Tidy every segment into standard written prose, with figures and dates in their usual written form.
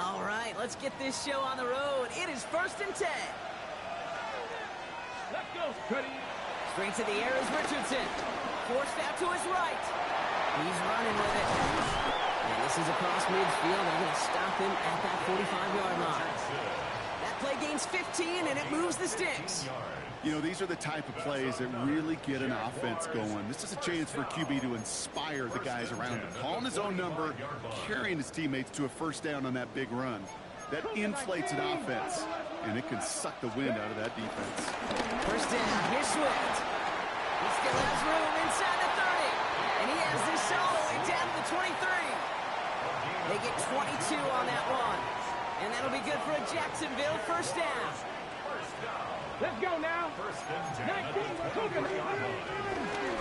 All right, let's get this show on the road. It is 1st and 10. Let's go, Cuddy. Straight to the air is Richardson. Forced out to his right. He's running with it. And this is across midfield. They're going to stop him at that 45-yard line. That play gains 15, and it moves the sticks. You know, these are the type of plays that really get an offense going. This is a chance for QB to inspire the guys around him. Calling his own number, carrying his teammates to a first down on that big run. That inflates an offense, and it can suck the wind out of that defense. First down, here's Swift. He still has room inside the 30. And he has this all the way down to the 23. They get 22 on that one. And that'll be good for a Jacksonville first down. Let's go now.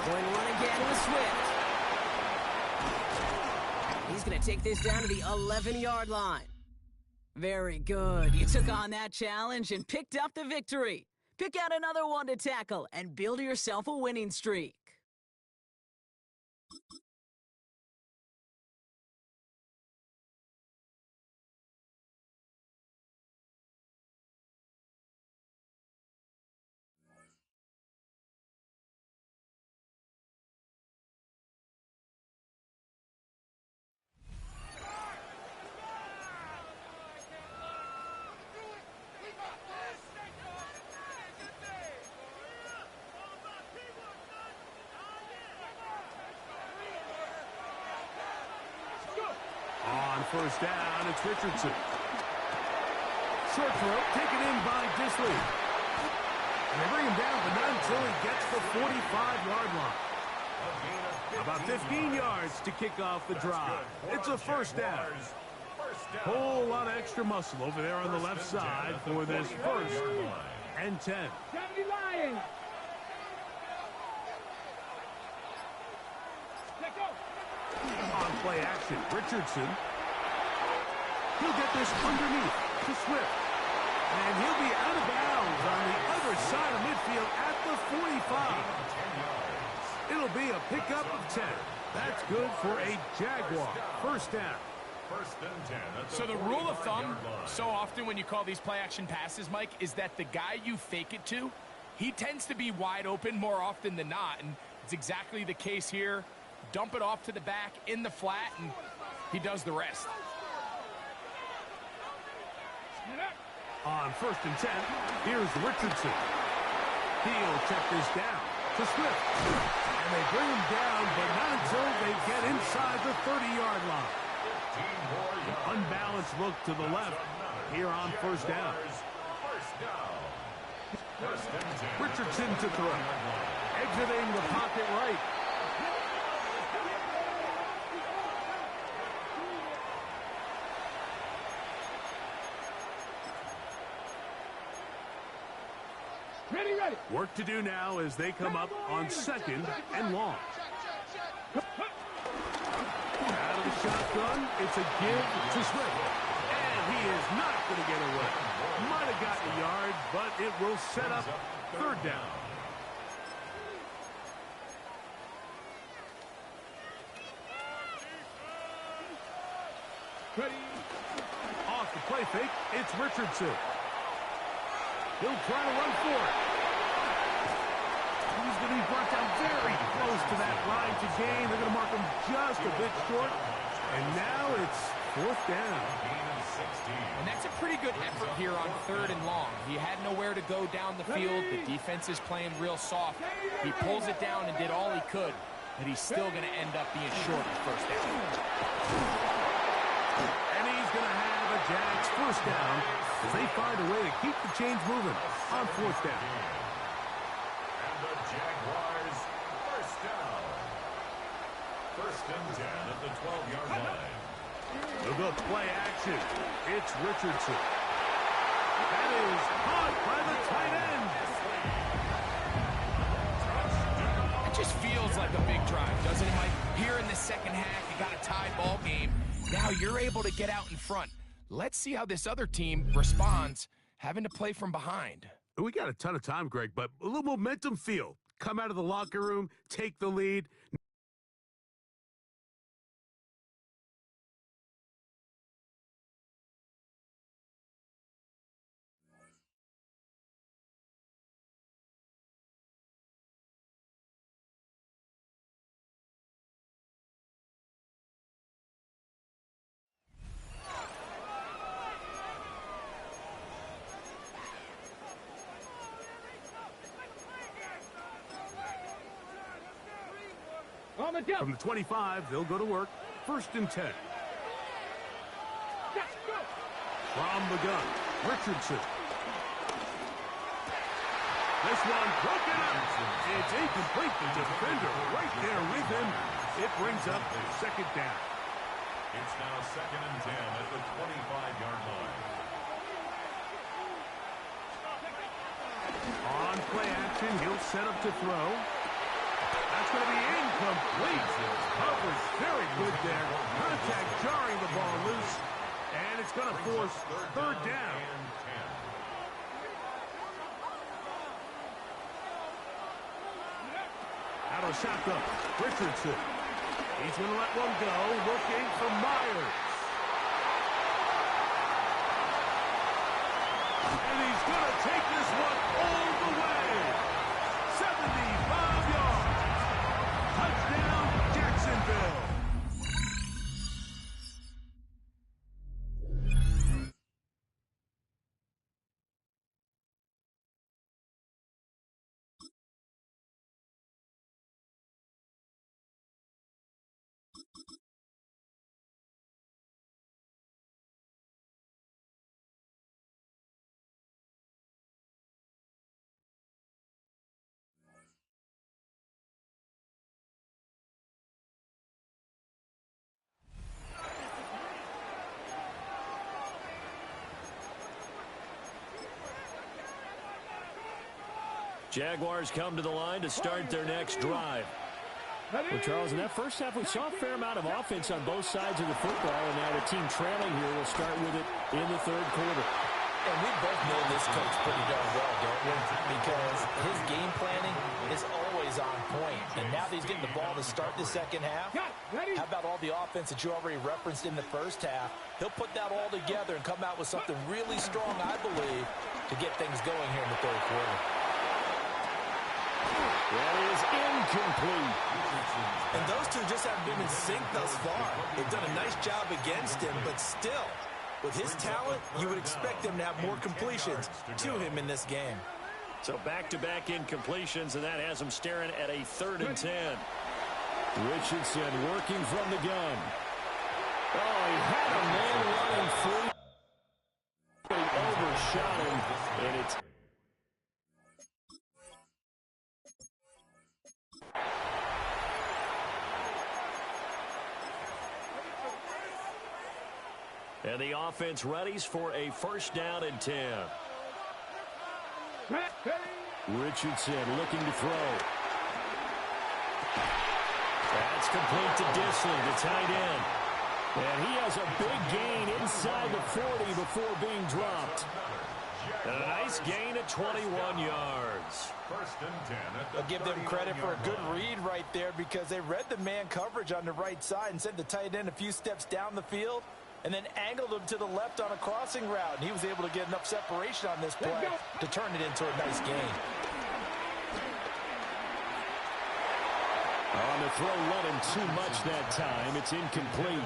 Going one again with Swift. He's going to take this down to the 11-yard line. Very good. You took on that challenge and picked up the victory. Pick out another one to tackle and build yourself a winning streak. On first down, it's Richardson. Short throw, taken in by Disley. And they bring him down, but not until he gets the 45-yard line. About 15 yards to kick off the drive. It's a first down. Whole lot of extra muscle over there on the left side for this 1st and 10. On play action, Richardson. He'll get this underneath to Swift. And he'll be out of bounds on the other side of midfield at the 45. It'll be a pickup of 10. That's good for a Jaguar. First down. So the rule of thumb, so often when you call these play-action passes, Mike, is that the guy you fake it to, he tends to be wide open more often than not, and it's exactly the case here. Dump it off to the back in the flat, and he does the rest. On 1st and 10, here's Richardson. He'll check this down to Swift. And they bring him down, but not until they get inside the 30-yard line. An unbalanced look to the left here on 1st down. Richardson to throw. Exiting the pocket right. Ready. Work to do now as they come up on 2nd and long. Out of the shotgun, it's a give to Swift. And he is not going to get away. Might have gotten a yard, but it will set up 3rd down. Ready. Off the play fake, it's Richardson. He'll try to run for it. He's going to be brought down very close to that line to gain. They're going to mark him just a bit short. And now it's 4th down. And that's a pretty good effort here on 3rd and long. He had nowhere to go down the field. The defense is playing real soft. He pulls it down and did all he could, but he's still going to end up being short of 1st down. And he's going to have a Jags 1st down as they find a way to keep the chains moving on 4th down. And the Jaguars 1st down. 1st and 10 at the 12-yard line. They'll go play action. It's Richardson. That is caught by the tight end. It just feels like a big drive, doesn't it, Mike? Here in the 2nd half, you got a tie ball game. Now you're able to get out in front. Let's see how this other team responds, having to play from behind. We got a ton of time, Greg, but a little momentum feel. Come out of the locker room, take the lead. On the jump. From the 25, they'll go to work. 1st and 10. From the gun, Richardson. This one broken up. It's incomplete. The defender right there with him. It brings up 2nd down. It's now 2nd and 10 at the 25-yard line. On play action, he'll set up to throw. That's going to be incomplete. Coverage very good there. Contact jarring the ball loose. And it's going to force 3rd down. Out of shotgun, Richardson. He's going to let one go, looking for Myers. And he's going to take this one all the way. 75 yards. Touchdown, Jacksonville. Jaguars come to the line to start their next drive. Well, Charles, in that first half, we saw a fair amount of offense on both sides of the football, and now the team trailing here will start with it in the third quarter. And we both know this coach pretty darn well, don't we? Because his game planning is always on point. And now that he's getting the ball to start the second half, how about all the offense that you already referenced in the first half? He'll put that all together and come out with something really strong, I believe, to get things going here in the third quarter. That is incomplete. And those two just haven't been in sync thus far. They've done a nice job against him, but still, with his talent, you would expect him to have more completions to him in this game. So back-to-back incompletions, and that has him staring at a 3rd and 10. Richardson working from the gun. Oh, he had a man running free. He overshot him, and it's... And the offense readies for a 1st down and 10. Richardson looking to throw. That's complete to Disley, the tight end. And he has a big gain inside the 40 before being dropped. And a nice gain at 21 yards. 1st and 10. I'll give them credit for a good read right there because they read the man coverage on the right side and sent the tight end a few steps down the field and then angled him to the left on a crossing route. And he was able to get enough separation on this play to turn it into a nice gain. On the throw, let him too much that time. It's incomplete.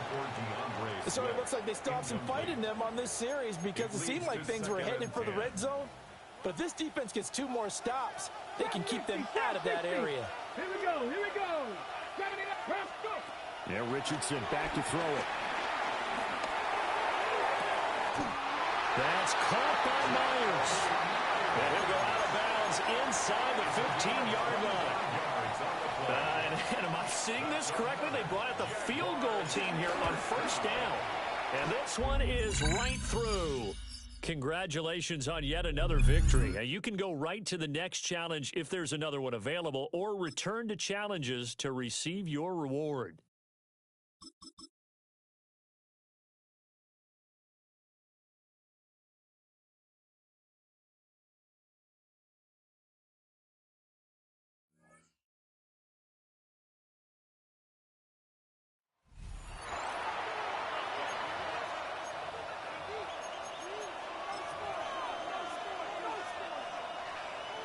So it looks like they still have some fight in them on this series because it seemed like things were headed for the red zone. But if this defense gets 2 more stops, they can keep them out of that area. Here we go, here we go. Yeah, Richardson back to throw it. That's caught by Myers. And he'll go out of bounds inside the 15-yard line. And am I seeing this correctly? They brought out the field goal team here on 1st down. And this one is right through. Congratulations on yet another victory. Now, you can go right to the next challenge if there's another one available, or return to challenges to receive your reward.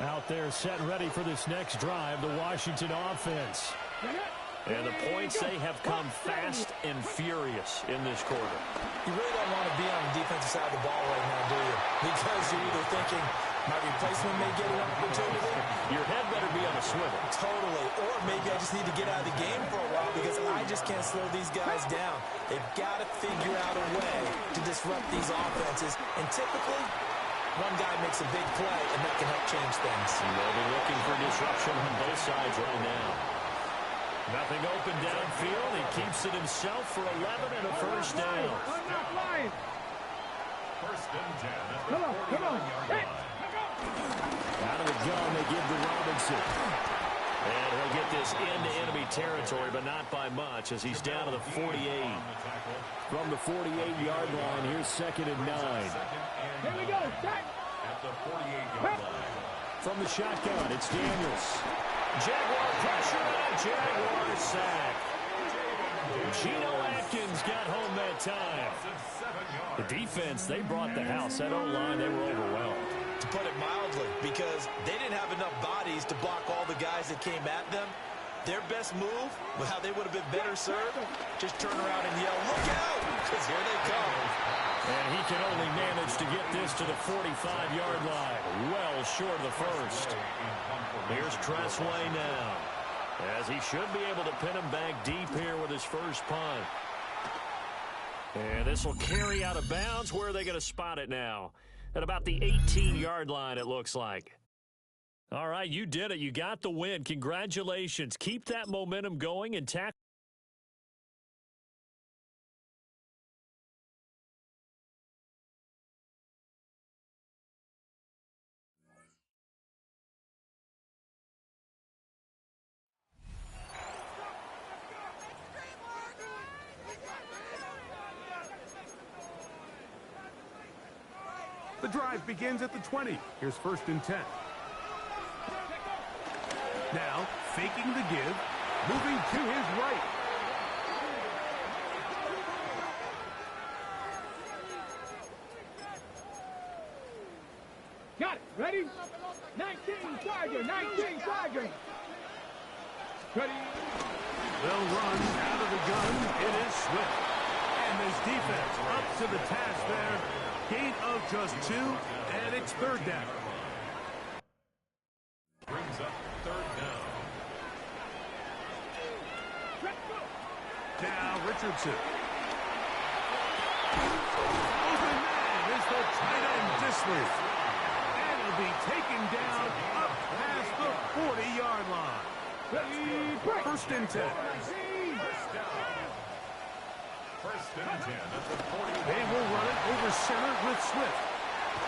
Out there set ready for this next drive, the Washington offense. And the points, they have come fast and furious in this quarter. You really don't want to be on the defensive side of the ball right now, do you? Because you're either thinking, my replacement may get an opportunity. Your head better be on a swivel. Totally. Or maybe I just need to get out of the game for a while because I just can't slow these guys down. They've got to figure out a way to disrupt these offenses. And typically, one guy makes a big play, and that can help change things. They'll be looking for disruption on both sides right now. Nothing open downfield. He keeps it himself for 11 and a 1st down. 1st and 10 at the 49-yard line. Out of the gun, they give to Robinson. And he'll get this into enemy territory, but not by much as he's down to the 48. From the 48-yard line, here's 2nd and 9. Here we go, At the 48-yard line. From the shotgun, it's Daniels. Jaguar pressure and a Jaguar sack. Geno Atkins got home that time. The defense, they brought the house. That O-line, they were overwhelmed. To put it mildly, because they didn't have enough bodies to block all the guys that came at them. Their best move, how they would have been better served, just turn around and yell, look out, because here they come. And he can only manage to get this to the 45-yard line, well short of the 1st. Here's Tressway now, as he should be able to pin him back deep here with his first punt. And this will carry out of bounds. Where are they going to spot it now? At about the 18-yard line, it looks like. All right, you did it. You got the win. Congratulations. Keep that momentum going and tackle. The drive begins at the 20. Here's 1st and 10. Now, faking the give, moving to his right. Got it. Ready? 19 Tiger. 19 Tiger. Ready? They'll run out of the gun. It is Swift. And this defense up to the task there. Gain of just 2, and it's 3rd down. Brings up 3rd down. Now Richardson. Open man is the tight end Disley. And he'll be taken down up past the 40-yard line. 1st and 10. 1st down. 1st and 10 at the 40. They will run it over center with Swift.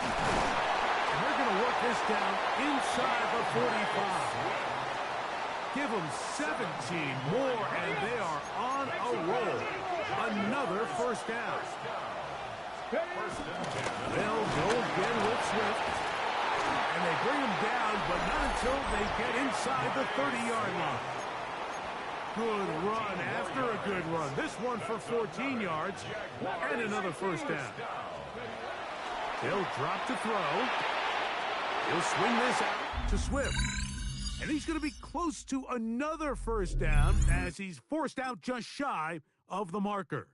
And they're going to work this down inside the 45. Give them 17 more, and they are on a roll. Another 1st down. They'll go again with Swift. And they bring him down, but not until they get inside the 30-yard line. Good run after a good run. This one for 14 yards and another 1st down. He'll drop to throw. He'll swing this out to Swift. And he's going to be close to another 1st down as he's forced out just shy of the marker.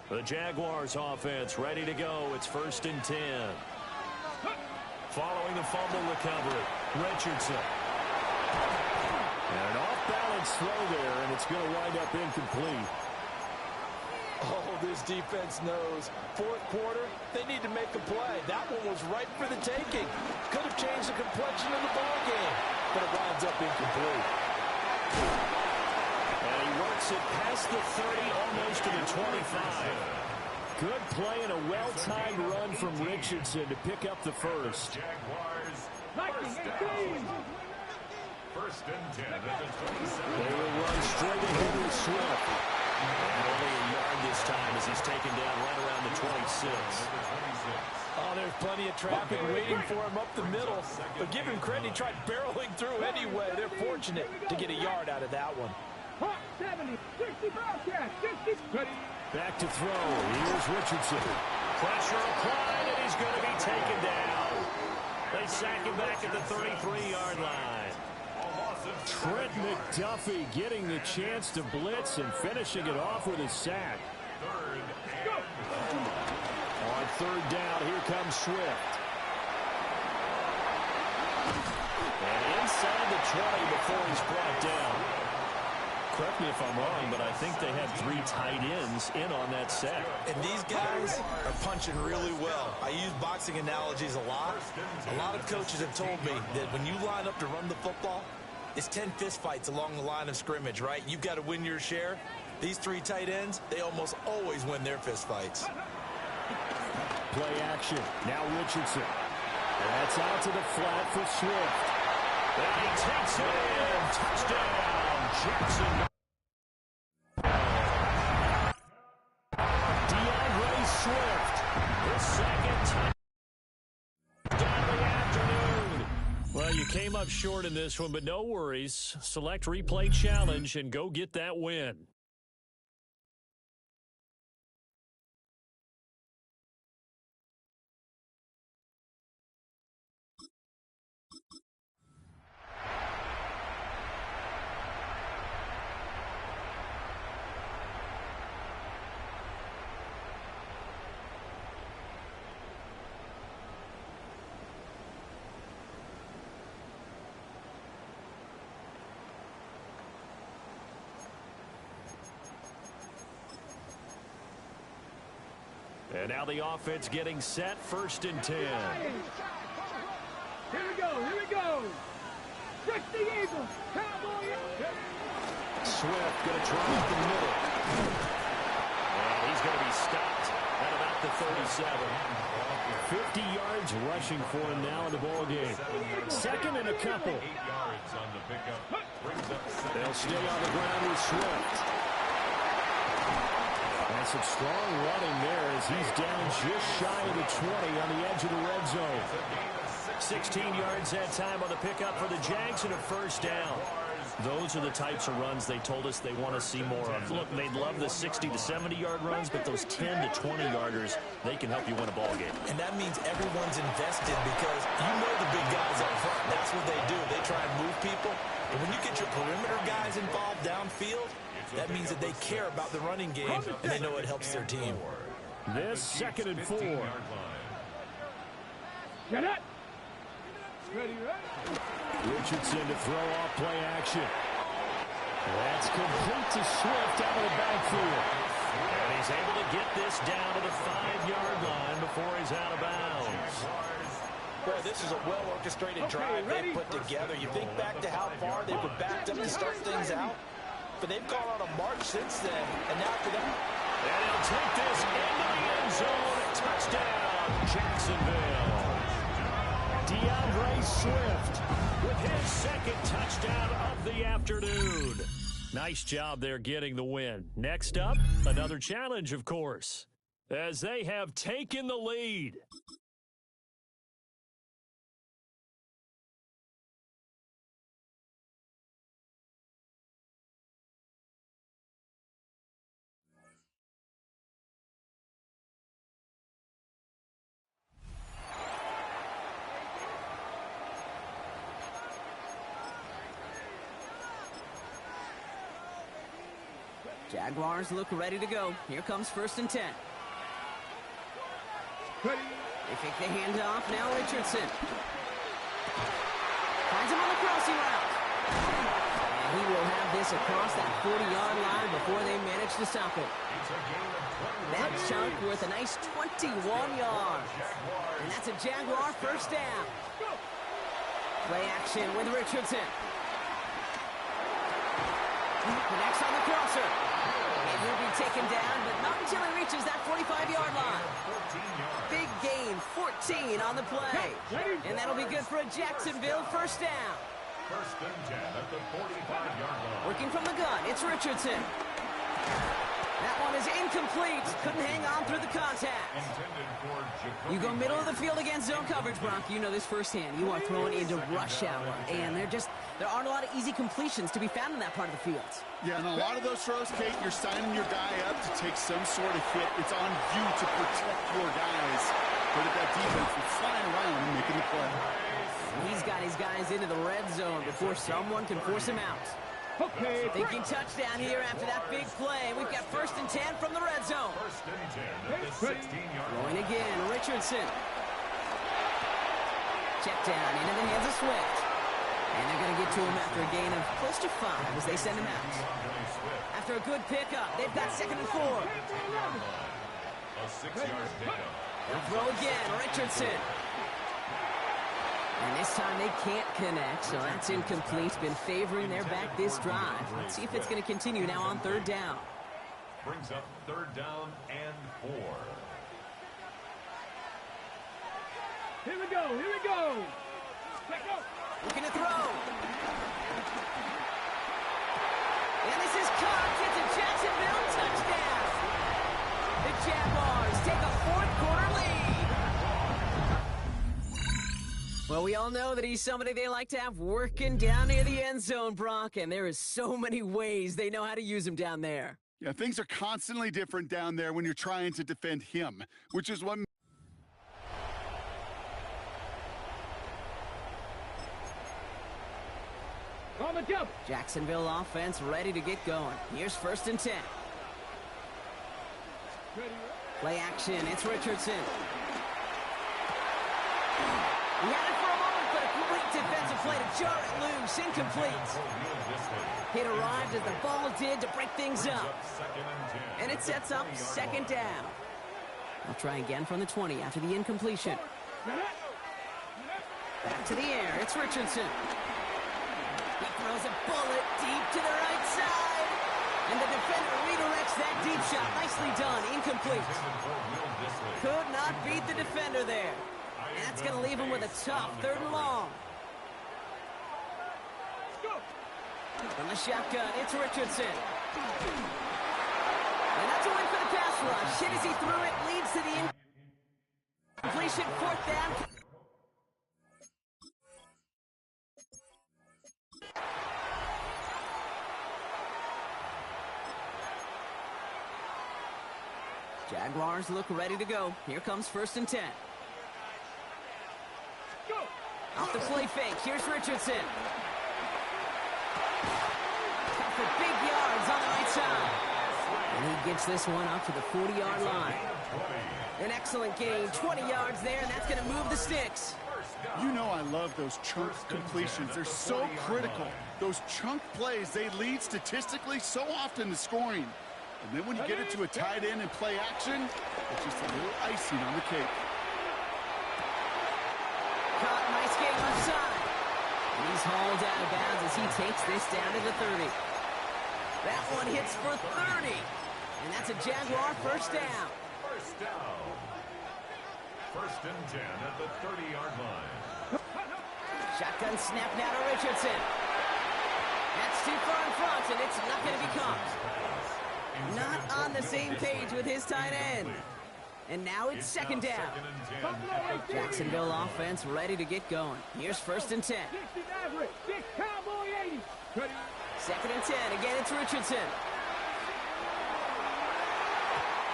The Jaguars offense ready to go. It's 1st and 10. Following the fumble recovery, Richardson. And an off-balance throw there, and it's going to wind up incomplete. Oh, this defense knows. 4th quarter, they need to make a play. That one was right for the taking. Could have changed the complexion of the ball game, but it winds up incomplete. And he works it past the 30, almost to the 25. Good play and a well-timed run from Richardson to pick up the 1st. Jaguars. 1st and 10 at the 27. They will run straight ahead with Swift. And only a yard this time as he's taken down right around the 26. Oh, there's plenty of traffic waiting for him up the middle. But give him credit, he tried barreling through anyway. They're fortunate to get a yard out of that one. 70, 60, Bobcat, 60. Back to throw. Here's Richardson. Pressure applied, and he's going to be taken down. They sack him back at the 33-yard line. Trent McDuffie getting the chance to blitz and finishing it off with a sack. On 3rd down, here comes Swift. And inside the 20 before he's brought down. Correct me if I'm wrong, but I think they had 3 tight ends in on that sack. And these guys are punching really well. I use boxing analogies a lot. A lot of coaches have told me that when you line up to run the football, it's 10 fistfights along the line of scrimmage, right? You've got to win your share. These 3 tight ends, they almost always win their fistfights. Play action. Now Richardson. That's out to the flat for Swift. And he takes it in. Touchdown. Jackson. DeAndre Swift. His 2nd touchdown of the afternoon. Well, you came up short in this one, but no worries. Select replay challenge and go get that win. And now the offense getting set, 1st and 10. Here we go, here we go. 60 Eagles, Cowboy. Swift going to try up the middle. And he's going to be stopped at about the 37. 50 yards rushing for him now in the ball game. 2nd and a couple. They'll stay on the ground with Swift. And some strong running there as he's down just shy of the 20 on the edge of the red zone. 16 yards that time on the pickup for the Jags and a 1st down. Those are the types of runs they told us they want to see more of. Look, they love the 60 to 70-yard runs, but those 10 to 20-yarders, they can help you win a ball game. And that means everyone's invested because you know the big guys up front. That's what they do. They try and move people. And when you get your perimeter guys involved downfield, that means that they care about the running game, and they know it helps their team. This 2nd and 4. Get it. Ready, ready. Richardson to throw off play action. That's complete to Swift out of the backfield. And he's able to get this down to the 5-yard line before he's out of bounds. Boy, this is a well-orchestrated drive they put together. You think back to how far they were backed up to start things out, but they've gone on a march since then. And now after that, and he'll take this into the end zone. Touchdown, Jacksonville. DeAndre Swift with his 2nd touchdown of the afternoon. Nice job there getting the win. Next up, another challenge, of course, as they have taken the lead. Jaguars look ready to go. Here comes 1st and 10. Ready. They fake the handoff. Now Richardson. Finds him on the crossing route. And he will have this across that 40-yard line before they manage to stop it. That chunk worth a nice 21 yards. And that's a Jaguar 1st down. Play action with Richardson. Connects on the crosser. And he'll be taken down, but not until he reaches that 45-yard line. Big gain, 14 on the play. And that'll be good for a Jacksonville 1st down. 1st and 10 at the 45-yard line. Working from the gun, it's Richardson. That one is incomplete. Couldn't hang on through the contact. You go middle of the field against zone coverage, Brock. You know this firsthand. You are throwing into rush hour. And there aren't a lot of easy completions to be found in that part of the field. Yeah, and a lot of those throws, Kate, you're signing your guy up to take some sort of hit. It's on you to protect your guys. But if that defense is flying around and making the play. He's got his guys into the red zone before someone can force him out. Okay. Thinking touchdown here after that big play. We've got 1st and 10 from the red zone. 1st and 10 at the 16-yard line. Going again, Richardson. Check down into the hands of Swift. And they're going to get to him after a gain of close to 5 as they send him out. After a good pickup, they've got 2nd and 4. A 6-yard pickup. They'll throw again, Richardson. And this time they can't connect, so that's incomplete. Been favoring their back this drive. Let's see if it's going to continue now on 3rd down. Brings up 3rd down and 4. Here we go, here we go. Let's go. Looking to throw. And this is caught. It's a Jacksonville touchdown. The Jaguars take a 4th quarter lead. Well, we all know that he's somebody they like to have working down near the end zone, Brock, and there is so many ways they know how to use him down there. Yeah, things are constantly different down there when you're trying to defend him, which is what... On the jump. Jacksonville offense ready to get going. Here's 1st and 10. Play action, it's Richardson. He had it for a moment, but a great defensive play to jar it loose, incomplete. Hit arrived as the ball did to break things up. And it sets up 2nd down. They'll try again from the 20 after the incompletion. Back to the air. It's Richardson. He throws a bullet deep to the right side. And the defender redirects that deep shot. Nicely done. Incomplete. Could not beat the defender there. And that's going to leave him with a tough 3rd and long. From the shotgun, it's Richardson. And that's a win for the pass rush. Hit as he threw it, leads to the incompletion. 4th down. Jaguars look ready to go. Here comes 1st and 10. Off the play fake, here's Richardson. For big yards on the right side. And he gets this one up to the 40-yard line. An excellent gain, 20 yards there, and that's going to move the sticks. You know I love those chunk completions. They're so critical. Those chunk plays, they lead statistically so often to scoring. And then when you get it to a tight end and play action, it's just a little icing on the cake. Caught, nice game left side. And he's hauled out of bounds as he takes this down to the 30. That one hits for 30. And that's a Jaguar 1st down. 1st down. 1st and 10 at the 30-yard line. Shotgun snap now to Richardson. That's too far in front, and it's not going to be caught. Not on the same page with his tight end. And now it's 2nd down. Jacksonville offense ready to get going. Here's 1st and 10. 2nd and 10. Again, it's Richardson.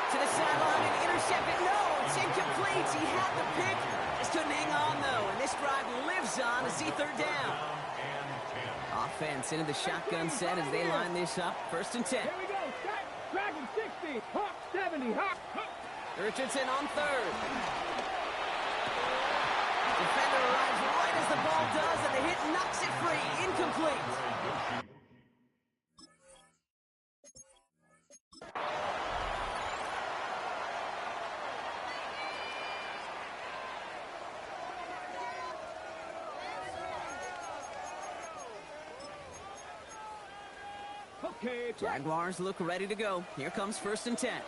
To the sideline and intercepted. No, it's incomplete. He had the pick. Just couldn't hang on, though. And this drive lives on to see 3rd down. Offense into the shotgun set as they line this up. 1st and 10. Here we go. Dragon 60. Hawk 70. Hawk. Richardson on 3rd. Defender arrives right as the ball does, and the hit knocks it free. Incomplete. Okay, Jaguars look ready to go. Here comes 1st and 10.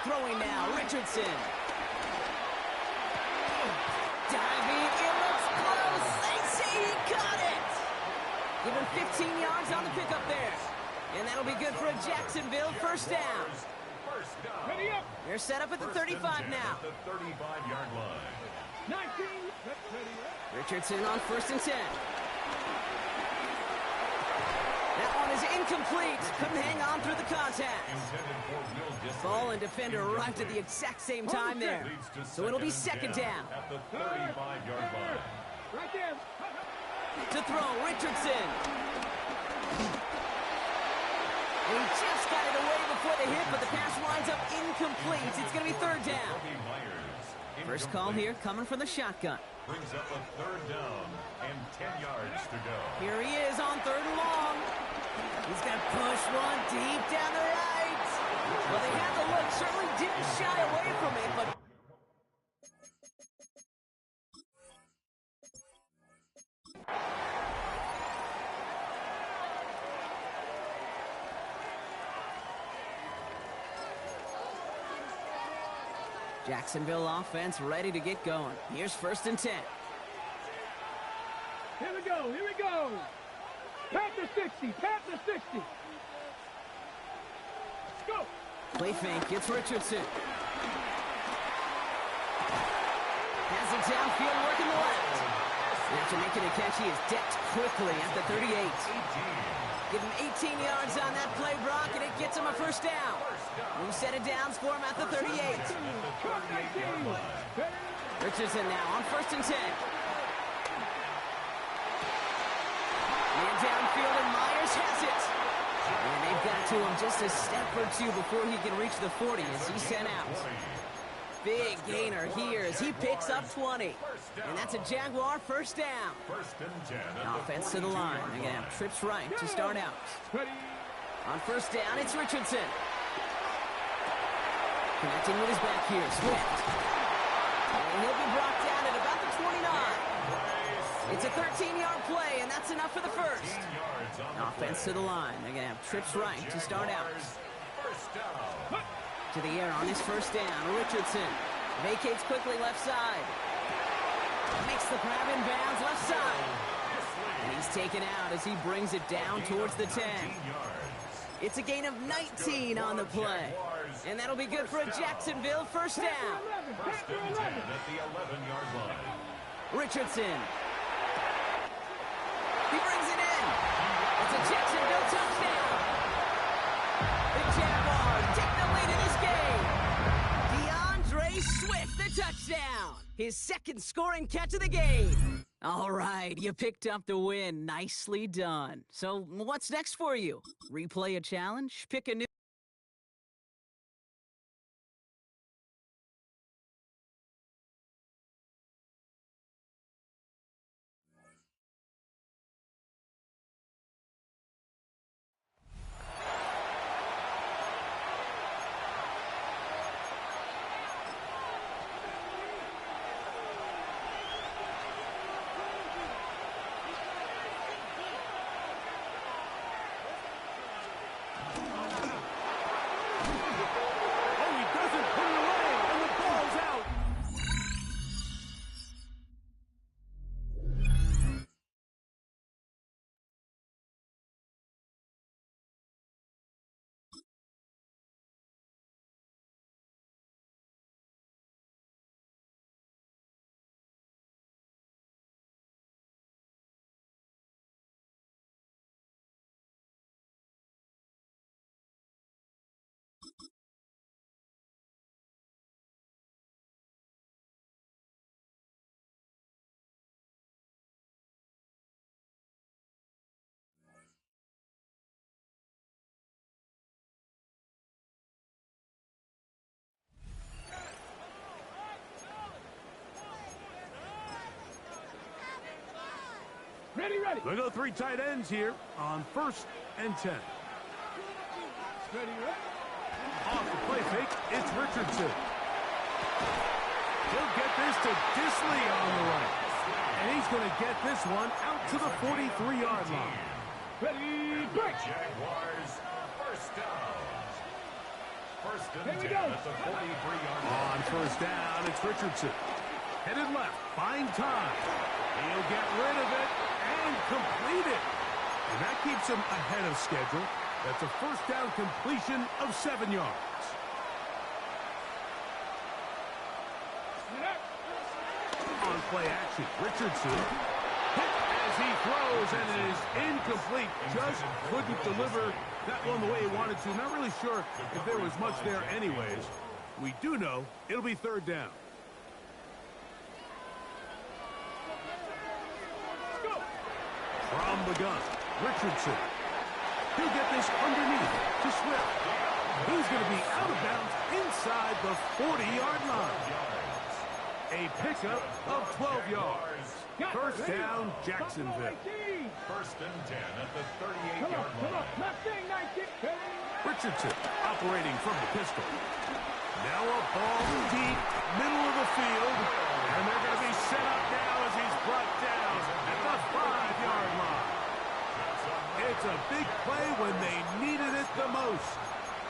Throwing now, Richardson. Diving, it looks close. They say he got it. Give him 15 yards on the pickup there. And that'll be good for a Jacksonville 1st down. ready up. They're set up at the 35 now. The 35-yard line. 19. Ready up. Richardson on 1st and 10. That one is incomplete. Couldn't hang on through the contact. Ball and defender arrived at the exact same time there. So it'll be 2nd down. At the 35-yard line. Right there. To throw, Richardson. And he just got it away before the hit, but the pass winds up incomplete. It's going to be 3rd down. First call here coming from the shotgun. Brings up a 3rd down and 10 yards to go. Here he is on 3rd and long. He's going to push one deep down the right. Well, they had the look. Certainly didn't shy away from it, but... Jacksonville offense ready to get going. Here's 1st and 10. Here we go. Here we go. Panther 60. Panther 60. Let's go. Play fake. It's Richardson. Has it downfield, working the left. And after making a catch, he is decked quickly at the 38. Give him 18 yards on that play, Brock, and it gets him a 1st down. New set of downs for him at the 38. Richardson now on 1st and 10. Man downfield, and Myers has it. And they've got to him just a step or two before he can reach the 40 as he's sent out. Big gainer here as he picks up 20. And that's a Jaguar 1st down. 1st and 10. Offense to the line. They're going to have trips right to start out. On 1st down, it's Richardson. Connecting with his back here, Swift. And he'll be brought down at about the 29. It's a 13-yard play, and that's enough for the first. Offense to the line. They're going to have trips right to start out. To the air on his first down. Richardson vacates quickly left side. Makes the grab in bounds left side. And he's taken out as he brings it down towards the 10. It's a gain of 19 on the play. And that'll be good for a Jacksonville first down. First and 10 at the 11-yard line. Richardson. He brings it in. It's a Jacksonville touchdown. The Jaguars take the lead in this game. DeAndre Swift, the touchdown. His second scoring catch of the game. All right, you picked up the win. Nicely done. So what's next for you? Replay a challenge? Pick a new... Ready. They go 3 tight ends here on 1st and 10. Ready. Off the play fake, it's Richardson. He'll get this to Disley on the right. And he's going to get this one out to the 43-yard line. Ready, break. Jaguars first down. First and Here we 10 go. at the 43-yard line. On first down, it's Richardson. Headed left, buying time. He'll get rid of it and complete it. And that keeps him ahead of schedule. That's a first down completion of 7 yards. On play action, Richardson hit as he throws, and it is incomplete. Just couldn't deliver that one the way he wanted to. Not really sure if there was much there anyways. We do know it'll be 3rd down. From the gun, Richardson. He'll get this underneath to Swift. He's going to be out of bounds inside the 40-yard line. A pickup of 12 yards. First down, Jacksonville. First and 10 at the 38-yard line. Richardson operating from the pistol. Now a ball deep, middle of the field. And they're going to be set up now as he's brought down at the 5-yard line. It's a big play when they needed it the most.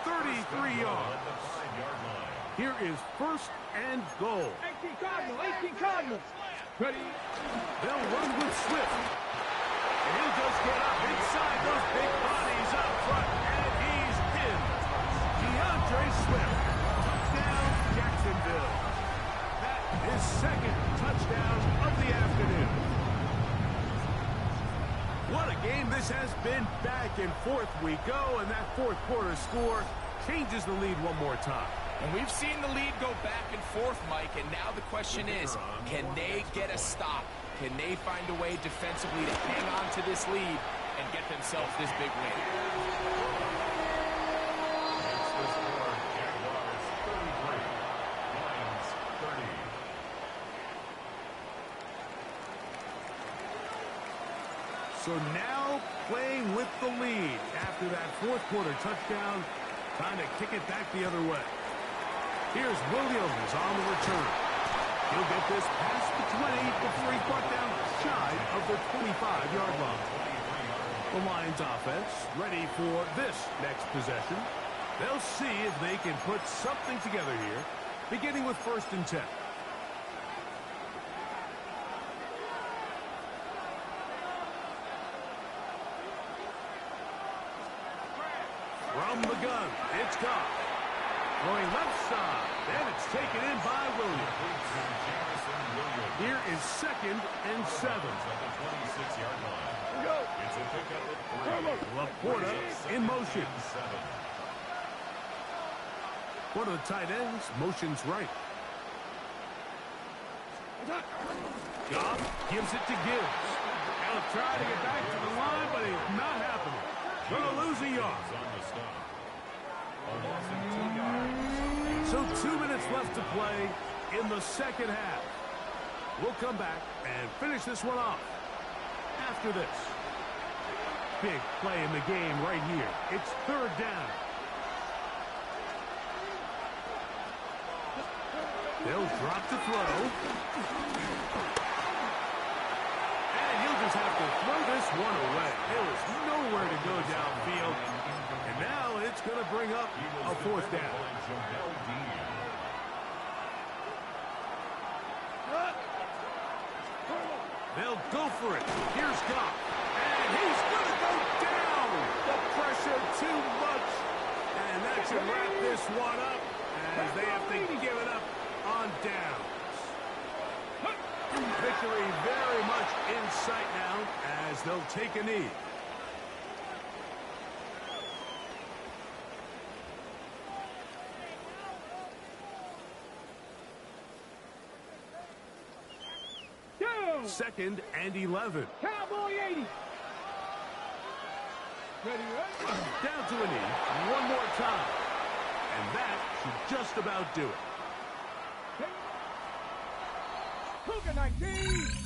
33 yards. Here is 1st and goal. 18 Cardinals. Ready. They'll run with Swift. And he'll just get up inside those big bodies up front. And he's in. DeAndre Swift. Touchdown, Jacksonville. That is 2nd touchdown of the afternoon. What a game this has been. Back and forth we go, and that 4th quarter score changes the lead one more time. And we've seen the lead go back and forth, Mike, and now the question is, can they get a stop? Can they find a way defensively to hang on to this lead and get themselves this big win? It's the score. Jaguars 33. Lions 30. So now playing with the lead after that 4th quarter touchdown, trying to kick it back the other way. Here's Williams on the return. He'll get this past the 20 before he's brought down shy of the 25-yard line. The Lions offense ready for this next possession. They'll see if they can put something together here, beginning with 1st and 10. From the gun, it's Goff. Going left side, and it's taken in by Williams. Here is 2nd and 7. Go. It's a pickup at 3. Laporta in motion. One of the tight ends motions right. Goff gives it to Gibbs. He'll try to get back to the line, but it's not happening. Going to lose a yard. So 2 minutes left to play in the second half. We'll come back and finish this one off after this. Big play in the game right here. It's 3rd down. They'll drop to throw. And he'll just have to throw this one away. There was nowhere to go downfield. And now it's going to bring up a 4th down. They'll go for it. Here's Goff. And he's going to go down. The pressure too much. And that should wrap this one up as they have to give it up on downs. Victory very much in sight now as they'll take a knee. Go. 2nd and 11. Cowboy 80. Ready, right? Down to a knee one more time. And that should just about do it. Cougar 19.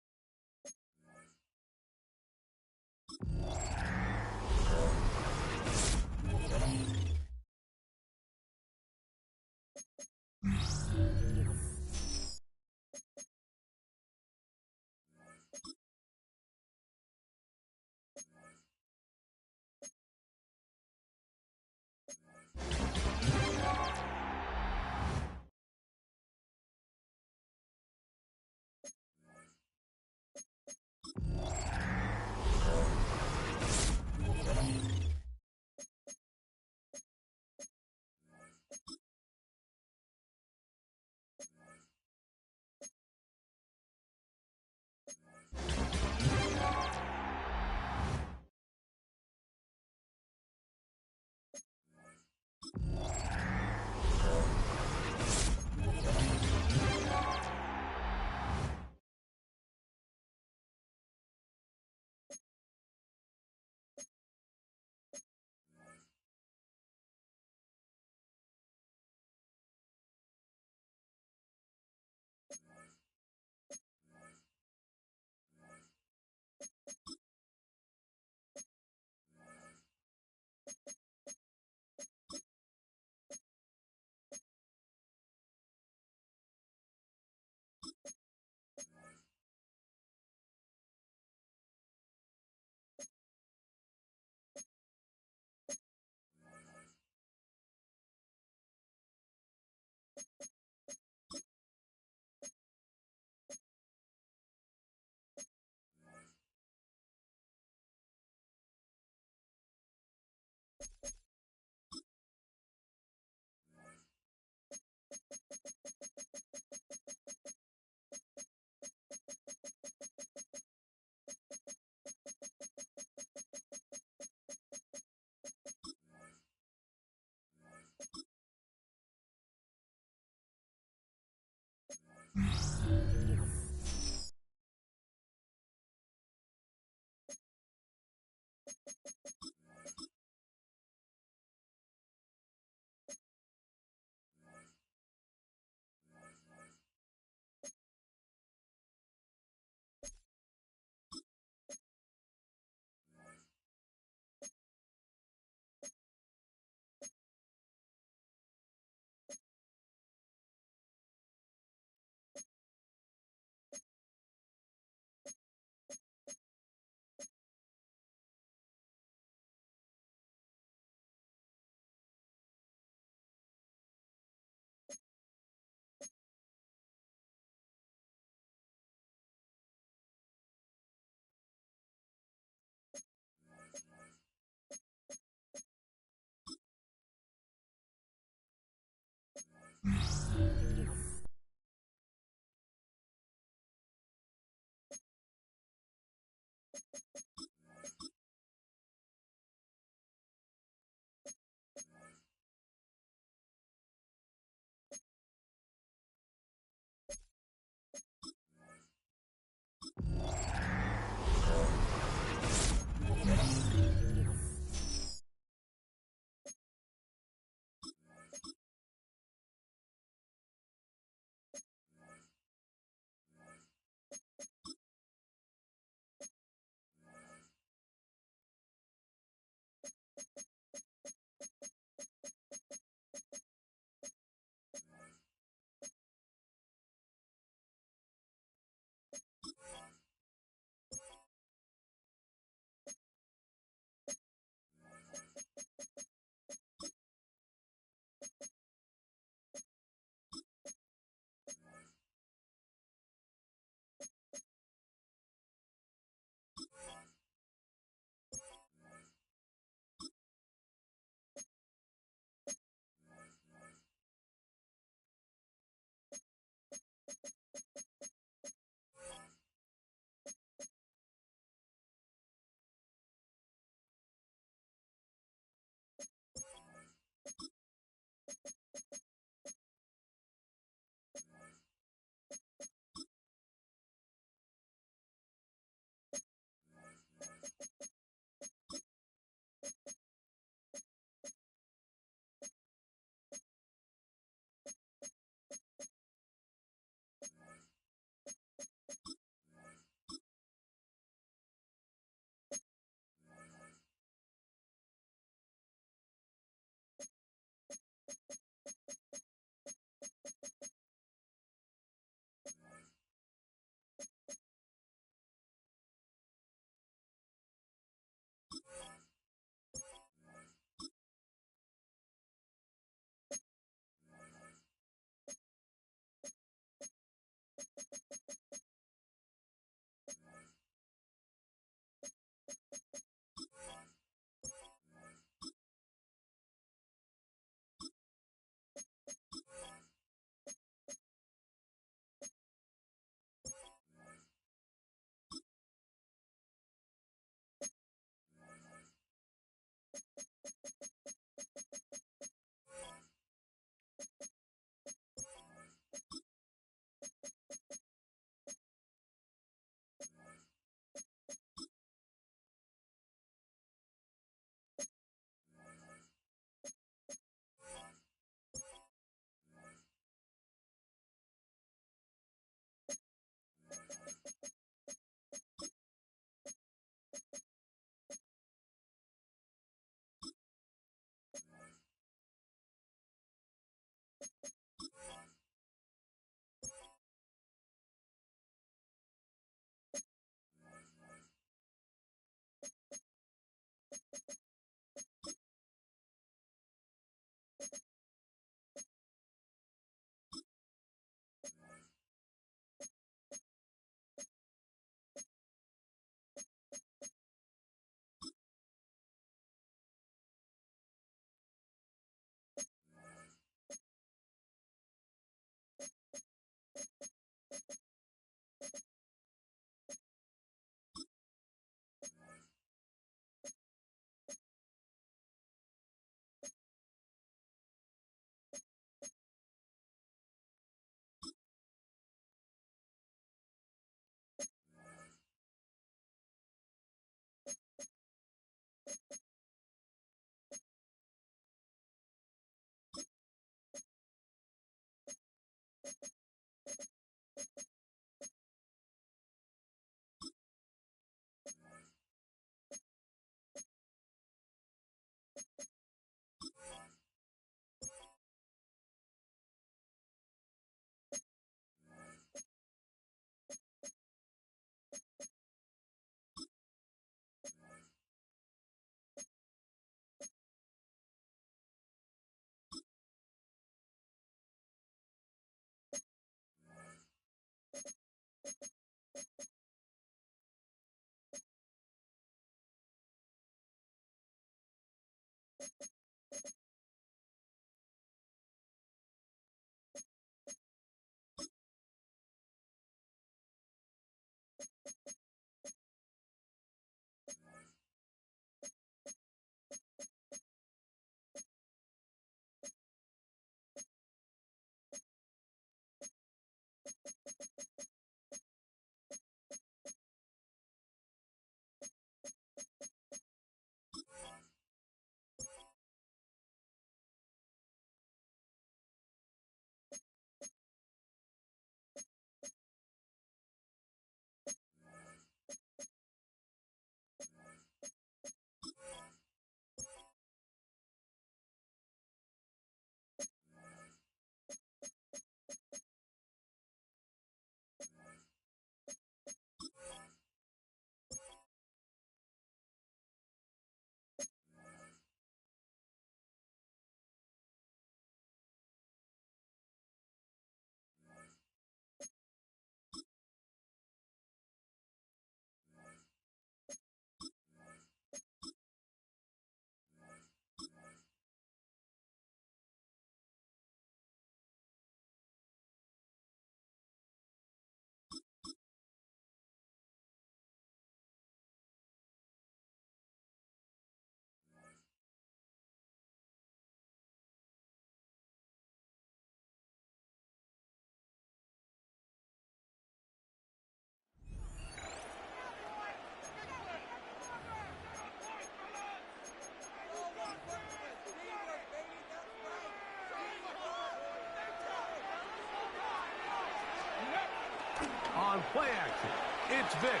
Play action. It's Vic.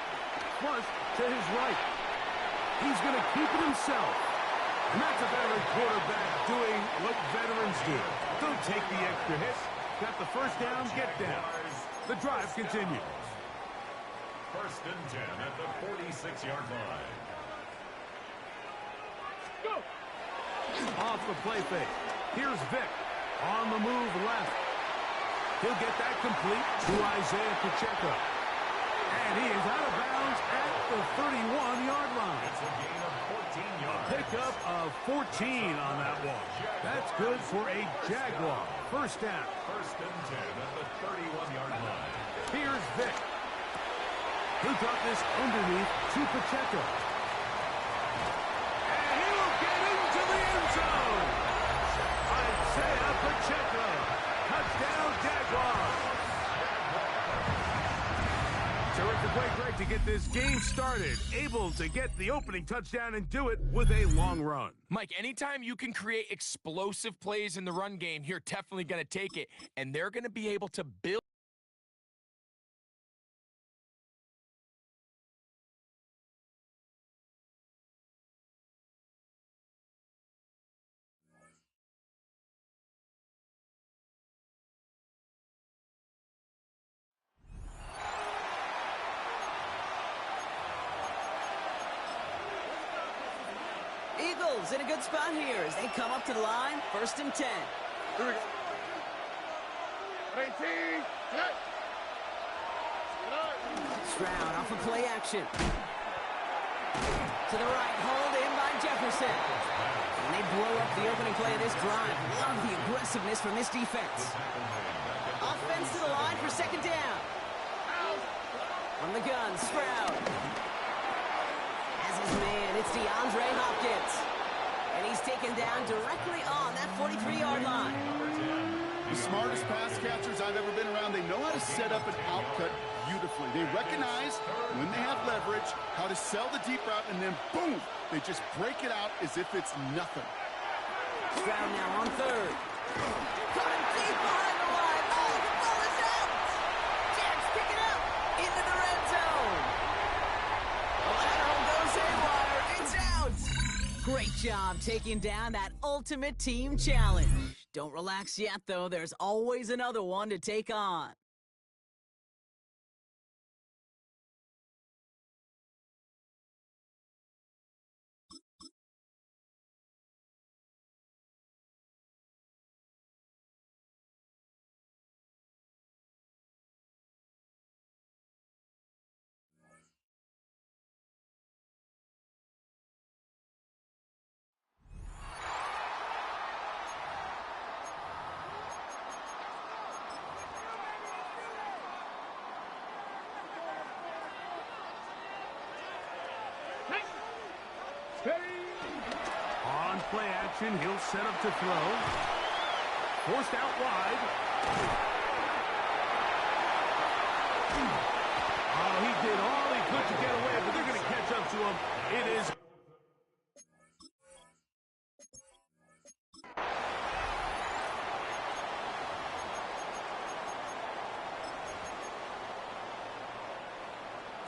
Flush to his right. He's going to keep it himself. And that's a veteran quarterback doing what veterans do. Don't take the extra hit. Got the first down, get down. The drive continues. First and 10 at the 46-yard line. Go! Off the play fake. Here's Vic. On the move left. He'll get that complete to Isaiah Pacheco. And he is out of bounds at the 31-yard line. It's a gain of 14 yards. Pickup of 14 on that one. That's good for a Jaguar. First down. First and 10 at the 31-yard line. Here's Vic. He'll drop this underneath to Pacheco. And he will get into the end zone. Isaiah Pacheco. Touchdown, Jaguars. Terrific way, Greg, to get this game started. Able to get the opening touchdown and do it with a long run. Mike, anytime you can create explosive plays in the run game, you're definitely going to take it. And they're going to be able to build. Eagles in a good spot here as they come up to the line. First and 10. Here we go. 18. Stroud off of play action. To the right, hold in by Jefferson. And they blow up the opening play of this drive. Love the aggressiveness from this defense. Offense to the line for second down. On the gun, Stroud. As his man, it's DeAndre Hopkins. And he's taken down directly on that 43-yard line. The smartest pass catchers I've ever been around, they know how to set up an outcut beautifully. They recognize when they have leverage, how to sell the deep route, and then boom, they just break it out as if it's nothing. Stroud now on third. Got him deep behind the line. Oh, the ball is out. Jets pick it up into the red zone. The lateral goes haywire. It's out. Great job taking down that ultimate team challenge. Don't relax yet, though. There's always another one to take on. On play action, he'll set up to throw. Forced out wide. Oh, he did all he could to get away, but they're going to catch up to him. It is...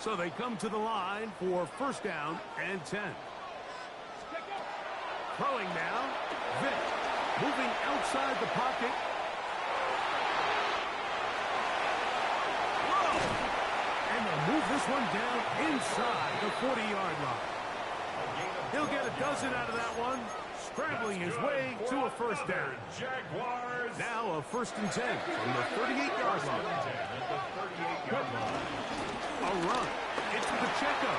So they come to the line for first down and 10. Throwing now, Vic, moving outside the pocket. Whoa! And they'll move this one down inside the 40-yard line. He'll get a dozen out of that one, scrambling his way to a first down. Now a first and 10 from the 38-yard line. A run. It's Pacheco.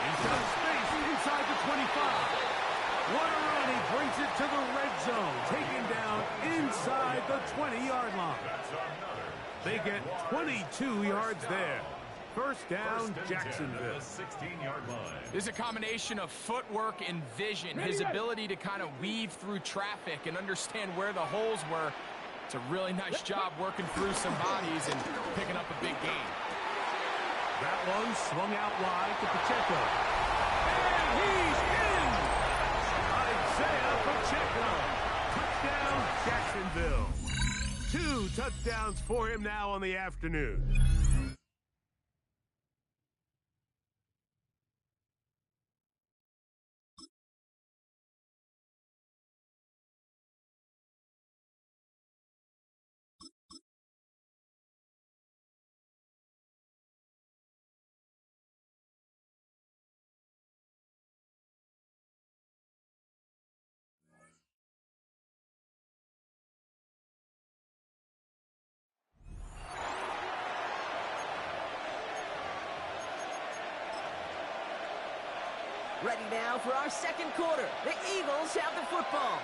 He's got space inside the 25. What a run. He brings it to the red zone. Taken down inside the 20-yard line. They get 22 yards there. First down, Jacksonville. 16-yard line. There's a combination of footwork and vision. His ability to kind of weave through traffic and understand where the holes were. It's a really nice job working through some bodies and picking up a big gain. That one swung out wide to Pacheco. And he's in! Isaiah Pacheco. Touchdown, Jacksonville. 2 touchdowns for him now on the afternoon. Ready now for our second quarter. The Eagles have the football.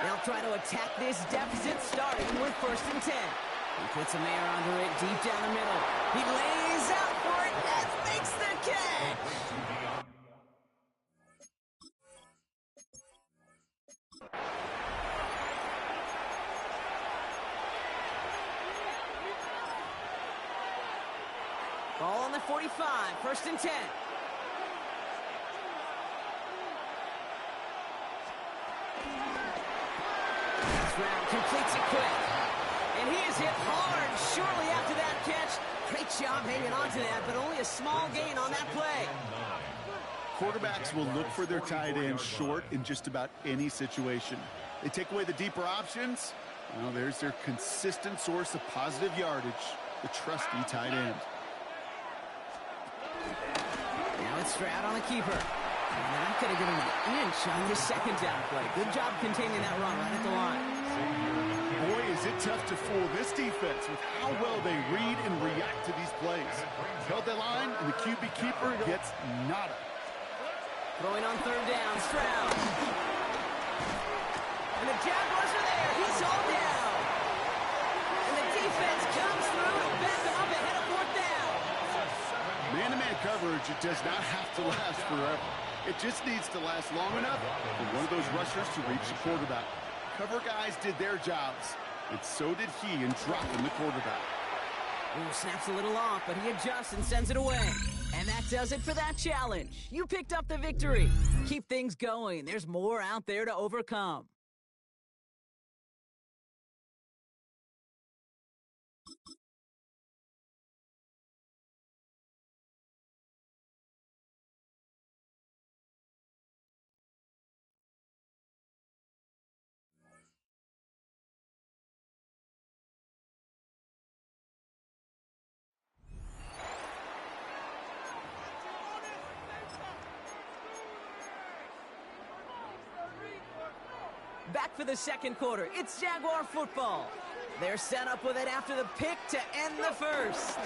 They'll try to attack this deficit starting with 1st and 10. He puts some air under it deep down the middle. He lays out for it and makes the catch. Ball on the 45, 1st and 10. Stroud completes it quick. And he is hit hard shortly after that catch. Great job hanging on to that, but only a small gain on that play. Quarterbacks will look for their tight end short in just about any situation. They take away the deeper options. Well, there's their consistent source of positive yardage, the trusty tight end. Now it's Stroud on the keeper. And they're not going to give him an inch on this second down play. Good job containing that run right at the line. Boy, is it tough to fool this defense with how well they read and react to these plays. Held the line, and the QB keeper gets nada. Throwing on 3rd down, Stroud. And the Jaguars are there. He's all down. And the defense comes through to back him up ahead of 4th down. Man-to-man coverage, it does not have to last forever. It just needs to last long enough for one of those rushers to reach the quarterback. Cover guys did their jobs, and so did he in dropping the quarterback. Ooh, snaps a little off, but he adjusts and sends it away. And that does it for that challenge. You picked up the victory. Keep things going. There's more out there to overcome. Back for the second quarter. It's Jaguar football. They're set up with it after the pick to end the first.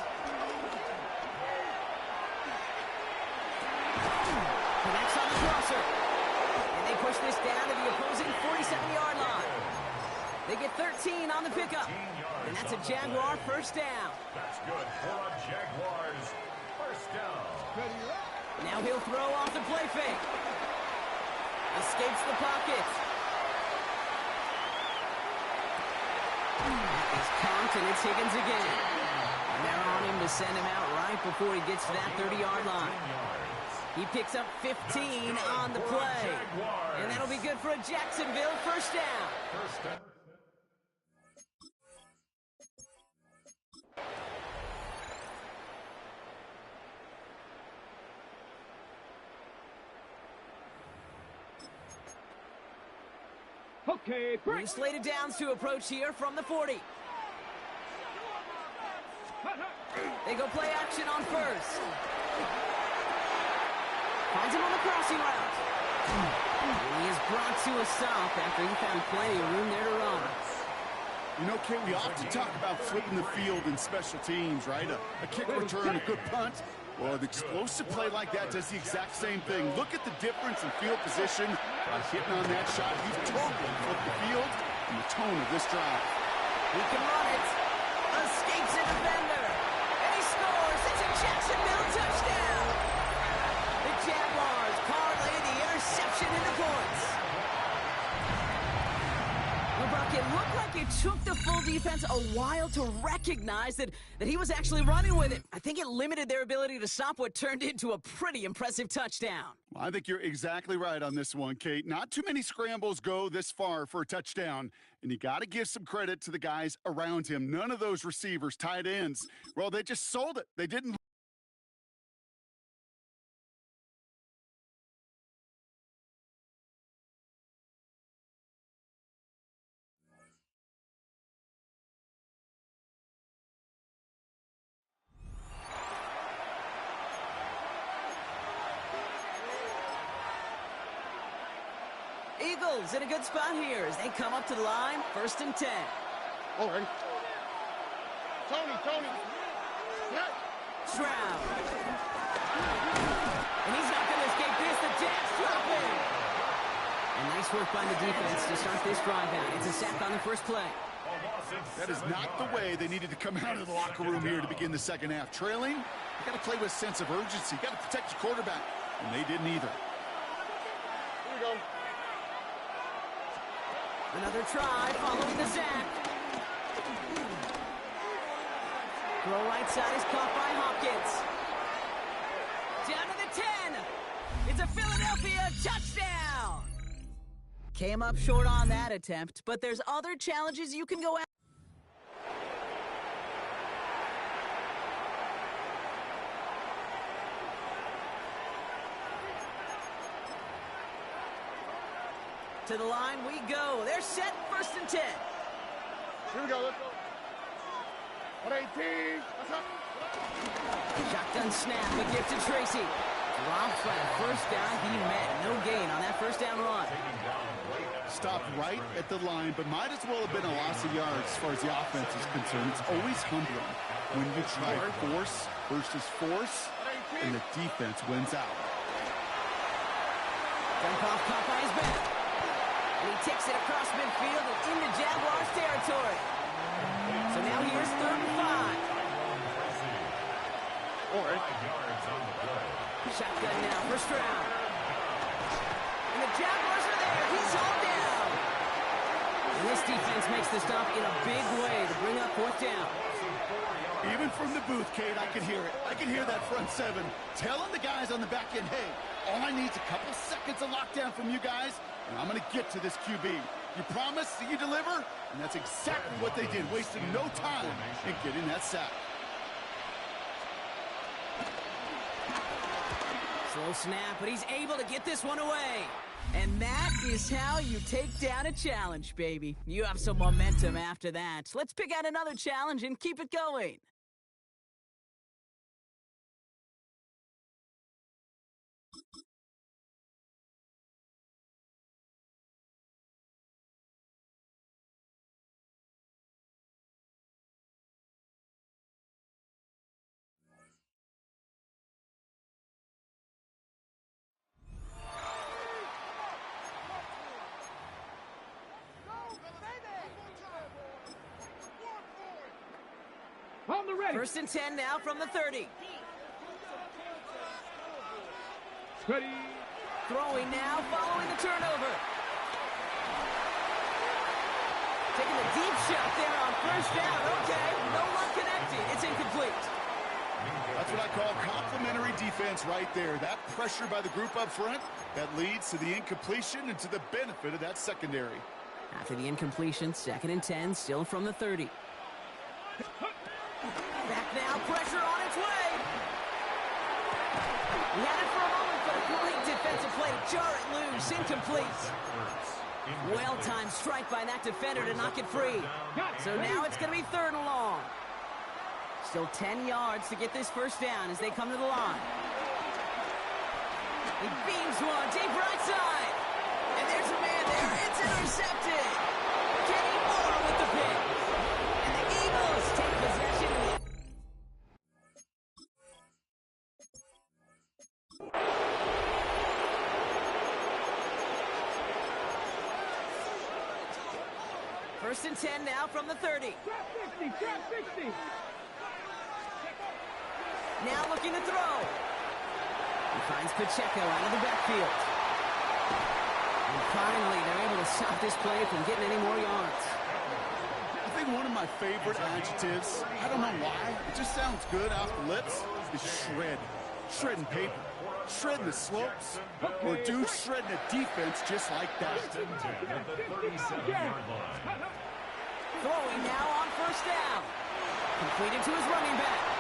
Connects on the crosser. And they push this down to the opposing 47-yard line. They get 13 on the pickup. And that's a Jaguar 1st down. That's good for a Jaguars 1st down. Now he'll throw off the play fake. Escapes the pocket. It's Compton, it's Higgins again. And they're on him to send him out right before he gets to that 30-yard line. He picks up 15 on the play. And that'll be good for a Jacksonville 1st down. Okay, break. New slated downs to approach here from the 40. They go play action on 1st. Finds him on the crossing route. And he is brought to a stop after he found plenty of room there to run. You know, Kate, we often talk about flipping the field in special teams, right? A kick return, a good punt. Well, an explosive play like that does the exact same thing. Look at the difference in field position. By hitting on that shot, he's totally flipped the field and the tone of this drive. He can run it. Escapes a defender. And he scores. It's a Jacksonville touchdown. The Jaguars parlay the interception into points. Well, Brock, it looked like it took the full defense a while to recognize that he was actually running with it. I think it limited their ability to stop what turned into a pretty impressive touchdown. Well, I think you're exactly right on this one, Kate. Not too many scrambles go this far for a touchdown, and you got to give some credit to the guys around him. None of those receivers, tight ends, well, they just sold it. They didn't. Eagles in a good spot here as they come up to the line, 1st and 10. All right. Tony. Stroud. And he's not going to escape this. The dash dropping. And nice work by the defense to start this drive out. It's a sack on the first play. That is not the way they needed to come out of the locker room here to begin the second half. Trailing, you got to play with a sense of urgency. You got to protect your quarterback, and they didn't either. Here we go. Another try following the sack. Throw right side is caught by Hopkins. Down to the 10. It's a Philadelphia touchdown. Came up short on that attempt, but there's other challenges you can go after. To the line we go. They're set, 1st and 10. Here we go. Let's go. 118. What's up? Shotgun snap, a gift to Tracy. Dropped by the first down he met. No gain on that first down run. Stopped right at the line, but might as well have been a loss of yards as far as the offense is concerned. It's always humbling when you try force versus force, and the defense wins out. Dunkov caught by his back. And he takes it across midfield and into Jaguars territory. So now here's 3rd and 5. Shotgun now, first round. And the Jaguars are there. He's all down. And this defense makes the stop in a big way to bring up 4th down. Even from the booth, Kate, I could hear it. I could hear that front seven telling the guys on the back end, hey, all I need is a couple seconds of lockdown from you guys, and I'm going to get to this QB. You promise that you deliver? And that's exactly what they did, wasting no time in getting that sack. Slow snap, but he's able to get this one away. And that is how you take down a challenge, baby. You have some momentum after that. Let's pick out another challenge and keep it going. On the ready. 1st and 10 now from the 30. Ready. Throwing now, following the turnover. Taking a deep shot there on 1st down. Okay, no luck connecting. It's incomplete. That's what I call complimentary defense right there. That pressure by the group up front, that leads to the incompletion and to the benefit of that secondary. After the incompletion, 2nd and 10, still from the 30. Back now, pressure on its way. He had it for a moment, but a great defensive play to jar it loose, incomplete. Well-timed strike by that defender to knock it free. So now it's going to be 3rd and long. Still 10 yards to get this 1st down as they come to the line. He beams one, deep right side. And there's a man there. It's intercepted. Kenny Moore with the pick. And the Eagles take possession. First and 10 now from the 30. Trap 60. Trap 60. Now looking to throw. He finds Pacheco out of the backfield. And finally, they're able to stop this play from getting any more yards. I think one of my favorite adjectives, I don't know why, it just sounds good off the lips, is shred. Shredding paper. Shredding the slopes. Or dude shredding a defense just like that. Throwing now on 1st down. Completed to his running back.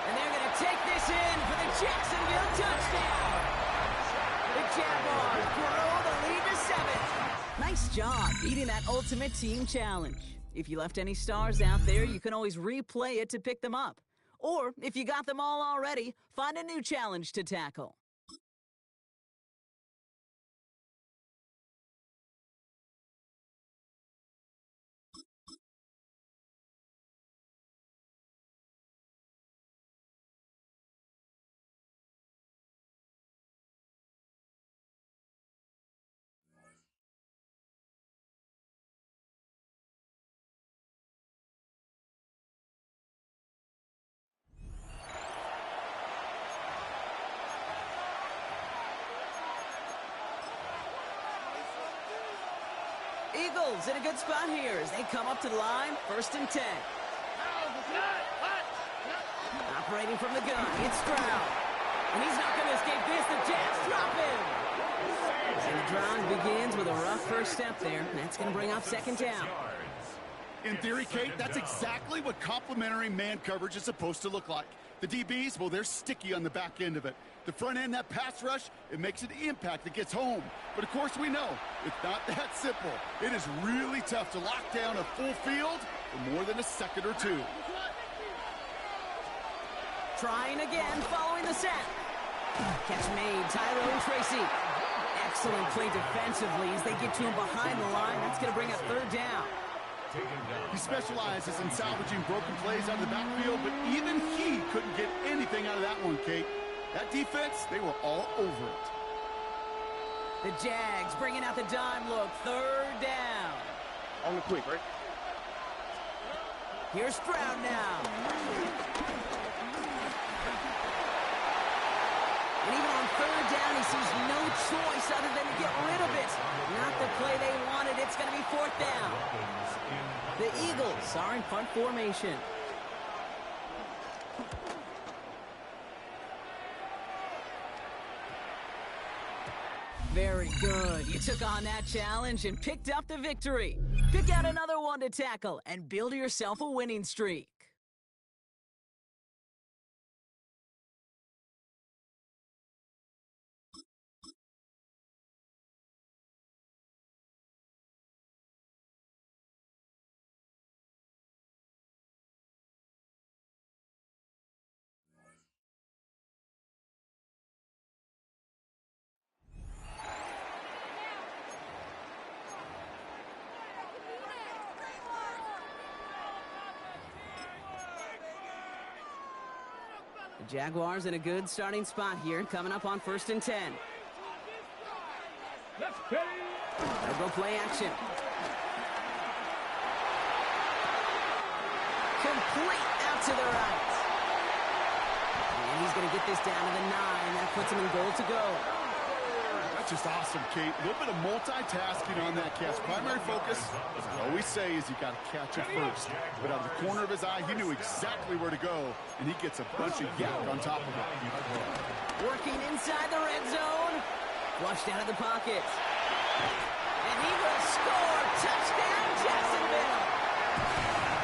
And they're going to take this in for the Jacksonville touchdown. The Jaguars grow the lead to 7. Nice job beating that ultimate team challenge. If you left any stars out there, you can always replay it to pick them up. Or, if you got them all already, find a new challenge to tackle. Eagles in a good spot here as they come up to the line, 1st and 10. Operating from the gun, it's Stroud. And he's not going to escape this. The Jets drop him. And the drive begins with a rough first step there. That's going to bring up 2nd down. In theory, Kate, that's exactly what complementary man coverage is supposed to look like. The DBs, well, they're sticky on the back end of it. The front end, that pass rush, it makes an impact that gets home. But, of course, we know it's not that simple. It is really tough to lock down a full field for more than a second or two. Trying again, following the set. Catch made, Tyrone Tracy. Excellent play defensively as they get to him behind the line. That's going to bring up 3rd down. He specializes in salvaging broken plays out of the backfield, but even he couldn't get anything out of that one, Kate. That defense, they were all over it. The Jags bringing out the dime look, 3rd down. On the quick, right? Here's Stroud now. And even on 3rd down, he sees no choice other than to get rid of it. Not the play they wanted. It's going to be 4th down. The Eagles are in punt formation. Very good. You took on that challenge and picked up the victory. Pick out another one to tackle and build yourself a winning streak. The Jaguars in a good starting spot here, coming up on 1st and 10. They'll go play action. Complete out to the right. And he's going to get this down to the 9. That puts him in goal to go. That's just awesome, Kate. A little bit of multitasking on that catch. Primary focus, as I always say, is you got to catch it first. But out of the corner of his eye, he knew exactly where to go, and he gets a bunch of yak on top of it. Working inside the red zone. Flushed out of the pocket. And he will score. Touchdown, Jacksonville.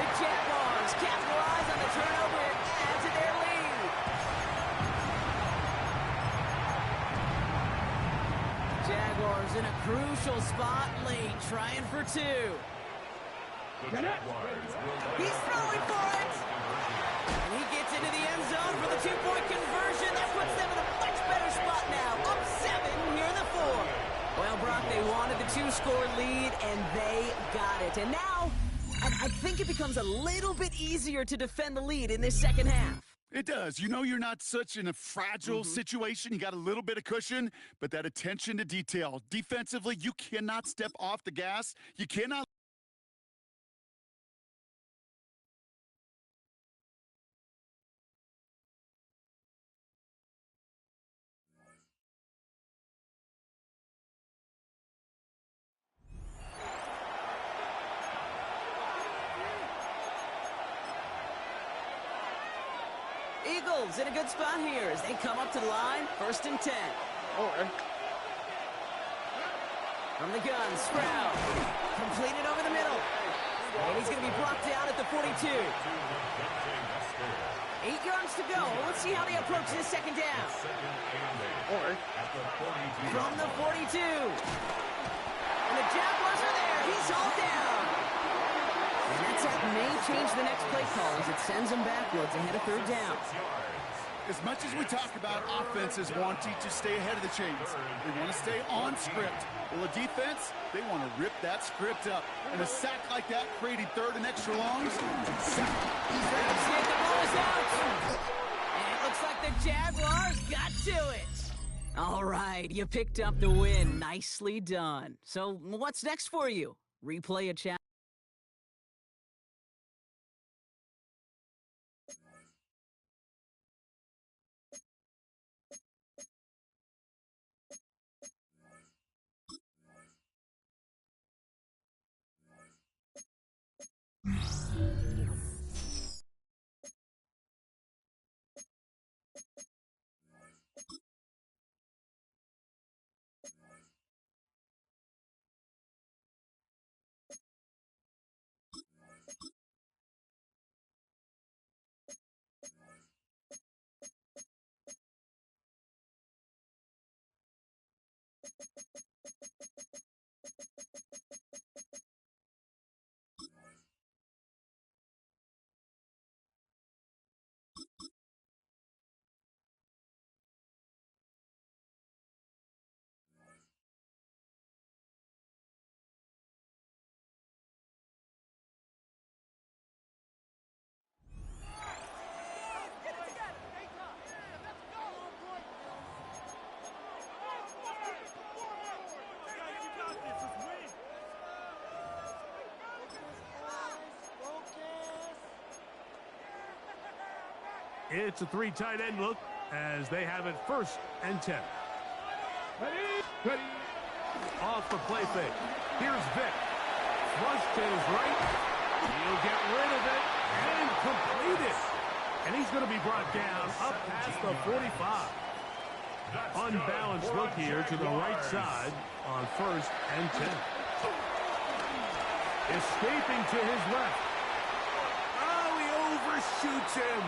The Jaguars capitalize on the turnover and add to their lead. Jaguars in a crucial spot late, trying for 2. He's throwing for it. And he gets into the end zone for the 2-point conversion. That puts them in a much better spot now. Up 7 here in the 4th. Well, Brock, they wanted the 2-score lead, and they got it. And now, I think it becomes a little bit easier to defend the lead in this second half. It does. You know you're not such in a fragile situation. You got a little bit of cushion, but that attention to detail. Defensively, you cannot step off the gas. You cannot. Eagles in a good spot here as they come up to the line, 1st and 10. Okay. From the gun, Stroud. Completed over the middle. And he's going to be brought down at the 42. 8 yards to go. Let's see how they approach this second down. Okay. From the 42. And the Jaguars are there. He's all down. And that sack may change the next play call as it sends them backwards ahead of 3rd down. As much as we talk about offenses wanting to stay ahead of the chains, they want to stay on script. Well, a defense, they want to rip that script up. And a sack like that, creating 3rd and extra longs, exactly. Grabs it, the ball is out. And it looks like the Jaguars got to it. All right, you picked up the win. Nicely done. So what's next for you? Replay a challenge. It's a three tight end look as they have it 1st and 10. Ready. Off the play fake. Here's Vick. Flush to his right. He'll get rid of it and complete it. And he's going to be brought down up past the 45. Unbalanced look here to the right side on 1st and 10. Escaping to his left. Oh, he overshoots him.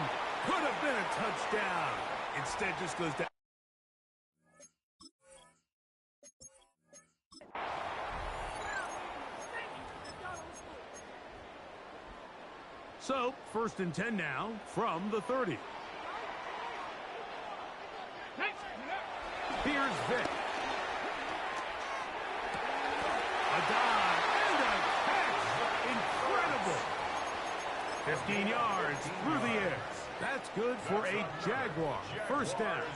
Could have been a touchdown. Instead, just goes down. So, 1st and 10 now from the 30. Here's Vick. A dive and a catch. Incredible. 15 yards through the air. That's good for a Jaguar. 1st down.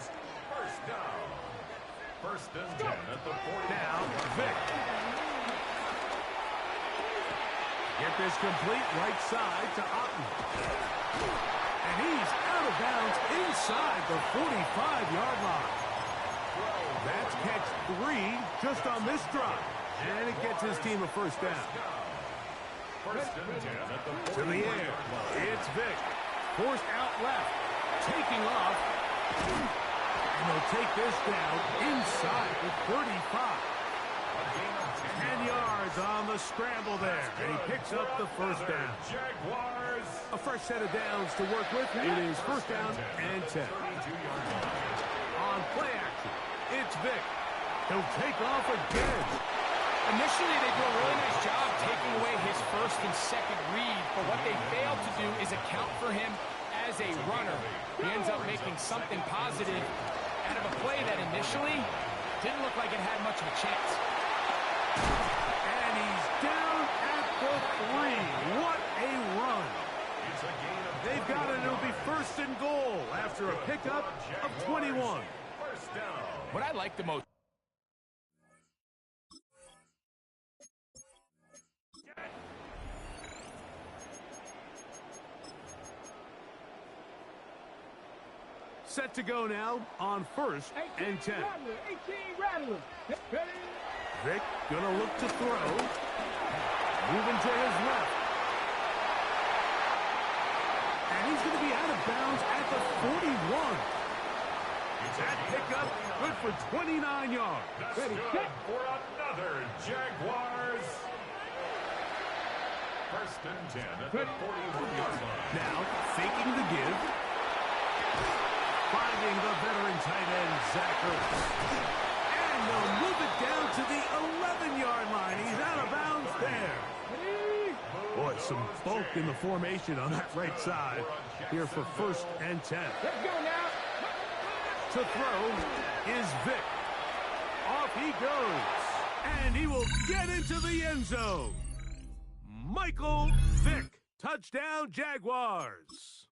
1st and 10 at the 40. Now, Vick. Get this complete right side to Otten. And he's out of bounds inside the 45-yard line. That's catch 3 just on this drive. And it gets his team a 1st down. 1st and 10 at the 40. To the air. It's Vick. Forced out left. Taking off. And they'll take this down inside the 35. 10 yards on the scramble there. And he picks up the 1st down. Jaguars. A fresh set of downs to work with. It is 1st down and 10. On play action, it's Vick. He'll take off again. Initially, they do a really nice job taking away his 1st and 2nd read, but what they failed to do is account for him as a runner. He ends up making something positive out of a play that initially didn't look like it had much of a chance. And he's down at the 3. What a run. They've got it. It'll be 1st and goal after a pickup of 21. What I like the most. Set to go now on 1st and 10. 18 Rattler. Ready. Vick gonna look to throw. Moving to his left. And he's going to be out of bounds at the 41. That pickup good for 29 yards. That's good for another Jaguars. 1st and 10 at the 41-yard line. Now faking the give. Finding the veteran tight end, Zach Ertz. And they'll move it down to the 11-yard line. He's out of bounds there. Boy, some bulk in the formation on that right side here for 1st and 10. Let's go now. To throw is Vick. Off he goes. And he will get into the end zone. Michael Vick. Touchdown, Jaguars.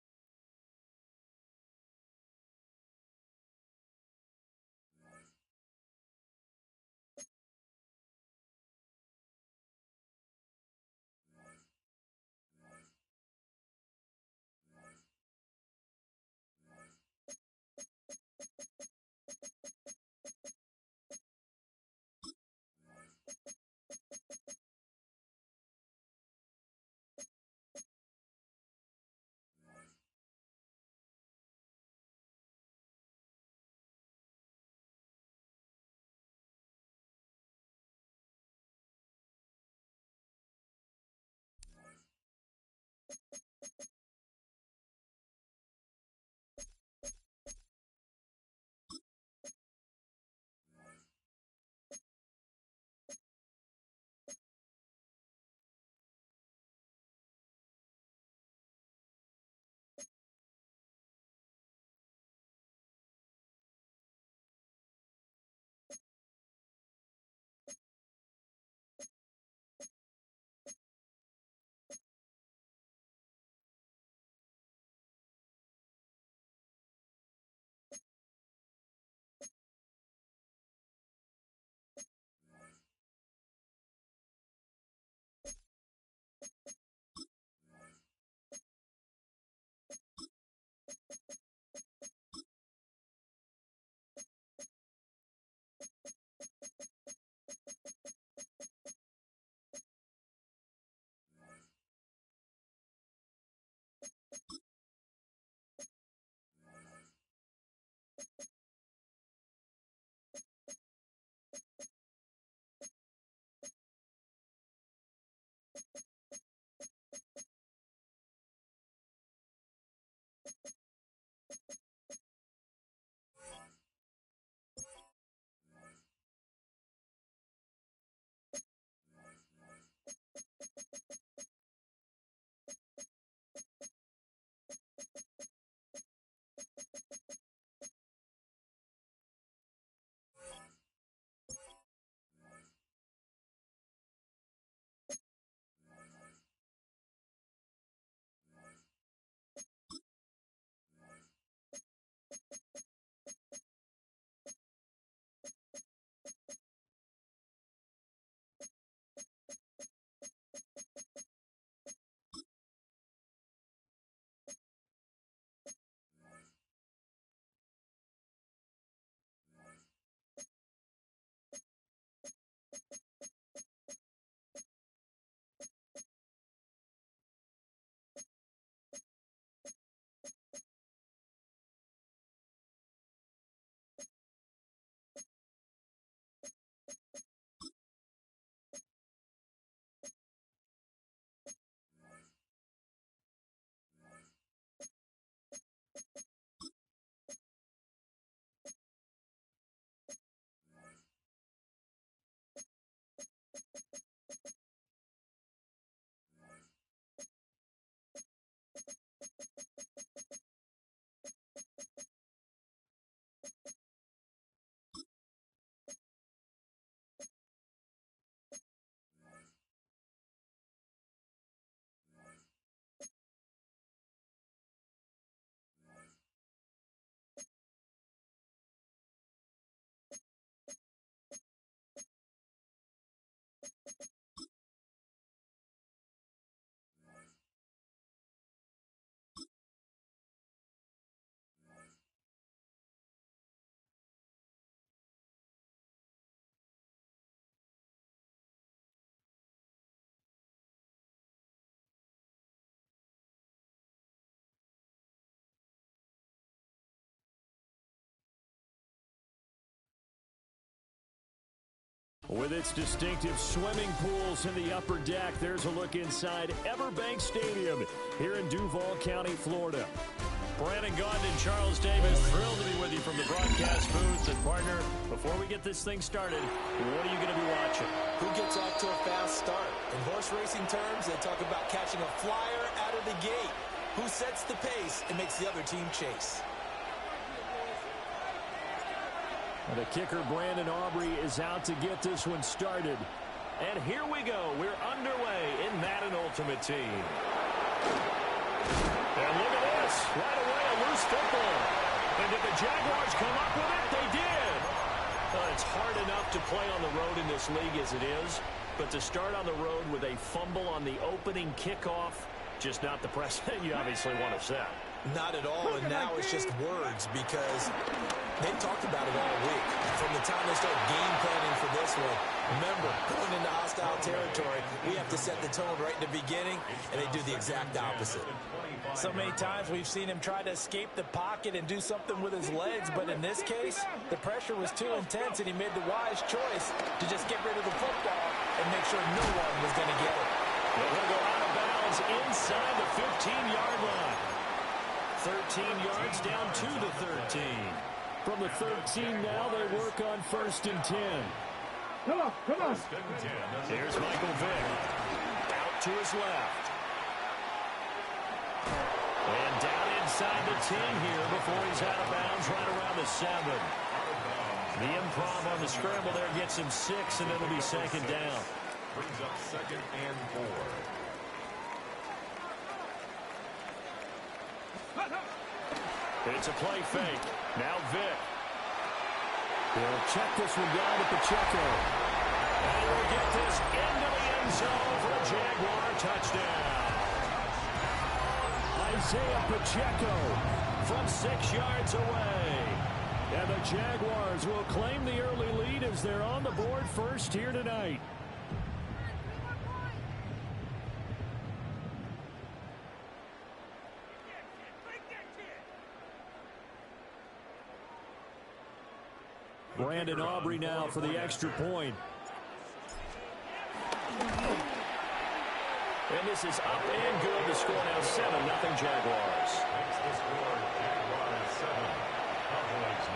With its distinctive swimming pools in the upper deck, there's a look inside Everbank Stadium here in Duval County, Florida. Brandon Gaudin and Charles Davis, thrilled to be with you from the broadcast booth. And, partner, before we get this thing started, what are you going to be watching? Who gets off to a fast start? In horse racing terms, they talk about catching a flyer out of the gate. Who sets the pace and makes the other team chase? And the kicker, Brandon Aubrey, is out to get this one started. And here we go. We're underway in Madden Ultimate Team. And look at this. Right away, a loose football. And did the Jaguars come up with it? They did. It's hard enough to play on the road in this league as it is. But to start on the road with a fumble on the opening kickoff, just not the precedent you obviously want to set. Not at all, and now it's just words because they talked about it all week. From the time they start game planning for this one, remember, going into hostile territory, we have to set the tone right in the beginning, and they do the exact opposite. So many times we've seen him try to escape the pocket and do something with his legs, but in this case, the pressure was too intense, and he made the wise choice to just get rid of the football and make sure no one was going to get it. They're going to go out of bounds inside the 15-yard line. 13 yards down to the 13. From the 13 now, they work on 1st and 10. Come on, come on. Here's Michael Vick. Out to his left. And down inside the 10 here before he's out of bounds right around the 7. The improv on the scramble there gets him 6, and it'll be 2nd down. Brings up 2nd and 4. It's a play fake. Now Vick. They'll check this one down to Pacheco. And he will get this into the end zone for a Jaguar touchdown. Isaiah Pacheco from 6 yards away. And the Jaguars will claim the early lead as they're on the board first here tonight. Brandon Aubrey now for the extra point. And this is up and good. The score now 7-0 Jaguars. Makes the score Jaguars 7, Cowboys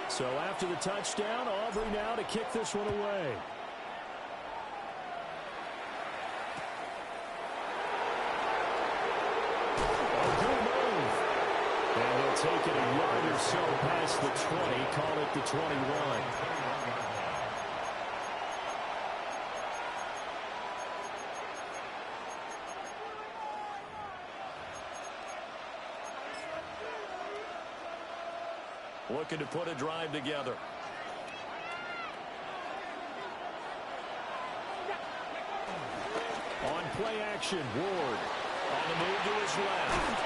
0. So after the touchdown, Aubrey now to kick this one away. Take it a yard or so past the 20, call it the 21. Looking to put a drive together. On play action, Ward. On the move to his left.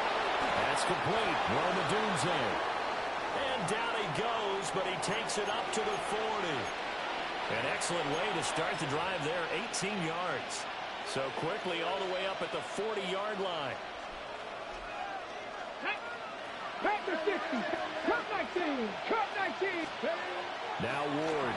That's complete. Roma Dunze. And down he goes, but he takes it up to the 40. An excellent way to start the drive there, 18 yards. So quickly all the way up at the 40-yard line. Back to 60. Cut 19. Cut 19. Now Ward.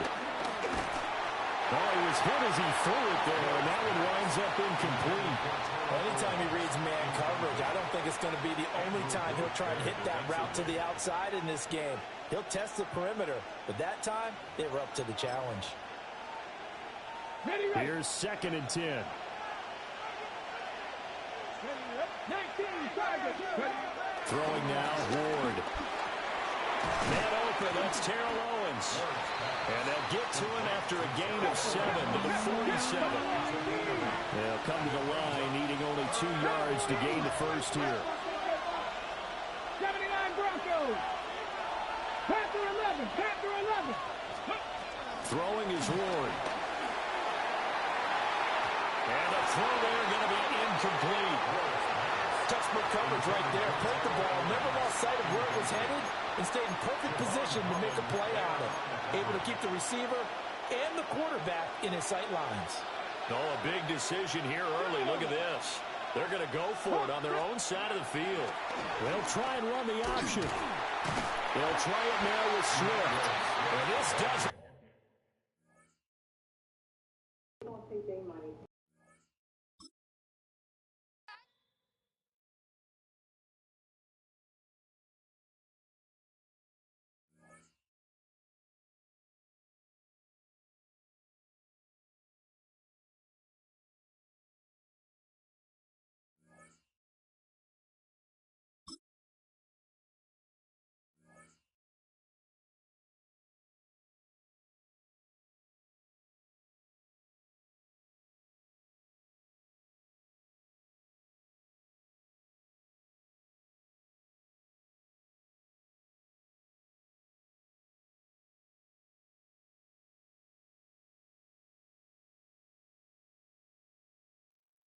Oh, he was hit as he threw it there, and that one winds up incomplete. Anytime he reads man coverage, I don't think it's going to be the only time he'll try and hit that route to the outside in this game. He'll test the perimeter, but that time, they were up to the challenge. Here's 2nd and 10. 19 target. Throwing now, Ward. Man open, that's Terrell Owens. And they'll get to him after a gain of 7 to the 47. They'll come to the line, needing only 2 yards to gain the first here. 79 Broncos. Panther 11. Panther 11. Throwing is Ward. And the throw there going to be incomplete. Textbook coverage right there. Played the ball, never lost sight of where it was headed, and stayed in perfect position to make a play on it. Able to keep the receiver and the quarterback in his sight lines. Oh, a big decision here early. Look at this. They're going to go for it on their own side of the field. They'll try and run the option. They'll try it now with Swift. And this does it.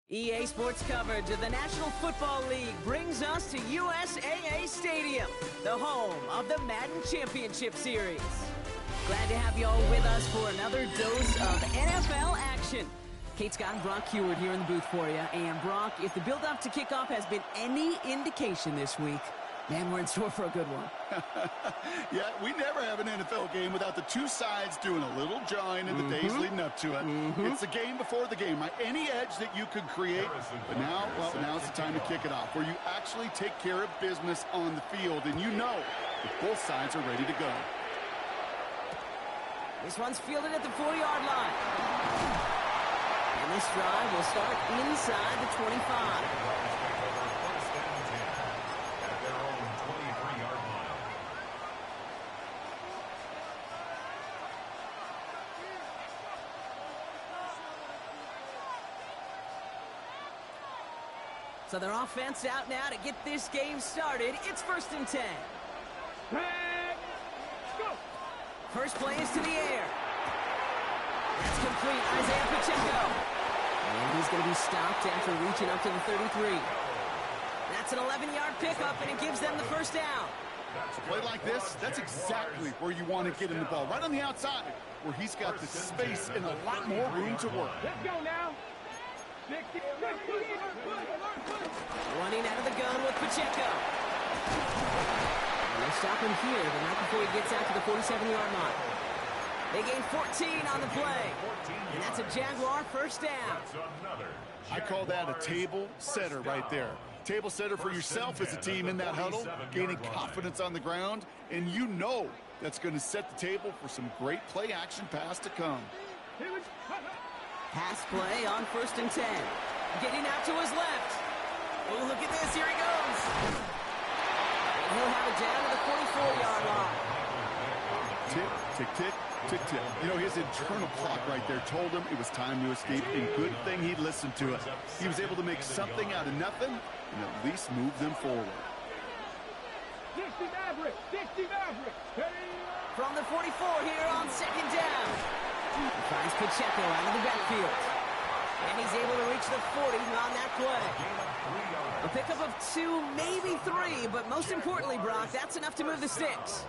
EA Sports coverage of the National Football League brings us to USAA Stadium, the home of the Madden Championship Series. Glad to have you all with us for another dose of NFL action. Kate Scott and Brock Heward here in the booth for you. And Brock, if the build-up to kickoff has been any indication this week, man, we're in store for a good one. Yeah, we never have an NFL game without the two sides doing a little jawing in the days leading up to it. It's the game before the game, right? Any edge that you could create. But now, well, now's the time to kick it off, where you actually take care of business on the field, and you know that both sides are ready to go. This one's fielded at the 40-yard line. And this drive will start inside the 25. So their offense out now to get this game started. It's 1st and 10. Go! First play is to the air. That's complete. Isaiah Pacheco. And he's going to be stopped after reaching up to the 33. That's an 11-yard pickup, and it gives them the first down. A play like this, that's exactly where you want to get in the ball. Right on the outside, where he's got the space and a lot more room to work. Let's go now. Running out of the gun with Pacheco. And they'll stop him here, but not before he gets out to the 47-yard line. They gain 14 on the play. And that's a Jaguar first down. I call that a table setter right there. Table setter for yourself as a team in that huddle, gaining confidence on the ground, and you know that's going to set the table for some great play action pass to come. Pass play on 1st and 10. Getting out to his left. Oh, look at this. Here he goes. And he'll have it down to the 44-yard line. Tick, tick, tick, tick, tick. You know, his internal clock right there told him it was time to escape, and good thing he listened to it. He was able to make something out of nothing and at least move them forward. 60 Maverick! 60 Maverick! From the 44 here on 2nd down. He finds Pacheco out of the backfield. And he's able to reach the 40 on that play. A pickup of 2, maybe 3, but most importantly, Brock, that's enough to move the sticks.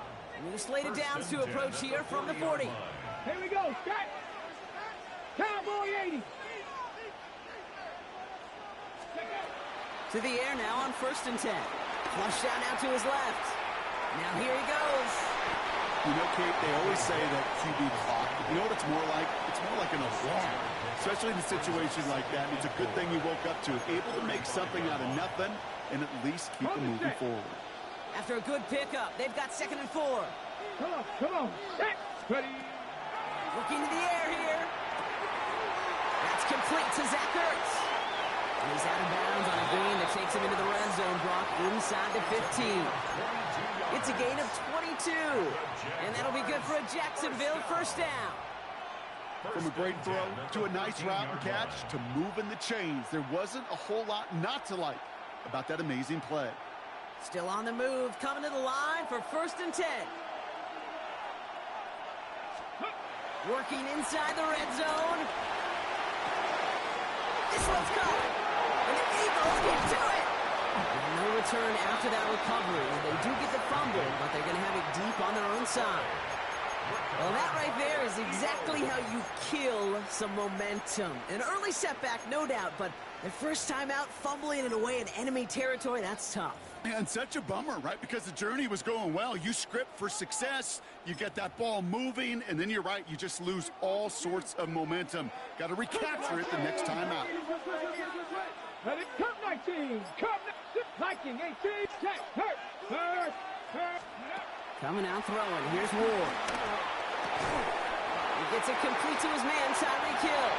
New slated downs to approach here from the 40. Here we go, Scott! Cowboy 80! To the air now on 1st and 10. Flush down out to his left. Now here he goes. You know, Kate, they always say that QB clock. You know what it's more like? It's more like an alarm, especially in a situation like that. It's a good thing you woke up to, able to make something out of nothing and at least keep them moving forward. After a good pickup, they've got 2nd and 4. Come on. Ready. Looking to the air here. That's complete to Zach Ertz. And he's out of bounds on a gain that takes him into the red zone, Brock, inside the 15. It's a gain of 22. And that'll be good for a Jacksonville first down. From a great throw to a nice route and catch to moving the chains, there wasn't a whole lot not to like about that amazing play. Still on the move, coming to the line for 1st and 10. Working inside the red zone. This one's caught. And the Eagles get to it. And no return after that recovery. They do get the fumble, but they're going to have it deep on their own side. Well, that right there is exactly how you kill some momentum. An early setback, no doubt, but their first time out, fumbling it away in enemy territory, that's tough. And such a bummer, right? Because the journey was going well. You script for success, you get that ball moving, and then you're right, you just lose all sorts of momentum. Got to recapture it the next time out. Let it come 19. Come Viking 18. Check. Hurt. Coming out throwing. Here's Ward. He gets it complete to his man, Tyreek Hill.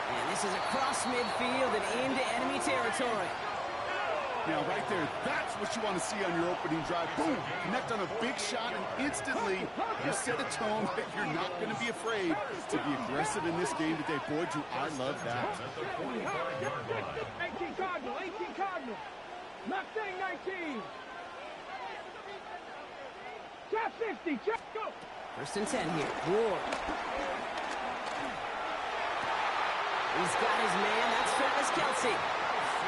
And this is across midfield and into enemy territory. Now, right there, that's what you want to see on your opening drive. Boom! Connect on a big shot, and instantly you set a tone that you're not going to be afraid to be aggressive in this game today. Boy, do I love that. 18 Cardinal. Mustang 19. Top 50, check, go. First and 10 here. Ward. He's got his man. That's Travis Kelce.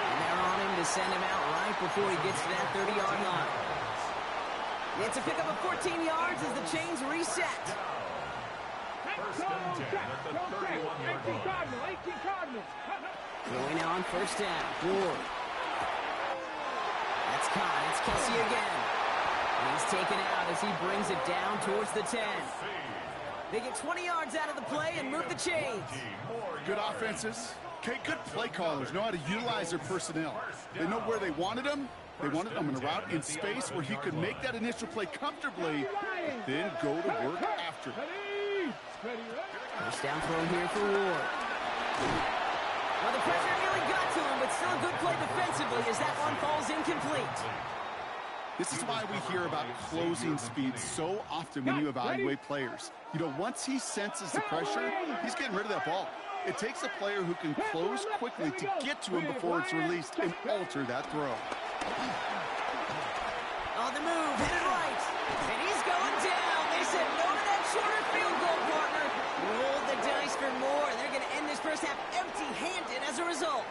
And they're on him to send him out right before he gets to that 30-yard line. It's a pickup of 14 yards as the chains reset. First and 10 at the 31-yard line. 18 Cardinal. Going now on first down. Ward. That's caught. It's Kelce again. He's taken out as he brings it down towards the 10. They get 20 yards out of the play and move the chains. Good offenses. Okay, good play callers know how to utilize their personnel. They know where they wanted them. They wanted them in a route in space where he could make that initial play comfortably, but then go to work after. First down throw here for Ward. Well, the pressure nearly got to him, but still a good play defensively as that one falls incomplete. This is why we hear about closing speed so often when you evaluate players. You know, once he senses the pressure, he's getting rid of that ball. It takes a player who can close quickly to get to him before it's released and alter that throw. On the move, hit it right, and he's going down. They said no to that shorter field goal, partner. Rolled the dice for more. They're going to end this first half empty-handed as a result.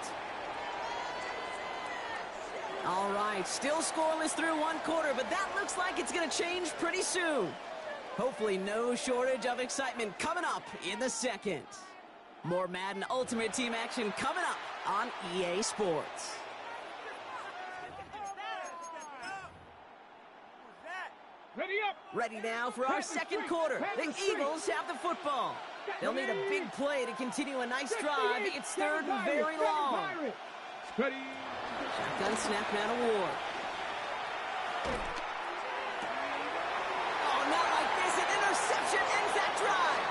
All right, still scoreless through one quarter, but that looks like it's going to change pretty soon. Hopefully no shortage of excitement coming up in the second. More Madden Ultimate Team action coming up on EA Sports. Ready up. Ready now for our second quarter. The Eagles have the football. They'll need a big play to continue a nice drive. It's third and very long. Shotgun snap now to Ward. Oh, not like this. An interception ends that drive.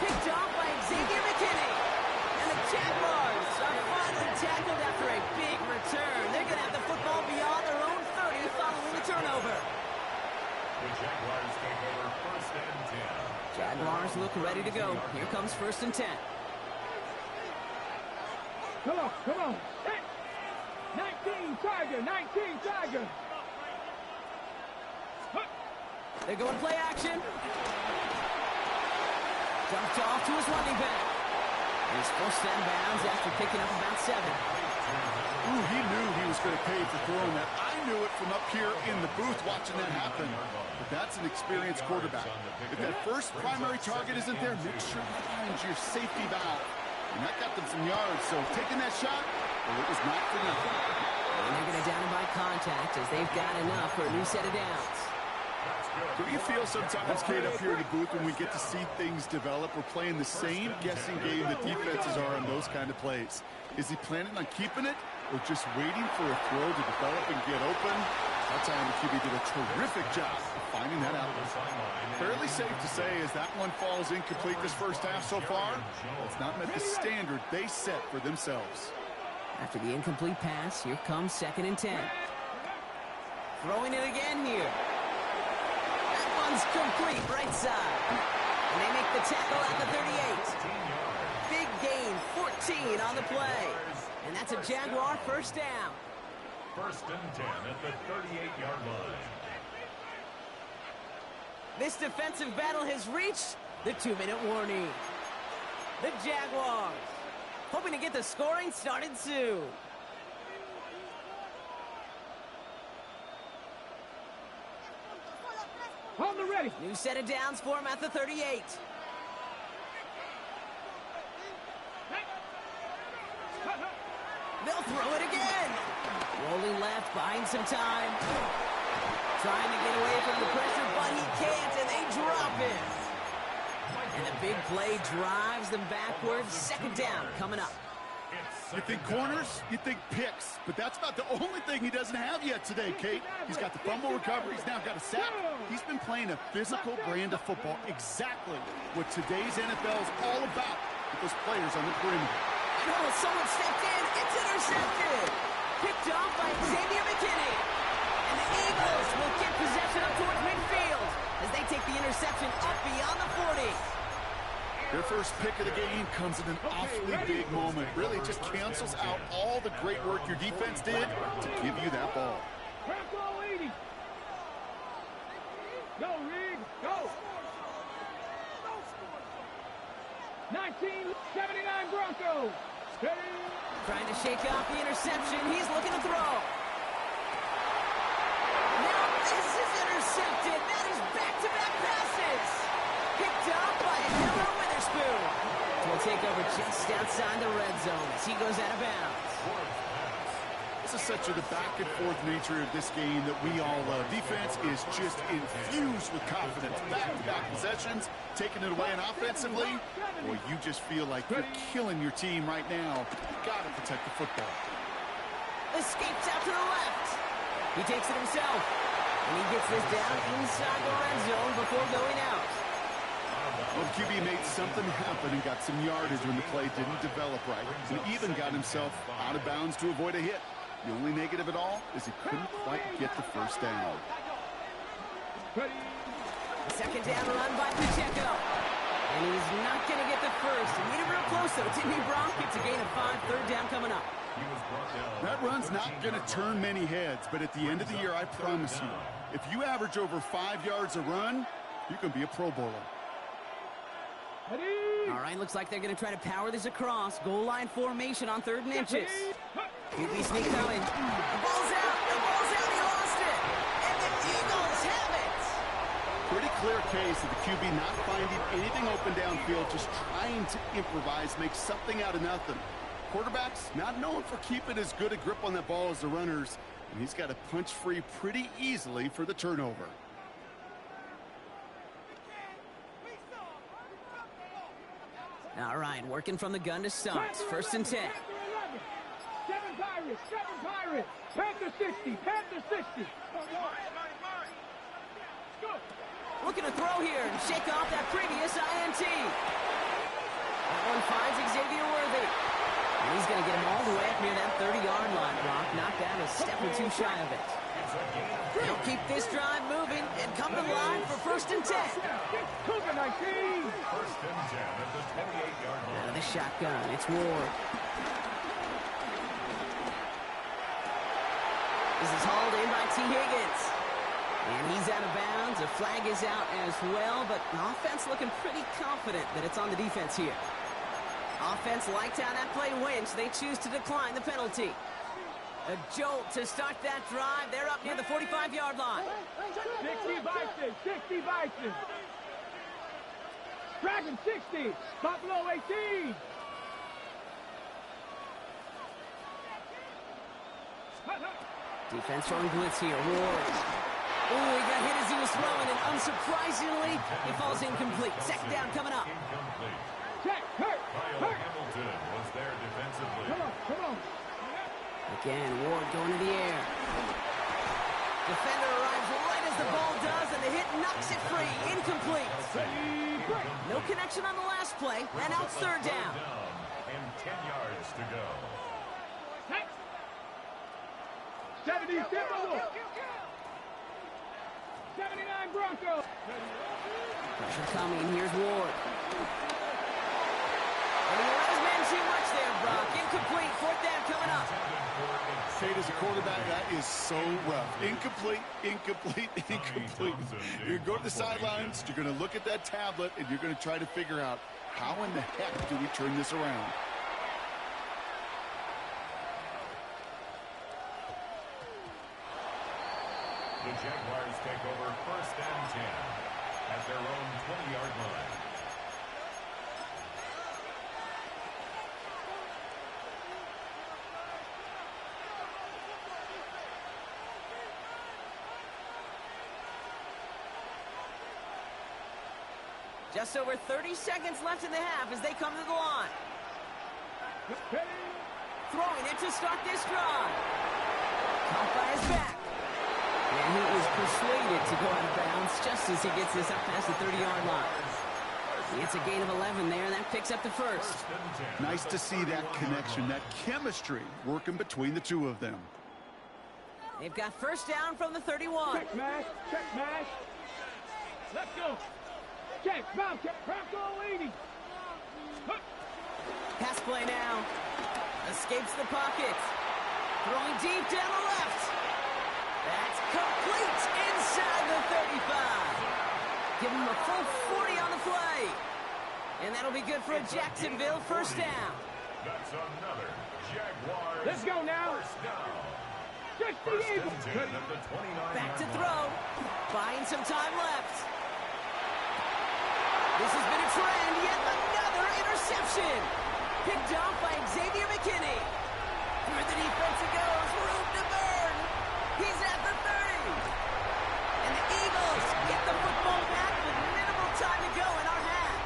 Picked off by Xavier McKinney. And the Jaguars are finally tackled after a big return. They're going to have the football beyond their own 30 following the turnover. The Jaguars take over first and 10. Jaguars look ready to go. Here comes first and 10. Come on. 19 Tiger. They're going play action. Dumped off to his running back. He's forced out of bounds after picking up about 7. Ooh, he knew he was going to pay for throwing that. I knew it from up here in the booth watching that happen. But that's an experienced quarterback. If that first primary target isn't there, make sure you find your safety valve. And that got them some yards, so taking that shot, well, it was not for nothing. And they're going to down him by contact as they've got enough for a new set of downs. Do you feel sometimes, Kate, up here in the booth when we get to see things develop? We're playing the same guessing game that defenses are on those kind of plays. Is he planning on keeping it or just waiting for a throw to develop and get open? That time the QB did a terrific job of finding that out. Fairly safe to say as that one falls incomplete this first half so far, it's not met the standard they set for themselves. After the incomplete pass, here comes second and 10. Throwing it again here. That one's complete, right side. And they make the tackle at the 38. Big gain, 14 on the play. And that's a Jaguar first down. First and 10 at the 38-yard line. This defensive battle has reached the 2-minute warning. The Jaguars hoping to get the scoring started soon. On the ready. New set of downs for him at the 38. gain some time. Trying to get away from the pressure, but he can't, and they drop him. And the big play drives them backwards. Second down coming up. You think corners, you think picks, but that's about the only thing he doesn't have yet today, Kate. He's got the fumble recovery, he's now got a sack. He's been playing a physical brand of football, exactly what today's NFL is all about with those players on the perimeter. Oh, someone stepped in. It's intercepted. Picked off by Xavier McKinney. And the Eagles will get possession up towards midfield as they take the interception up beyond the 40. Their first pick of the game comes in an awfully big moment. Really just cancels out all the great work your defense did to give you that ball. Bronco 80. Go, Reed. Go. 1979 Broncos. Trying to shake off the interception. He's looking to throw. Now this is intercepted. That is back-to-back passes. Picked up by Hello Witherspoon. Will take over just outside the red zone as he goes out of bounds. This is such the back-and-forth nature of this game that we all love. Defense is just infused with confidence. Back-to-back possessions, taking it away and offensively. Boy, you just feel like you're killing your team right now. Got to protect the football. Escapes out to the left. He takes it himself. And he gets this down inside the red zone before going out. Well, the QB made something happen and got some yardage when the play didn't develop right. He even got himself out of bounds to avoid a hit. The only negative at all is he couldn't quite get the first down. Second down run by Pacheco. And he's not going to get the first. He made it real close, though, didn't he, Brock? It's a gain of 5, third down coming up. That run's not going to turn many heads, but at the end of the year, I promise you, if you average over 5 yards a run, you can be a Pro Bowler. All right, looks like they're going to try to power this across. Goal line formation on 3rd and inches. QB sneak coming. The ball's out. The ball's out. He lost it. And the Eagles have it. Pretty clear case of the QB not finding anything open downfield, just trying to improvise, make something out of nothing. Quarterbacks not known for keeping as good a grip on that ball as the runners, and he's got to punch free pretty easily for the turnover. All right, working from the gun to start. 1st and 10. 7 Pirates, 7 Pirates. Panther 60, Panther 60. Looking to throw here and shake off that previous INT. That one finds Xavier Worthy. And he's going to get him all the way up near that 30-yard line, Brock. Knocked down a step or two shy of it. They'll keep this drive moving and come to line for 1st and 10. Cougar 19. 1st and 10 at the 28-yard line. Out of the shotgun, it's Ward. This is hauled in by T. Higgins. And he's out of bounds. A flag is out as well, but the offense looking pretty confident that it's on the defense here. Offense liked how that play went. They choose to decline the penalty. A jolt to start that drive. They're up near the 45-yard line. 60 Bison, 60 Bison. Dragon 60, Buffalo 18. Defense throwing blitz here. Ward. Oh, he got hit as he was throwing, and unsurprisingly, it falls incomplete. 2nd down coming up. Check, hurt. Hamilton was there defensively. Come on. Again, Ward going to the air. Defender arrives right as the ball does, and the hit knocks it free. Incomplete. No connection on the last play, and out 3rd down. And 10 yards to go. 70 Timberwolves. 79 Broncos. Pressure coming. Here's Ward. And he let his man too much there, Brock. Incomplete. 4th down coming up. Kate, as a quarterback, that is so rough. Incomplete. You're going to go to the sidelines, you're going to look at that tablet, and you're going to try to figure out how in the heck do we turn this around. The Jaguars take over 1st and 10 at their own 20-yard line. Just over 30 seconds left in the half as they come to the line. Throwing it to start this drive. Caught by his back. And he is persuaded to go out of bounds just as he gets this up past the 30-yard line. It's a gain of 11 there, and that picks up the first. Nice to see that connection, that chemistry working between the two of them. They've got first down from the 31. Check mash, check mash. Let's go. Check, bounce, check, Bronco 80. Pass play now. Escapes the pocket. Throwing deep down the left. That's complete inside the 35. Give him a full 40 on the play. And that'll be good for a Jacksonville first down. That's another Jaguars. Let's go now. First down. Just the First Eagles. and 10 at the 29-yard Back to line. throw. Buying some time left. This has been a trend. Yet another interception. Picked off by Xavier McKinney. Through the defense it goes. Room to burn. He's at the 30. And the Eagles get the football back with minimal time to go in our half.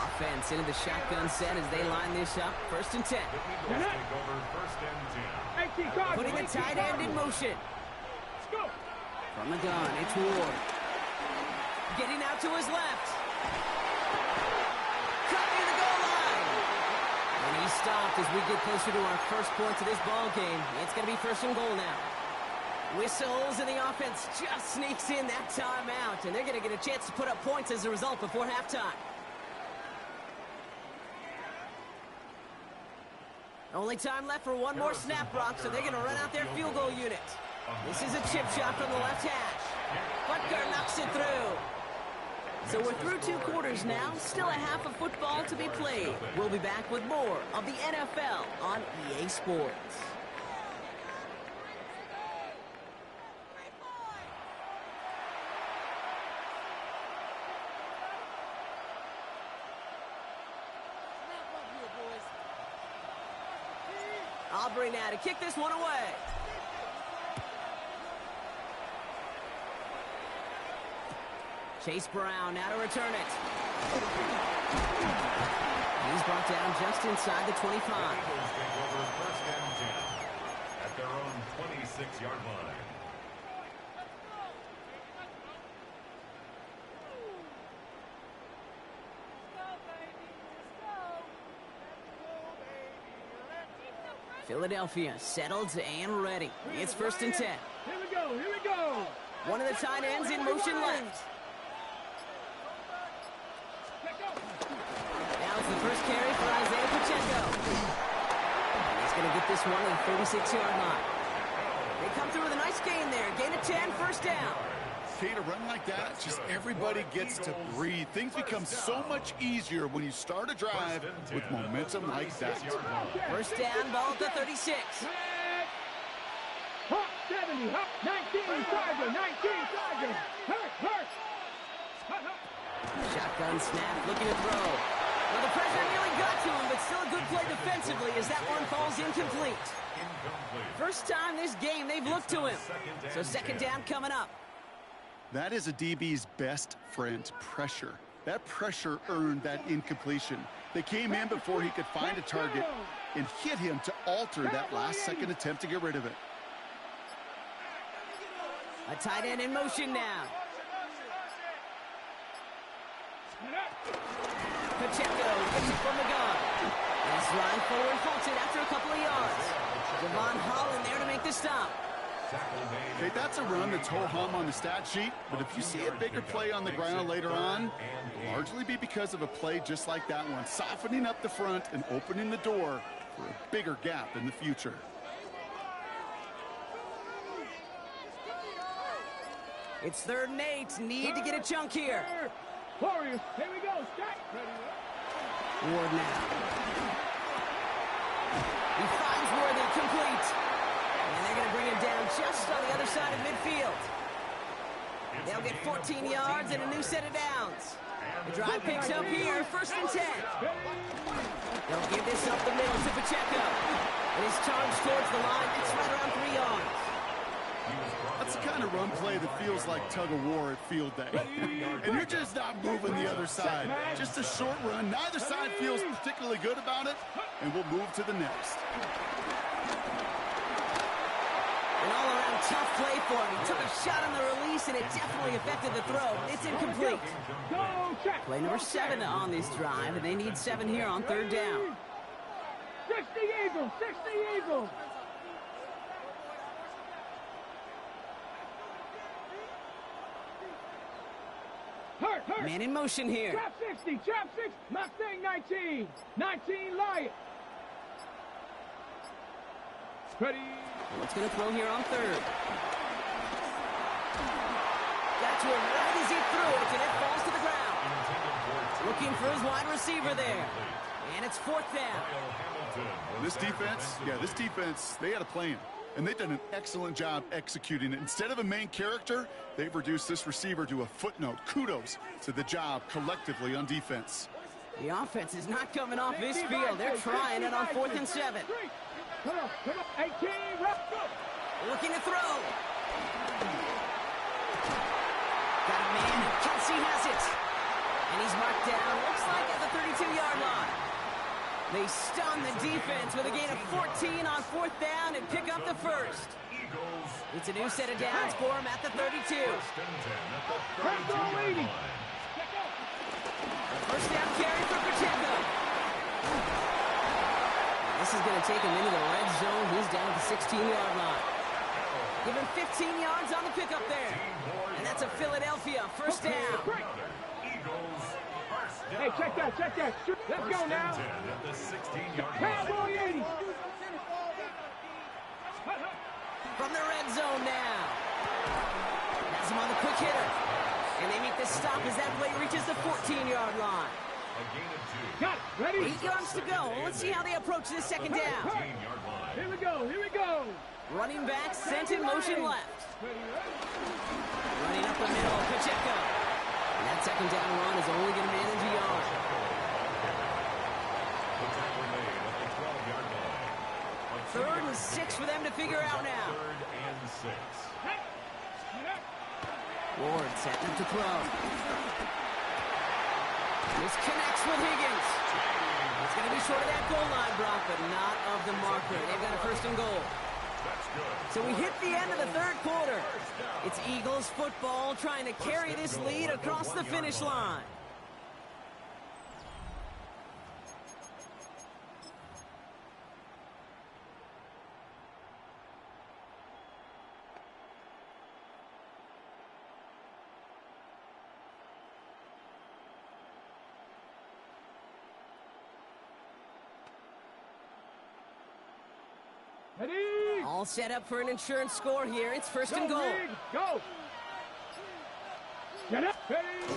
Offense into the shotgun set as they line this up. First and 10. The Eagles take over first and 10. Putting the tight end in motion. Let's go. From the gun, it's Ward. Getting out to his left. Cutting the goal line. And he stopped as we get closer to our first point to this ball game. It's going to be first and goal now. Whistles, and the offense just sneaks in that timeout. And they're going to get a chance to put up points as a result before halftime. Only time left for one more snap, Brock, so they're going to run out their field goal unit. This is a chip shot from the left hash. Butker knocks it through. So we're through 2 quarters now. Still a half of football to be played. We'll be back with more of the NFL on EA Sports. Aubrey now to kick this one away. Chase Brown now to return it. He's brought down just inside the 25. The Eagles take over first and 10 at their own 26-yard line. Philadelphia settled and ready. It's first and 10. Here we go, here we go. One of the tight ends in motion left. Now it's the first carry for Isaiah Pacheco. And he's going to get this one at the 36-yard line. They come through with a nice gain there. Gain of 10, first down. Okay, to run like that, just everybody gets to breathe. Things become so much easier when you start a drive with momentum like that. First down, ball at the 36. Hop 70, hop 19, Tiger, 19, Tiger. Hurt. Shotgun snap, looking to throw. Well, the pressure nearly got to him, but still a good play defensively as that one falls incomplete. First time this game they've looked to him. So second down coming up. That is a DB's best friend, pressure. That pressure earned that incompletion. They came in before he could find a target and hit him to alter that last-second attempt to get rid of it. A tight end in motion now. Pacheco gets it from the gun. And this line forward halted after a couple of yards. Devon Holland there to make the stop. Okay, that's a run that's ho-hum on the stat sheet, but if you see a bigger play on the ground later on, it'll largely be because of a play just like that one, softening up the front and opening the door for a bigger gap in the future. It's 3rd and 8. Need to get a chunk here. Warriors, here we go. Stack. Ward now. He finds Worthy, complete. And they're going to bring him down just on the other side of midfield. They'll get 14 yards and a new set of downs. The drive picks up here, 1st and 10. They'll give this up the middle to Pacheco. And he's charged towards the line. It's right around 3 yards. That's the kind of run play that feels like tug-of-war at field day. And you're just not moving the other side. Just a short run. Neither side feels particularly good about it, and we'll move to the next. An all-around tough play for him. He took a shot on the release, and it definitely affected the throw. It's incomplete. Play number 7 on this drive, and they need 7 here on 3rd down. 60 Eagles! 60 Eagles! Hurt! Man in motion here. Trap 60! Trap 6! Mustang 19! 19 Lion! Ready? What's going to throw here on 3rd? Got to him right as he threw it, and it falls to the ground. Looking for his wide receiver there. And it's 4th down. This defense, they had a plan. And they've done an excellent job executing it. Instead of a main character, they've reduced this receiver to a footnote. Kudos to the job collectively on defense. The offense is not coming off this field. They're trying it on 4th and 7. Come on. 18, let's go. Looking to throw. Got a man, and Kelsey has it. And he's marked down, looks like at the 32-yard line. They stun the defense with a gain of 14 on 4th down and pick up the first. It's a new set of downs for him at the 32. First down carry for Pacheco. This is going to take him into the red zone. He's down at the 16-yard line. Give him 15 yards on the pickup there. And that's a Philadelphia first down. Hey, check that. Let's go now. Cowboy 80. From the red zone now. Has him on the quick hitter. And they make the stop as that play reaches the 14-yard line. Got it. Ready? 8 yards to go. Let's see how they approach this second down. Here we go. Running back sent in motion left. Running up the middle, Pacheco. And that second down run is only going to manage a yard. Third and 6 for them to figure out now. Ward setting up to throw. This connects with Higgins. It's going to be short of that goal line, Brock, but not of the marker. They've got a 1st and goal. So we hit the end of the 3rd quarter. It's Eagles football trying to carry this lead across the finish line. Ready? All set up for an insurance score here. It's 1st and goal. Go. Get up. Ready?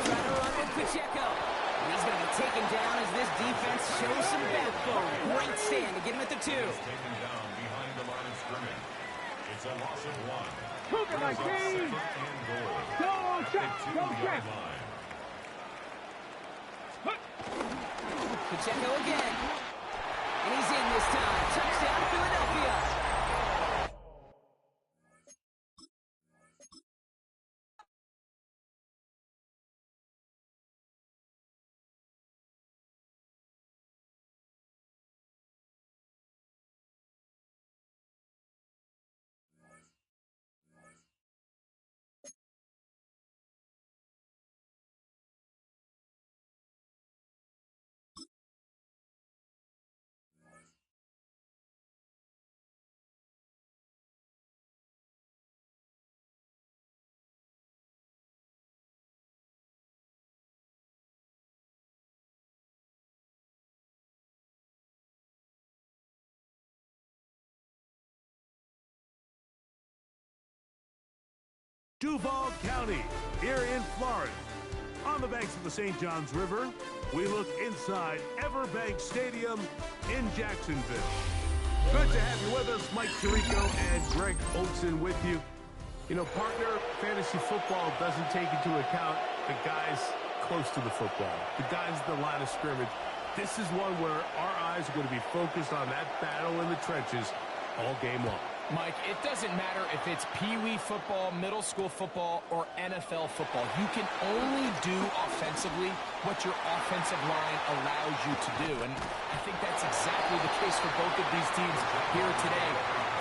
Trying to run with Pacheco. And he's going to be taken down as this defense shows some backbone. Great stand to get him at the 2. Taken down behind the line of scrimmage. It's a loss of 1. Cougar my team. Go check. Pacheco again. And he's in this time. Touchdown, Philadelphia. Duval County, here in Florida. On the banks of the St. Johns River, we look inside Everbank Stadium in Jacksonville. Good to have you with us. Mike Tirico and Greg Olson with you. You know, partner, fantasy football doesn't take into account the guys close to the football, the guys at the line of scrimmage. This is one where our eyes are going to be focused on that battle in the trenches all game long. Mike, it doesn't matter if it's Pee-wee football, middle school football, or NFL football. You can only do offensively what your offensive line allows you to do. And I think that's exactly the case for both of these teams here today.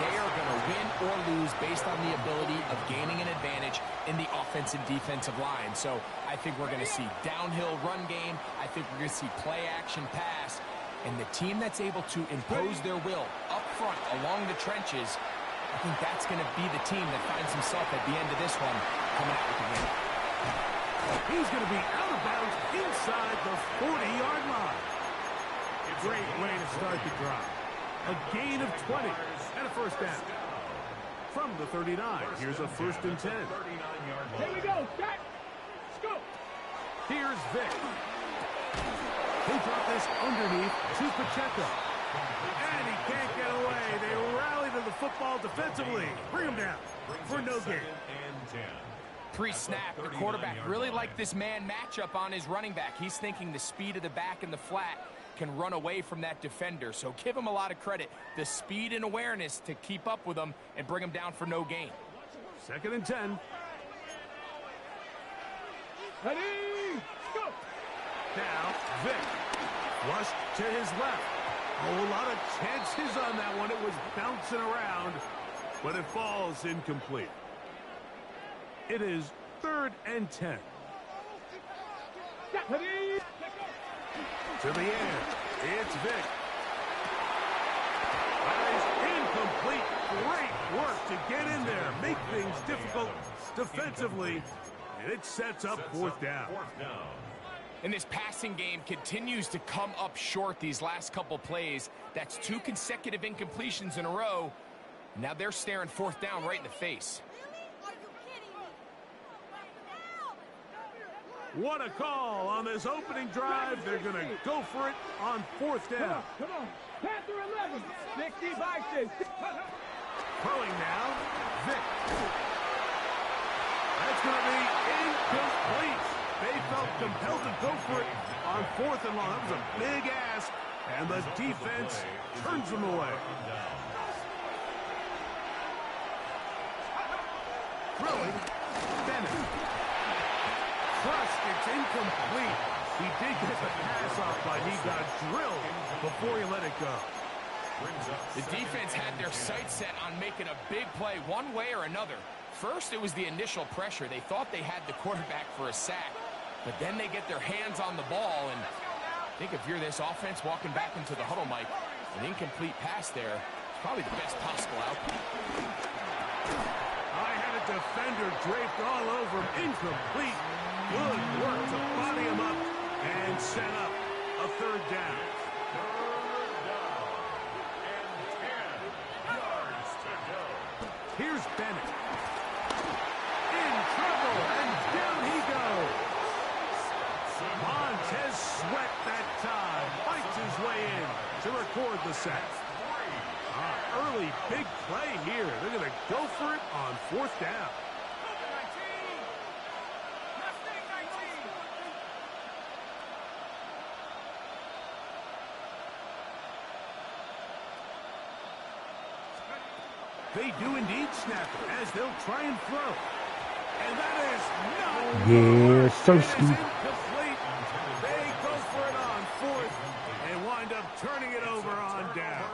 They are going to win or lose based on the ability of gaining an advantage in the offensive defensive line. So I think we're going to see downhill run game. I think we're going to see play action pass. And the team that's able to impose their will up front along the trenches, I think that's going to be the team that finds himself at the end of this one coming out with the win. He's going to be out of bounds inside the 40-yard line. Great way to start the drive. A gain of 20 and a first down. From the 39, here's a 1st and 10. Here we go, set, scoop. Here's Vic. He dropped this underneath to Pacheco. And he can't get away. They rally to the football defensively. Bring him down for no gain. Pre-snap, the quarterback really liked this man matchup on his running back. He's thinking the speed of the back in the flat can run away from that defender. So give him a lot of credit. The speed and awareness to keep up with him and bring him down for no gain. 2nd and 10. Ready, go. Now, Vic. Flush to his left. A whole lot of chances on that one. It was bouncing around, but it falls incomplete. It is 3rd and 10. Ready, To the air. It's Vic. That is incomplete. Great work to get in there. Make things difficult defensively. And it sets up 4th down. And this passing game continues to come up short these last couple plays. That's 2 consecutive incompletions in a row. Now they're staring 4th down right in the face. What a call on this opening drive. They're going to go for it on 4th down. Come on. Panther 11, 65. Throwing now, Vic. That's going to be incomplete. They felt compelled to go for it on 4th and long. That was a big ask, and the defense turns them away. Throwing, Bennett. Crushed, it's incomplete. He did get the pass off, but he got drilled before he let it go. The defense had their sights set on making a big play one way or another. First, it was the initial pressure. They thought they had the quarterback for a sack. But then they get their hands on the ball, and I think if you're this offense walking back into the huddle, Mike, an incomplete pass there is probably the best possible outcome. I had a defender draped all over him. Incomplete. Good work to body him up and set up a 3rd down. Here's Bennett. In trouble, and down he goes. Montez Sweat that time fights his way in to record the sack. Early big play here. They're going to go for it on 4th down. They do indeed snap it as they'll try and throw. And that is not yes, sir, Scoop. incomplete. They go for it on 4th and wind up turning it over on down.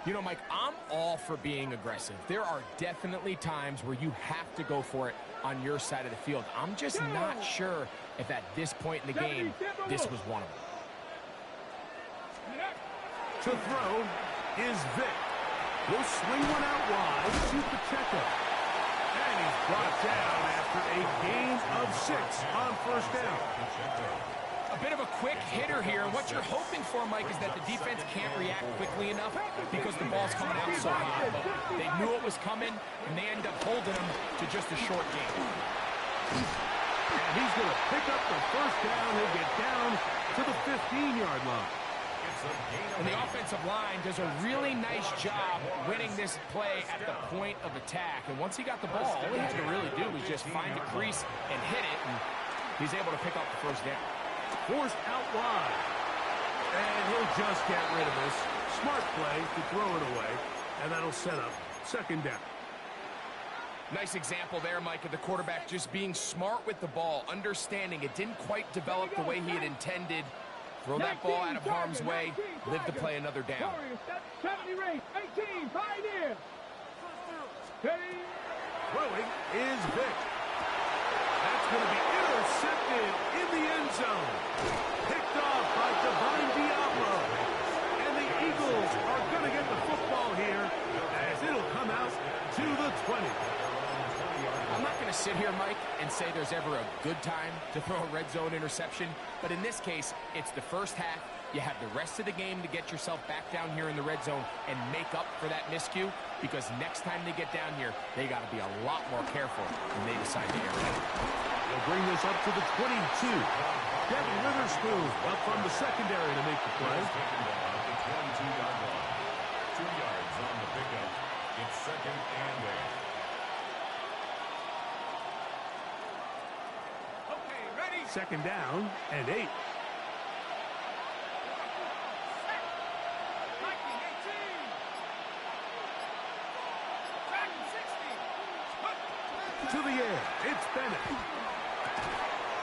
You know, Mike, I'm all for being aggressive. There are definitely times where you have to go for it on your side of the field. I'm just not sure if at this point in the game, this was one of them. To throw is Vic. He'll swing one out wide to Pacheco. And he's brought down after a gain of 6 on 1st down. A bit of a quick hitter here. What you're hoping for, Mike, is that the defense can't react quickly enough because the ball's coming out so high. But they knew it was coming, and they end up holding them to just a short gain. And he's going to pick up the 1st down. He'll get down to the 15-yard line. And the offensive line does a really nice job winning this play at the point of attack. And once he got the ball, all he had to really do was just find a crease and hit it, and he's able to pick up the 1st down. Forced out wide. And he'll just get rid of this. Smart play to throw it away. and that'll set up second down. Nice example there, Mike, of the quarterback just being smart with the ball, understanding it didn't quite develop the way he had intended. Throw that ball out of harm's way, live to play another down. 70 race, 18, Pioneer. Throwing is Vic. That's going to be intercepted in the end zone. Picked off by Divine Diablo. And the Eagles are going to get the football here as it'll come out to the 20. I'm not going to sit here, Mike, and say there's ever a good time to throw a red zone interception, but in this case, it's the first half. You have the rest of the game to get yourself back down here in the red zone and make up for that miscue, because next time they get down here, they got to be a lot more careful when they decide to air it. They'll bring this up to the 22. Devin Witherspoon up from the secondary to make the play. 22-yard line. 2 yards on the pickup. It's second and 8. Okay, ready. Second down and 8. To the air, it's Bennett.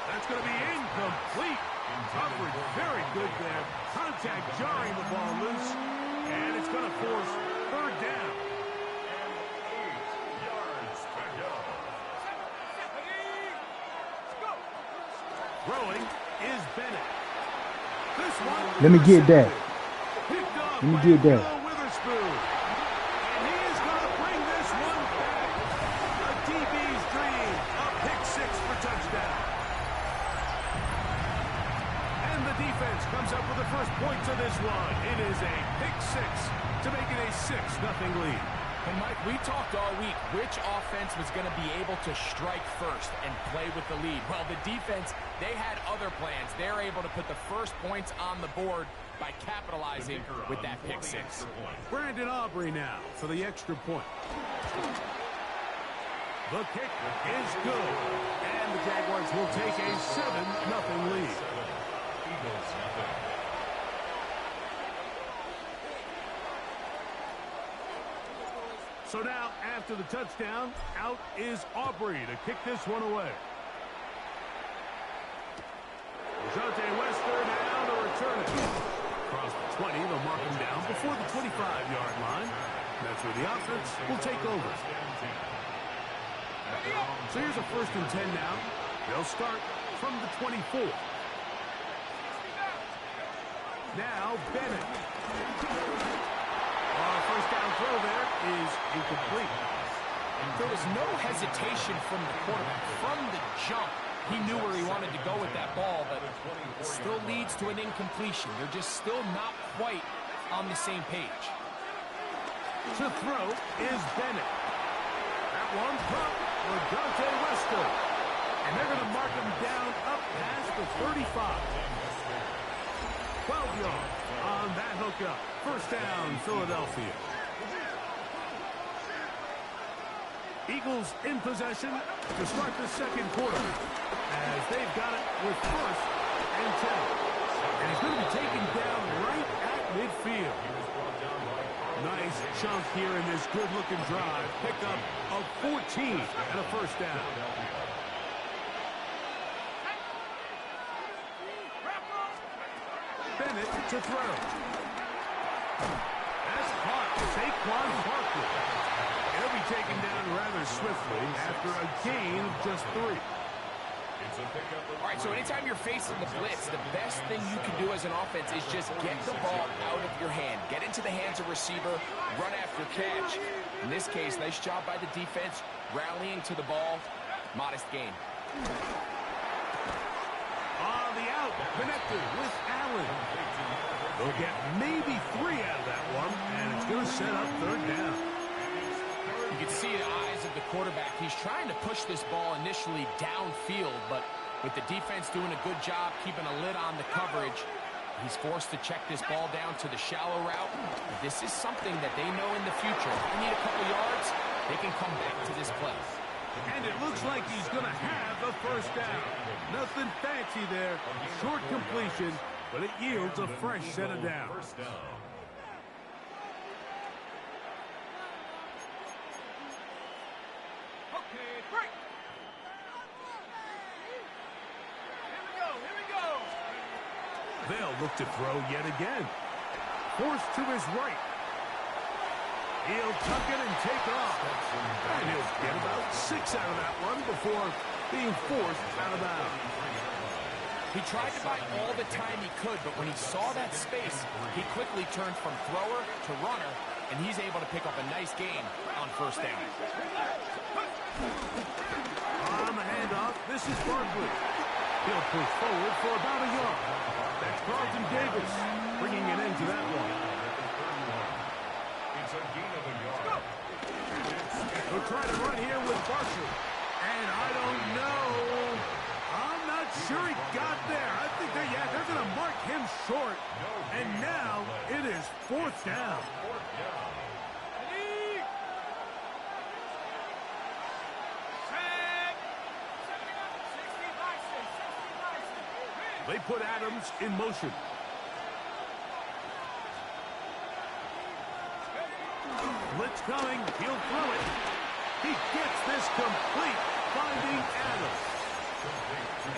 That's going to be incomplete. Coverage very good there. Contact jarring the ball loose. And it's going to force third down. 8 yards to go. Throwing is Bennett. This one. Let me get that. Picked up Let me by get that. Will Witherspoon. And he is going to bring this one back. A DB's dream. A pick six for touchdown. And the defense comes up with the first point to this one. It is a pick six to make it a 6-0 lead. And, Mike, we talked all week which offense was going to be able to strike first and play with the lead. Well, the defense, they had other plans. They're able to put the first points on the board by capitalizing with that pick six. Brandon Aubrey now for the extra point. The kick is good. And the Jaguars will take a 7-0 lead. Eagles nothing. So now, after the touchdown, out is Aubrey to kick this one away. Dejounte Wester now to return it. Across the 20, they'll mark him down before the 25-yard line. That's where the offense will take over. So here's a 1st and 10 now. They'll start from the 24. Now Bennett. First down throw there is incomplete. There was no hesitation from the quarterback. From the jump, he knew where he wanted to go with that ball, but it still leads to an incompletion. They're just still not quite on the same page. To throw is Bennett. That one caught for Dante Wester. And they're going to mark him down up past the 35. 12 yards on that hookup. First down, Philadelphia. Eagles in possession to start the second quarter as they've got it with 1st and 10. And he's going to be taken down right at midfield. Nice chunk here in this good-looking drive. Pickup of 14 and a first down. Bennett to throw. That's caught. Saquon Barkley. He'll be taken down rather swiftly after a gain of just 3. All right, so anytime you're facing the blitz, the best thing you can do as an offense is just get the ball out of your hand. Get into the hands of receiver, run after catch. In this case, nice job by the defense, rallying to the ball. Modest gain. On the out, connected with Allen. They'll get maybe 3 out of that one, and it's going to set up third down. You can see the eyes of the quarterback. He's trying to push this ball initially downfield, but with the defense doing a good job keeping a lid on the coverage, he's forced to check this ball down to the shallow route. This is something that they know in the future. If they need a couple yards, they can come back to this play. And it looks like he's going to have the first down. Nothing fancy there. Short completion, but it yields a fresh set of downs. They'll look to throw yet again. Forced to his right. He'll tuck it and take off. And he'll get about 6 out of that one before being forced out of bounds. He tried to buy all the time he could, but when he saw that space, he quickly turned from thrower to runner, and he's able to pick up a nice gain on first down. On the handoff, this is Barkley. He'll push forward for about a yard. That's Carlton Davis bringing it into that one. It's a gain of a yard. He'll try to run here with Barkley. And I don't know. I'm not sure he got there. I think they're going to mark him short. And now it is fourth down. They put Adams in motion. Blitz coming. He'll throw it. He gets this complete, finding Adams.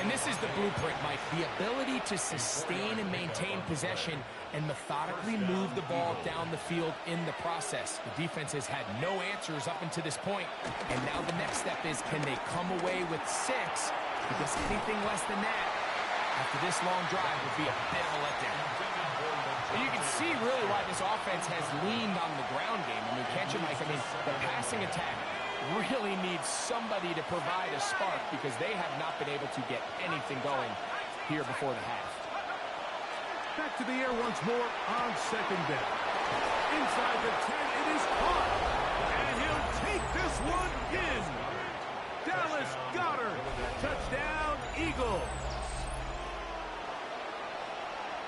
And this is the blueprint, Mike. The ability to sustain and maintain possession and methodically move the ball down the field in the process. The defense has had no answers up until this point. And now the next step is, can they come away with 6? Because anything less than that after this long drive would be a bit of a letdown. And you can see really why this offense has leaned on the ground game. I mean, can't you, Mike? I mean, the passing attack really needs somebody to provide a spark because they have not been able to get anything going here before the half. Back to the air once more on second down. Inside the 10, it is caught. And he'll take this one in. Dallas Goedert, touchdown, Eagles.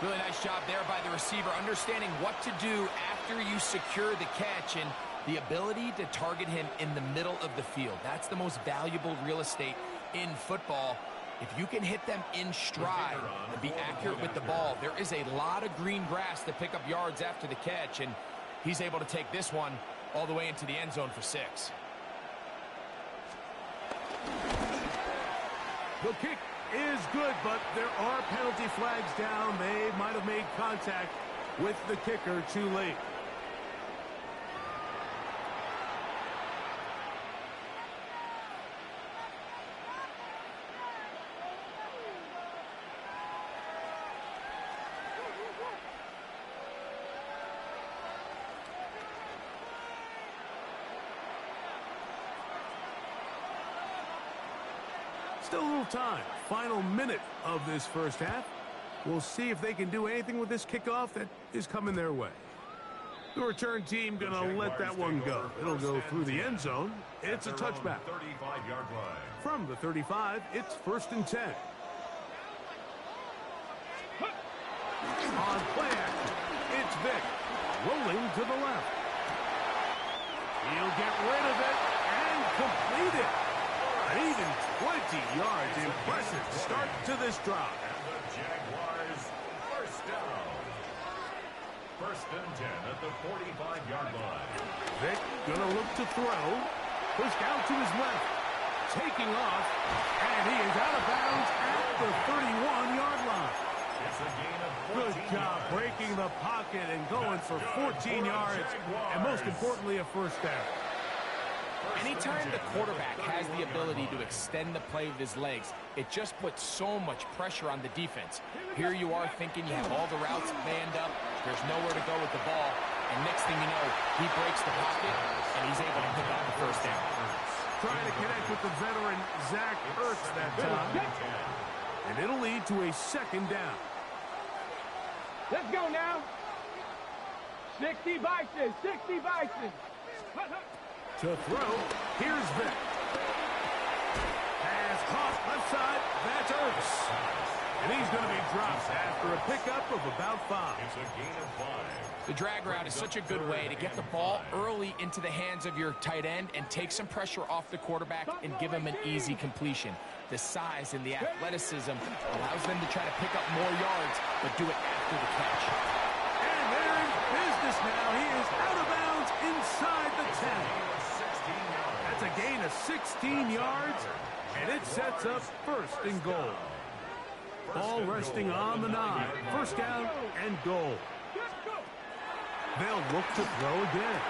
Really nice job there by the receiver, understanding what to do after you secure the catch and the ability to target him in the middle of the field. That's the most valuable real estate in football. If you can hit them in stride and be accurate with the ball, there is a lot of green grass to pick up yards after the catch, and he's able to take this one all the way into the end zone for 6. The kick is good, but there are penalty flags down. They might have made contact with the kicker too late. Still a little time. Final minute of this first half. We'll see if they can do anything with this kickoff that is coming their way. The return team going to let that one go. It'll go through the end zone. It's a touchback. 35-yard line. From the 35, it's 1st and 10. On play action, it's Vick. Rolling to the left. He'll get rid of it and complete it. An even 20 yards. Impressive start to this drive. And the Jaguars, first down. 1st and 10 at the 45-yard line. Vick gonna look to throw. Pushed out to his left. Taking off. And he is out of bounds at the 31-yard line. It's a gain of 14 Good job yards. breaking the pocket and going for 14 yards. And most importantly, a first down. Anytime the quarterback has the ability to extend the play with his legs, it just puts so much pressure on the defense. Here you are thinking you have all the routes manned up, there's nowhere to go with the ball, and next thing you know, he breaks the pocket, and he's able to pick up the first down. Trying to connect with the veteran Zach Ertz that time. And it'll lead to a 2nd down. Let's go now. 60 Bison, 60 Bison. To throw, here's Vick. Pass caught left side, that's Ertz. And he's going to be dropped after a pickup of about 5. It's a gain of 5. The drag route is such a good way to get the ball early into the hands of your tight end and take some pressure off the quarterback and give him an easy completion. The size and the athleticism allows them to try to pick up more yards, but do it after the catch. And they're in business now. He is out of bounds inside the 10. That's a gain of 16 16 yards, and it sets up first and goal. Ball resting on the 9. First down and goal. They'll look to throw again.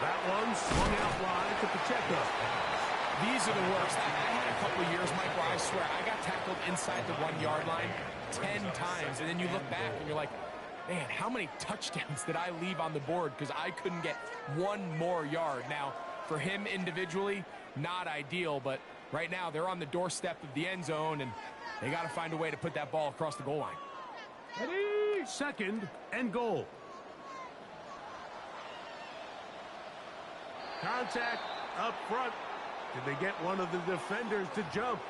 That one swung out wide to Pacheco. These are the worst. I had a couple of years, Mike, where I swear I got tackled inside the 1-yard line 10 times, and then you look back and you're like, man, how many touchdowns did I leave on the board because I couldn't get one more yard? Now, for him individually, not ideal, but right now they're on the doorstep of the end zone, and they got to find a way to put that ball across the goal line. Ready? Second and goal. Contact up front. Did they get one of the defenders to jump?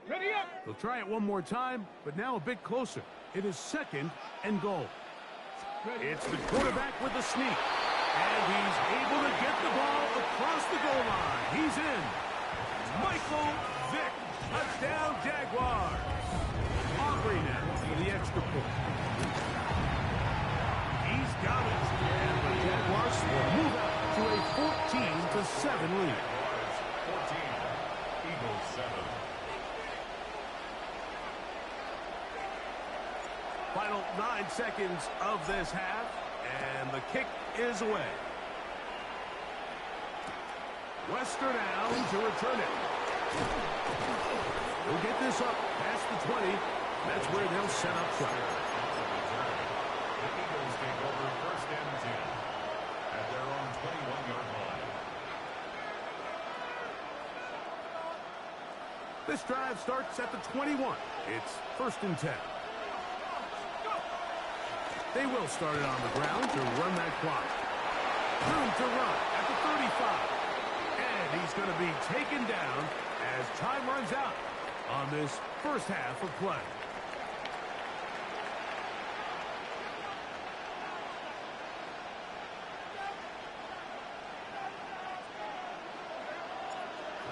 Ready up. They'll try it one more time, but now a bit closer. It is second and goal. It's the quarterback with the sneak. And he's able to get the ball across the goal line. He's in. Michael Vick. Touchdown, Jaguars. Aubrey now for the extra point. He's got it. And the Jaguars will move up to a 14-7 lead. 14. Eagles 7. Final 9 seconds of this half, and the kick is away. Western Allen to return it. We'll get this up past the 20. That's where they'll set up shop. The Eagles take over first and 10 at their own 21-yard line. This drive starts at the 21. It's first and 10. They will start it on the ground to run that clock. Room to run at the 35. And he's going to be taken down as time runs out on this first half of play.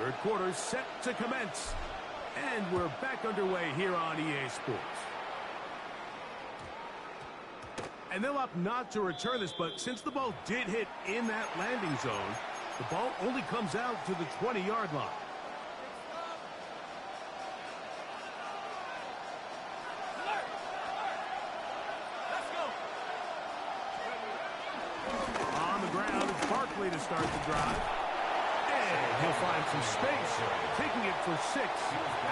Third quarter set to commence. And we're back underway here on EA Sports. And they'll opt not to return this, but since the ball did hit in that landing zone, the ball only comes out to the 20-yard line. On the ground, it's Barkley to start the drive. And he'll find some space, taking it for 6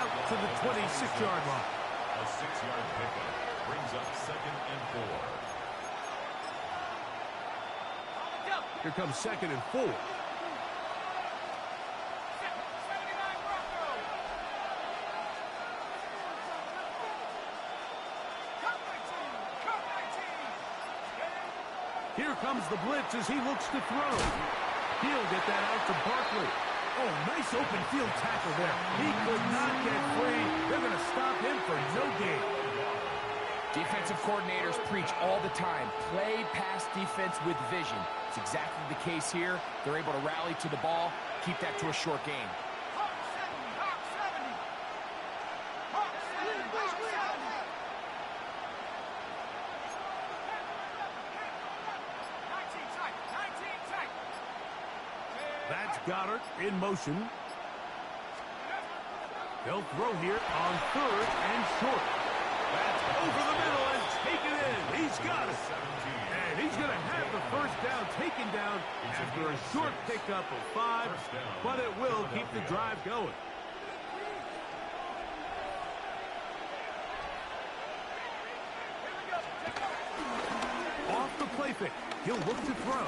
out to the 26-yard line. A 6-yard pickup brings up second and 4. Here comes second and 4. Here comes the blitz as he looks to throw. He'll get that out to Barkley. Oh, nice open field tackle there. He could not get free. They're going to stop him for no gain. Defensive coordinators preach all the time, play pass defense with vision. It's exactly the case here. They're able to rally to the ball, keep that to a short game. That's Goddard in motion. They'll throw here on third and short. That's over the middle and taken in. He's got it. And he's going to have the first down taken down after a short pickup of 5, but it will keep the drive going. Off the play fake. He'll look to throw.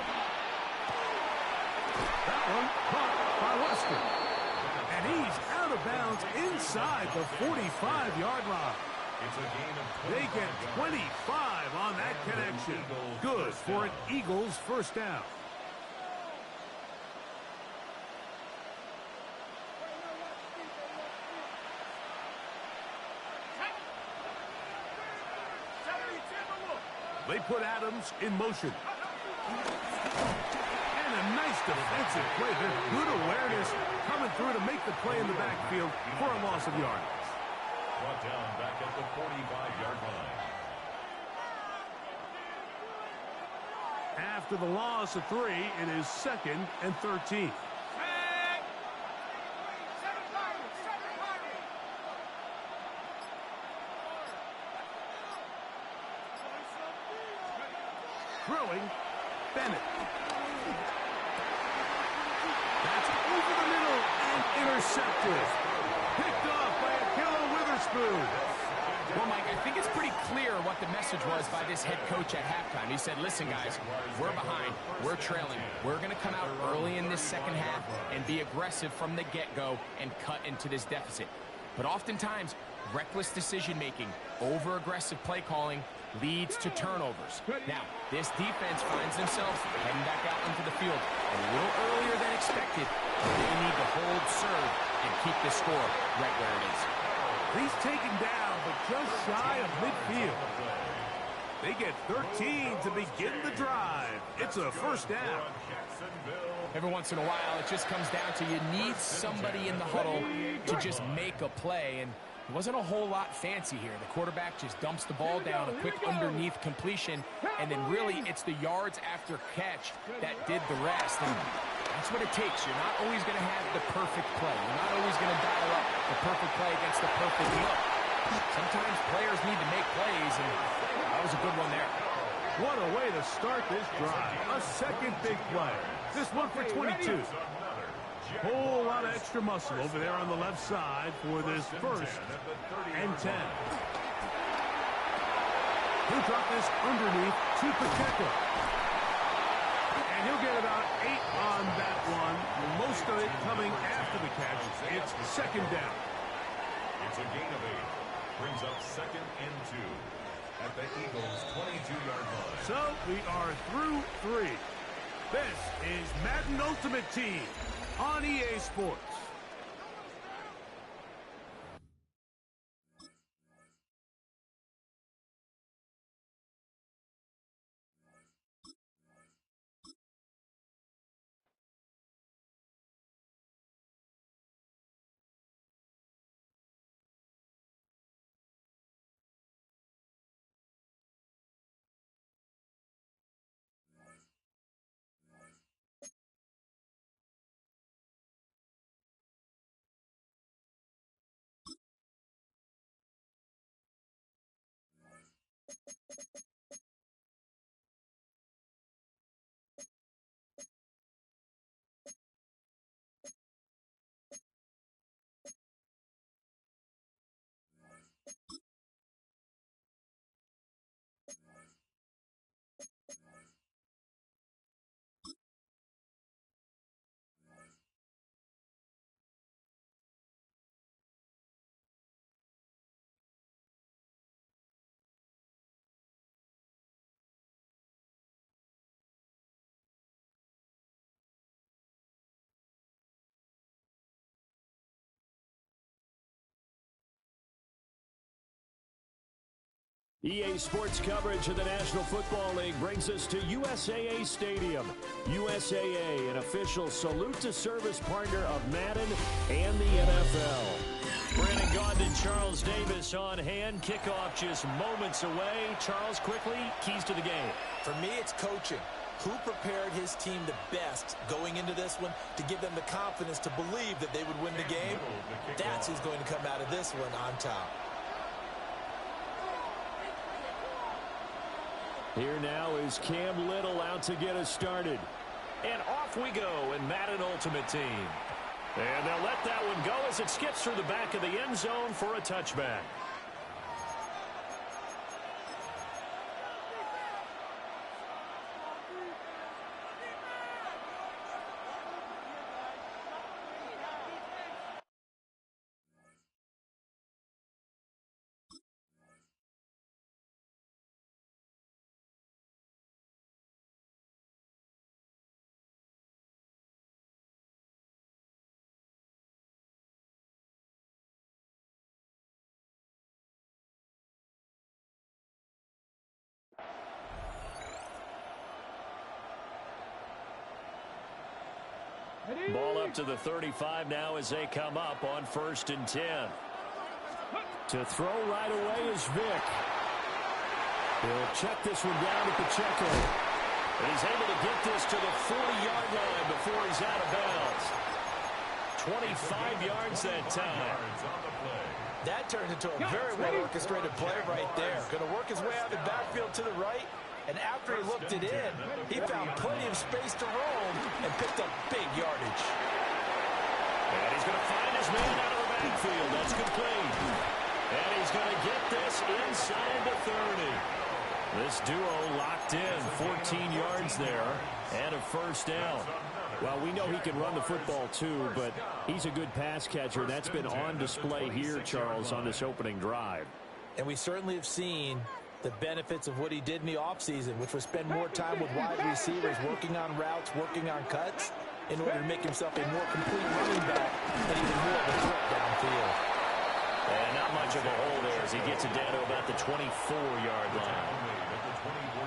That one caught by Western. And he's out of bounds inside the 45-yard line. They get 25 on that connection. Good for an Eagles first down. They put Adams in motion. And a nice defensive play. There's good awareness coming through to make the play in the backfield for a loss of yardage. Brought down back at the 45-yard line. After the loss of 3, it is 2nd and 13. Throwing, Bennett. That's over the middle and intercepted. Picked off by Ahkello Witherspoon. Well, Mike, I think it's pretty clear what the message was by this head coach at halftime. He said, listen, guys, we're behind. We're trailing. We're going to come out early in this second half and be aggressive from the get-go and cut into this deficit. But oftentimes, reckless decision-making, over-aggressive play calling leads to turnovers. Now, this defense finds themselves heading back out onto the field a little earlier than expected. They need to hold serve and keep the score right where it is. He's taken down, but just shy of midfield. They get 13 to begin the drive. It's a first down. Every once in a while, it just comes down to you need somebody in the huddle to just make a play, and it wasn't a whole lot fancy here. The quarterback just dumps the ball down, a quick underneath completion, and then really it's the yards after catch that did the rest. And that's what it takes. You're not always going to have the perfect play. You're not always going to dial up the perfect play against the perfect look. Sometimes players need to make plays, and that was a good one there. What a way to start this drive. A second big play. This one for 22. Whole lot of extra muscle over there on the left side for this 1st and 10. He'll drop this underneath to Pacheco. And he'll get about 8 on that one. Most of it coming after the catch. It's 2nd down. It's a gain of 8. Brings up 2nd and 2 at the Eagles' 22-yard line. So we are through 3. This is Madden Ultimate Team on EA Sports. EA Sports coverage of the National Football League brings us to USAA Stadium. USAA, an official salute-to-service partner of Madden and the NFL. Brandon Gaudin, Charles Davis on hand. Kickoff just moments away. Charles, quickly, keys to the game. For me, it's coaching. Who prepared his team the best going into this one to give them the confidence to believe that they would win the game? That's who's going to come out of this one on top. Here now is Cam Little out to get us started. And off we go in Madden Ultimate Team. And they'll let that one go as it skips through the back of the end zone for a touchback. Ball up to the 35 now as they come up on 1st and 10. To throw right away is Vick. He'll check this one down to Pacheco. And he's able to get this to the 40-yard line before he's out of bounds. 25 yards that time. That turned into a very well-orchestrated play right there. Going to work his way out of the backfield to the right, and after he looked it in, he found plenty of space to roam and picked up big yardage. And he's going to find his man out of the backfield. That's complete. And he's going to get this inside the 30. This duo locked in, 14 yards there, and a first down. Well, we know he can run the football too, but he's a good pass catcher. That's been on display here, Charles, on this opening drive. And we certainly have seen the benefits of what he did in the offseason, which was spend more time with wide receivers, working on routes, working on cuts, in order to make himself a more complete running back and even more of a threat downfield. And not much of a hole there as he gets it down to about the 24-yard line.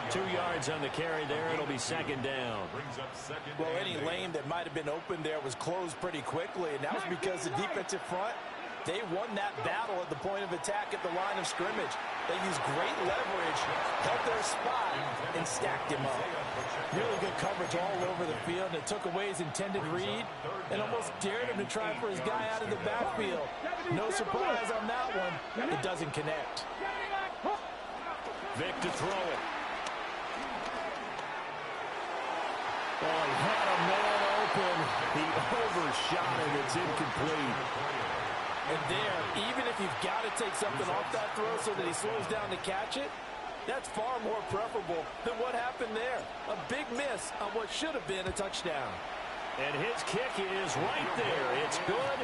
2 yards on the carry there. It'll be second down. Well, any lane that might have been open there was closed pretty quickly, and that was because the defensive front, they won that battle at the point of attack at the line of scrimmage. They used great leverage, held their spot, and stacked him up. Really good coverage all over the field, and it took away his intended read and almost dared him to try for his guy out of the backfield. No surprise on that one. It doesn't connect. Vic to throw it. Oh, he had a man open. He overshot it. It's incomplete. And there, even if you've got to take something off that throw so that he slows down to catch it, that's far more preferable than what happened there. A big miss on what should have been a touchdown. And his kick is right there. It's good.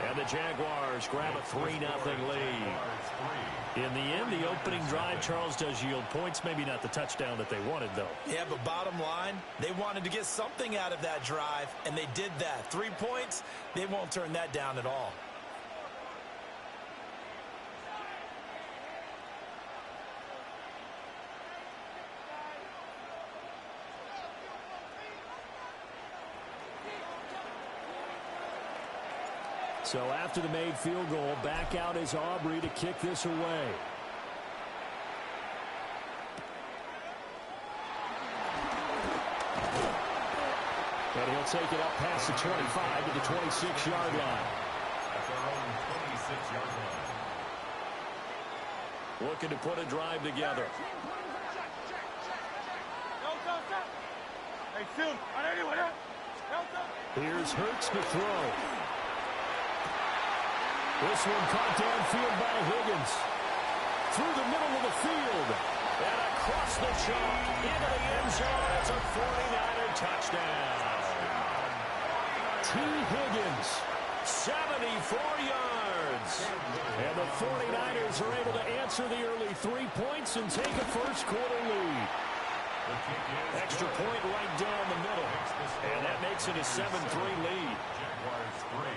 And the Jaguars grab a 3-0 lead. In the end, the opening drive, Charles, does yield points. Maybe not the touchdown that they wanted, though. Yeah, but bottom line, they wanted to get something out of that drive, and they did that. 3 points, they won't turn that down at all. So after the made field goal, back out is Aubrey to kick this away. And he'll take it up past the 25 to the 26-yard line. At their own 26-yard line. Looking to put a drive together. Here's Hurts to throw. This one caught downfield by Higgins. Through the middle of the field. And across the chalk into the end zone. It's a 49er touchdown. T. Higgins, 74 yards. And the 49ers are able to answer the early 3 points and take a first-quarter lead. Extra point right down the middle. And that makes it a 7-3 lead. Jaguars 3.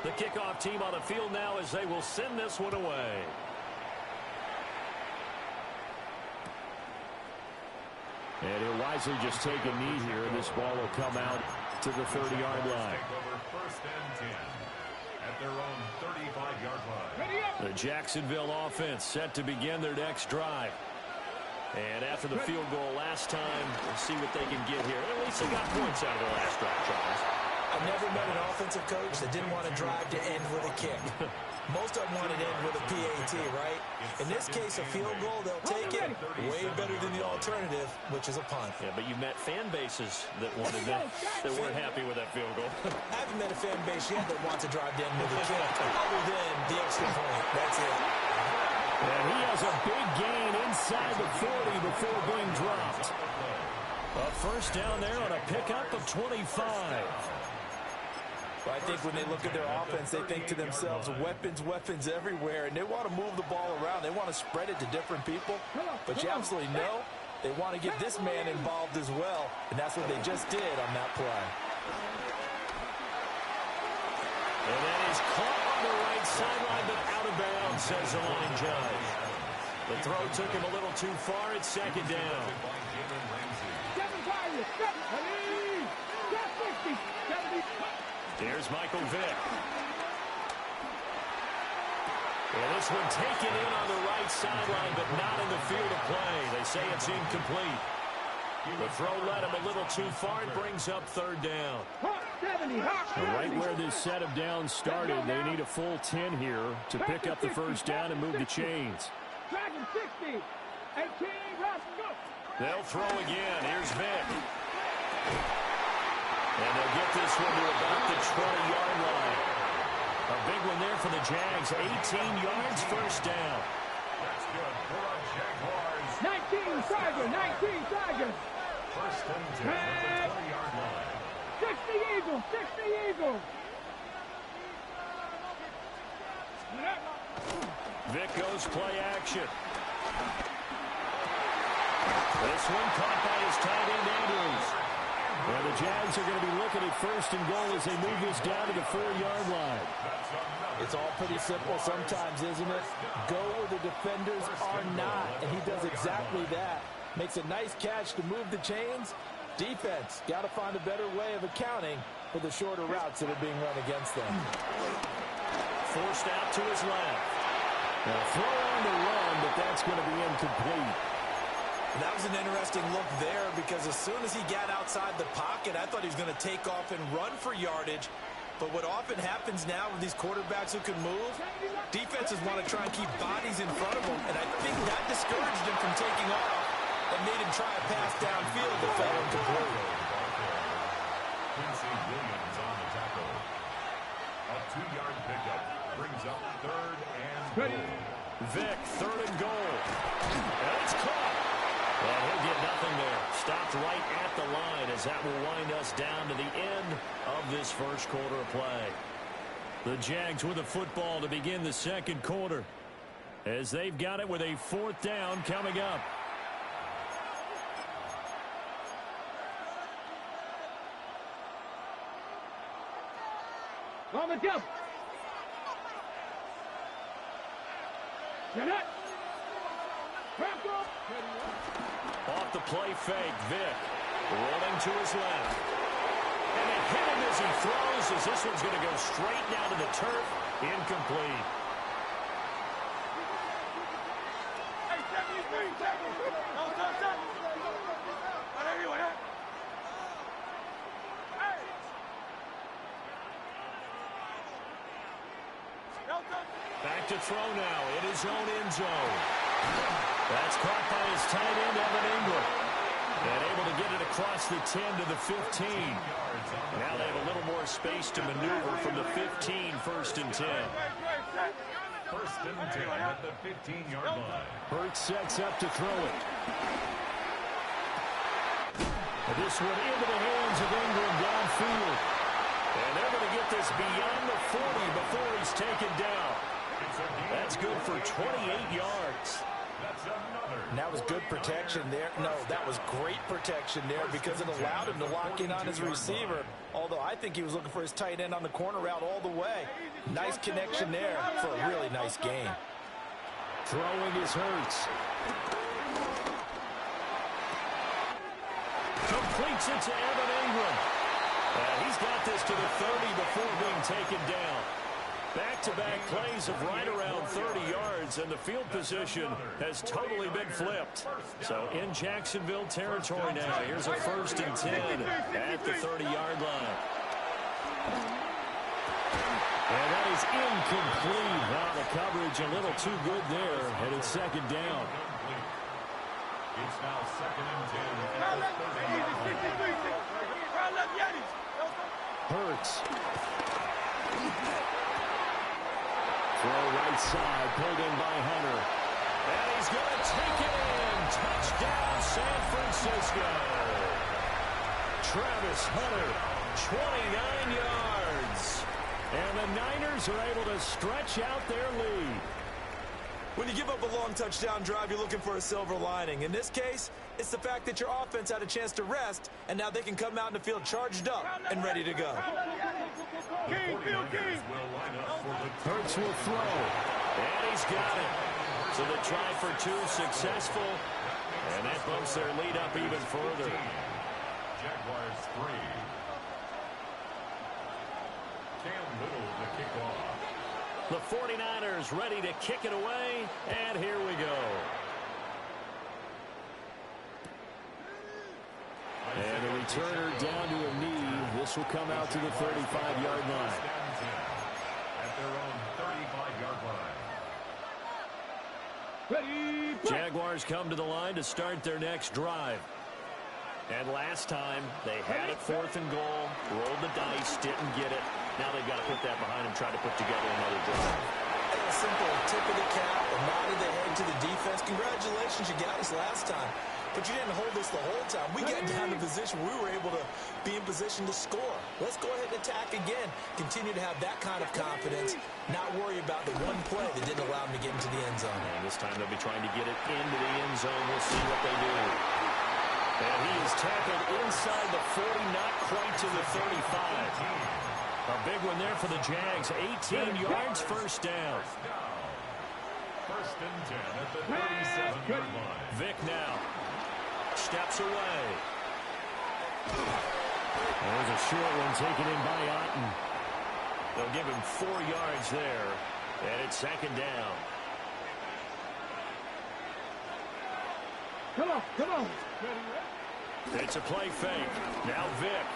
The kickoff team on the field now as they will send this one away. And he'll wisely just take a knee here, and this ball will come out to the 30-yard line. First and 10 at their own 35-yard line. The Jacksonville offense set to begin their next drive. And after the field goal last time, we'll see what they can get here. At least they got points out of the last drive, Charles. I've never met an offensive coach that didn't want to drive to end with a kick. Most of them want to end with a PAT, right? In this case, a field goal, they'll take it. Way better than the alternative, which is a punt. Yeah, but you met fan bases that wanted that weren't happy with that field goal. I haven't met a fan base yet that wants to drive to end with a kick, other than the extra point. That's it. And he has a big gain inside the 40 before being dropped. A first down there on a pickup of 25. Well, I think when they look at their offense, they think to themselves, weapons, weapons everywhere, and they want to move the ball around. They want to spread it to different people, but you absolutely know they want to get this man involved as well, and that's what they just did on that play. And that is caught on the right sideline, but out of bounds, says the line judge. The throw took him a little too far. It's second down. Here's Michael Vick. And this one taken in on the right sideline, but not in the field of play. They say it's incomplete. The throw led him a little too far and brings up third down. Right where this set of downs started, they need a full 10 here to pick up the first down and move the chains. Dragon 60. 18, rush, go. They'll throw again. Here's Vic. And they'll get this one to about the 20-yard line. A big one there for the Jags. 18 yards, first down. That's good for the Jaguars. 19 Tigers. First and 10 at the 20-yard line. 60 Eagles. Vic goes play action. This one caught by his tight end Andrews. Well, the Jags are going to be looking at first and goal as they move this down to the 4-yard line. It's all pretty simple sometimes, isn't it? Go where the defenders are not, and he does exactly that. Makes a nice catch to move the chains. Defense, got to find a better way of accounting for the shorter routes that are being run against them. Forced out to his left. Now throw on the run, but that's going to be incomplete. That was an interesting look there because as soon as he got outside the pocket, I thought he was going to take off and run for yardage. But what often happens now with these quarterbacks who can move, defenses want to try and keep bodies in front of them, and I think that discouraged him from taking off and made him try a pass downfield that fell incomplete. Quincy Williams on the tackle. A 2-yard pickup brings up third and goal. Vic, third and goal. And it's caught. Well, he'll get nothing there. Stopped right at the line as that will wind us down to the end of this first quarter of play. The Jags with the football to begin the second quarter as they've got it with a 4th down coming up. On the jump. Get it. Off the play fake, Vic rolling to his left. And they hit him as he throws as this one's going to go straight down to the turf. Incomplete. Back to throw now in his own end zone. That's caught by his tight end, Evan Ingram. And able to get it across the 10 to the 15. Now they have a little more space to maneuver from the 15, first and 10. First and 10 at the 15-yard line. Hurts sets up to throw it. This one into the hands of Ingram downfield. And they're going to get this beyond the 40 before he's taken down. That's good for 28 yards. And that was good protection there. No, that was great protection there because it allowed him to lock in on his receiver. Although I think he was looking for his tight end on the corner route all the way. Nice connection there for a really nice game. Throwing is Hurts. Completes it to Evan Ingram. He's got this to the 30 before being taken down. Back-to-back plays of right around 30 yards, and the field position has totally been flipped. So in Jacksonville territory now. Here's a first and 10 at the 30-yard line. And that is incomplete. Wow, the coverage a little too good there, and it's second down. It's now second and 10. Hurts. Throw right side, pulled in by Hunter. And he's going to take it in. Touchdown, San Francisco. Travis Hunter, 29 yards. And the Niners are able to stretch out their lead. When you give up a long touchdown drive, you're looking for a silver lining. In this case, it's the fact that your offense had a chance to rest, and now they can come out in the field charged up and ready to go. Hurts will throw. And he's got it. So the try for 2 successful. And that bumps their lead up even further. Jaguars 3. Cam Little to kick off. The 49ers ready to kick it away, and here we go. And the returner down to a knee. This will come out to the 35-yard line. At their own 35-yard line. Ready, Jaguars come to the line to start their next drive. And last time, they had it 4th and goal, rolled the dice, didn't get it. Now they've got to put that behind them, try to put together another drive. A simple tip of the cap, a nod of the head to the defense. Congratulations, you got us last time. But you didn't hold us the whole time. We got down to position we were able to be in position to score. Let's go ahead and attack again. Continue to have that kind of confidence. Not worry about the one play that didn't allow them to get into the end zone. And this time they'll be trying to get it into the end zone. We'll see what they do. And he is tackled inside the 40, not quite to the 35. A big one there for the Jags. 18 yards, first down. First and 10 at the 37-yard line. Vic now steps away. There's a short one taken in by Otten. They'll give him 4 yards there, and it's second down. Come on, come on. It's a play fake. Now Vic.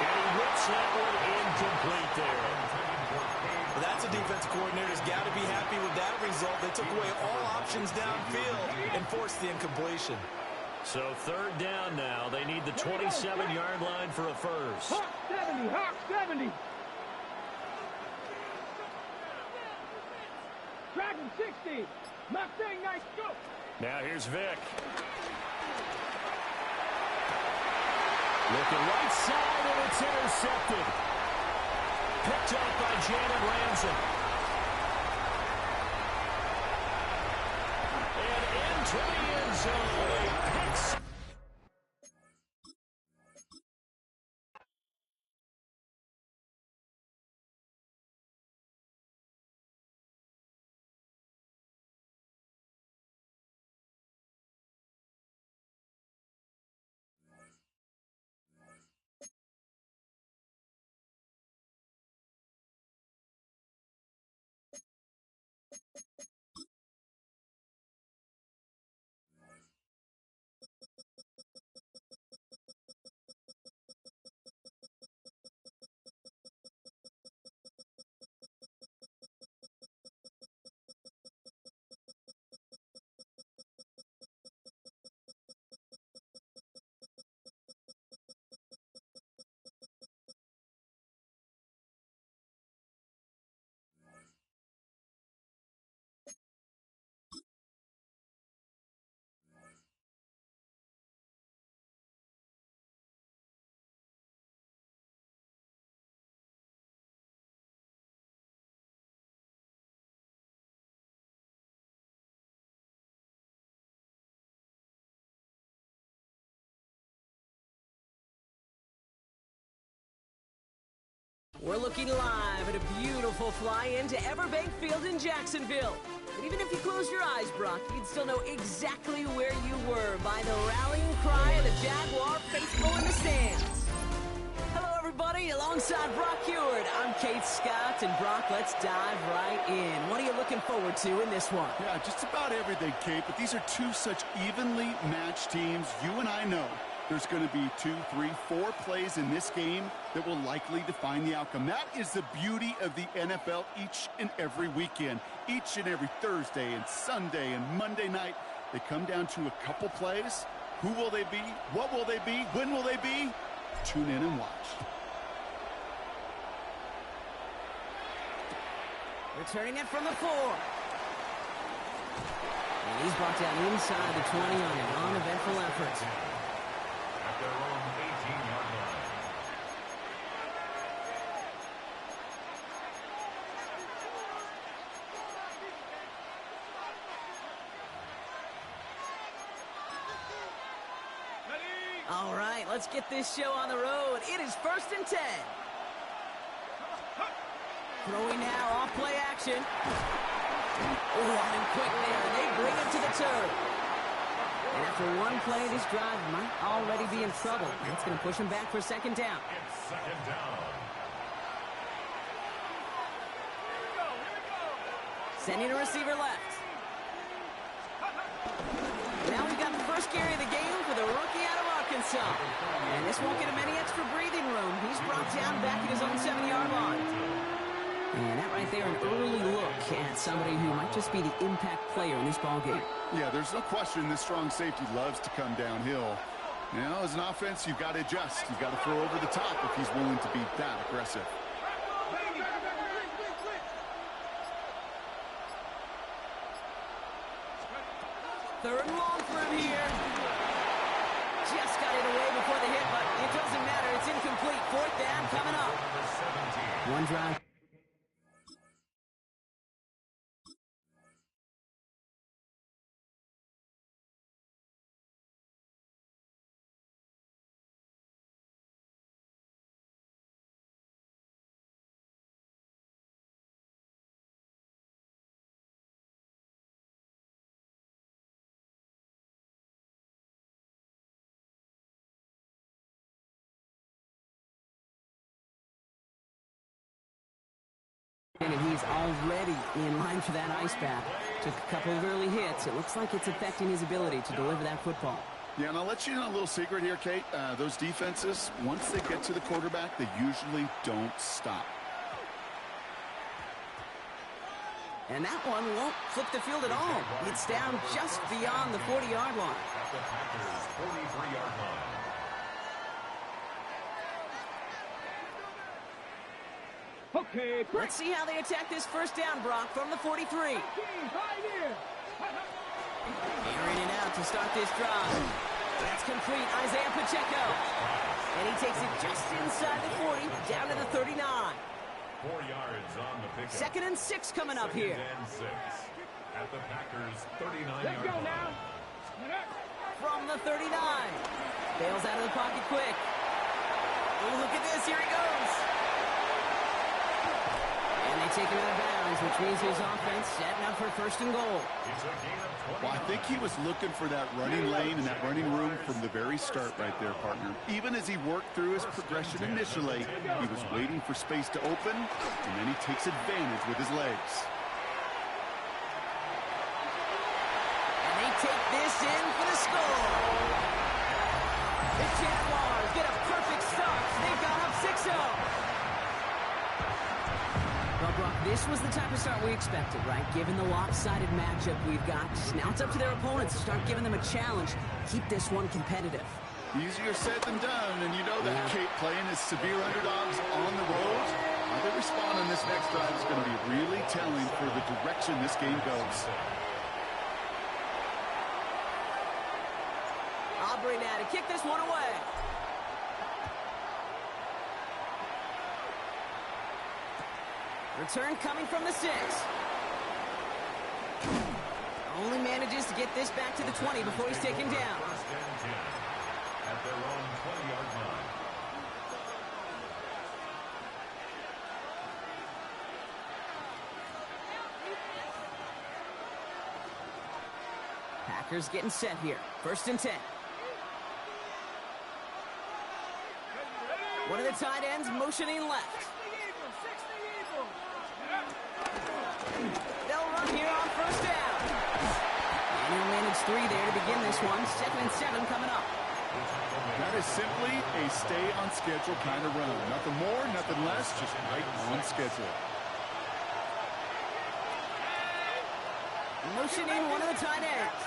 And he whips that one incomplete there. Well, that's a defensive coordinator's got to be happy with that result. They took away all options downfield and forced the incompletion. So third down now. They need the 27-yard line for a first. Hawk 70, Hawk 70. Dragon 60. Mustang nice, go. Now here's Vic. Looking right side, and it's intercepted. Picked up by Janet Ramsey. And into the end zone. Picks. We're looking live at a beautiful fly-in to Everbank Field in Jacksonville. And even if you close your eyes, Brock, you'd still know exactly where you were by the rallying cry of the Jaguar faithful in the stands. Hello, everybody. Alongside Brock Heward, I'm Kate Scott. And, Brock, let's dive right in. What are you looking forward to in this one? Yeah, just about everything, Kate. But these are two such evenly matched teams. You and I know there's going to be 2, 3, 4 plays in this game that will likely define the outcome. That is the beauty of the NFL each and every weekend. Each and every Thursday and Sunday and Monday night, they come down to a couple plays. Who will they be? What will they be? When will they be? Tune in and watch. Returning it from the 4. And he's brought down inside the 20 on an uneventful effort. At their own 18-yard line. All right, let's get this show on the road. It is 1st and 10. Throwing now, off play action. Oh, and quick there. They bring it to the turf. And after one play, this drive might already be in trouble. That's going to push him back for second down. It's second down. Sending a receiver left. Now we've got the first carry of the game for the rookie out of Arkansas. And this won't get him any extra breathing room. He's brought down back at his own 7-yard line. And that right there, an early look at somebody who might just be the impact player in this ballgame. Yeah, there's no question this strong safety loves to come downhill. You know, as an offense, you've got to adjust. You've got to throw over the top if he's willing to be that aggressive. Third and long for him here. Just got it away before the hit, but it doesn't matter. It's incomplete. Fourth down coming up. One drive. And he's already in line for that ice bath. Took a couple of early hits. It looks like it's affecting his ability to deliver that football. Yeah, and I'll let you know a little secret here, Kate. Those defenses, once they get to the quarterback, they usually don't stop. And that one won't flip the field at all. It's down just beyond the 40-yard line. At the Packers' 43-yard line. Okay, Let's see how they attack this first down, Brock, from the 43. right here. Airing it out to start this drive. That's complete. Isaiah Pacheco. And he takes it just inside the 40, down to the 39. 4 yards on the pickup. 2nd and 6 coming up here. 2nd and 6. At the Packers' 39-yard Let's go line. now. From the 39. Bails out of the pocket quick. Oh, look at this. Here he goes. And they take him out of bounds, which means his offense setting up for 1st and goal. It's a gain of 20. Well, I think he was looking for that running lane and that running room from the very start right there, partner. Even as he worked through his progression initially, he was waiting for space to open, and then he takes advantage with his legs. And they take this in for the score. The Jaguars get a perfect start. They've got up 6-0. Well, Brock, this was the type of start we expected, right? Given the lopsided matchup we've got, now it's up to their opponents to start giving them a challenge. Keep this one competitive. Easier said than done, and you know that, Kate, playing as severe underdogs on the road. How they respond on this next drive is going to be really telling for the direction this game goes. Aubrey now to kick this one away. Return coming from the 6. Only manages to get this back to the 20 before he's taken down. 1st and 10. At their own 20-yard line. Packers getting set here. 1st and 10. One of the tight ends motioning left. They'll run here on 1st down. And he'll manage 3 there to begin this one. 2nd and 7 coming up. That is simply a stay-on-schedule kind of run. Nothing more, nothing less, just right on schedule. Motioning one of the tight ends.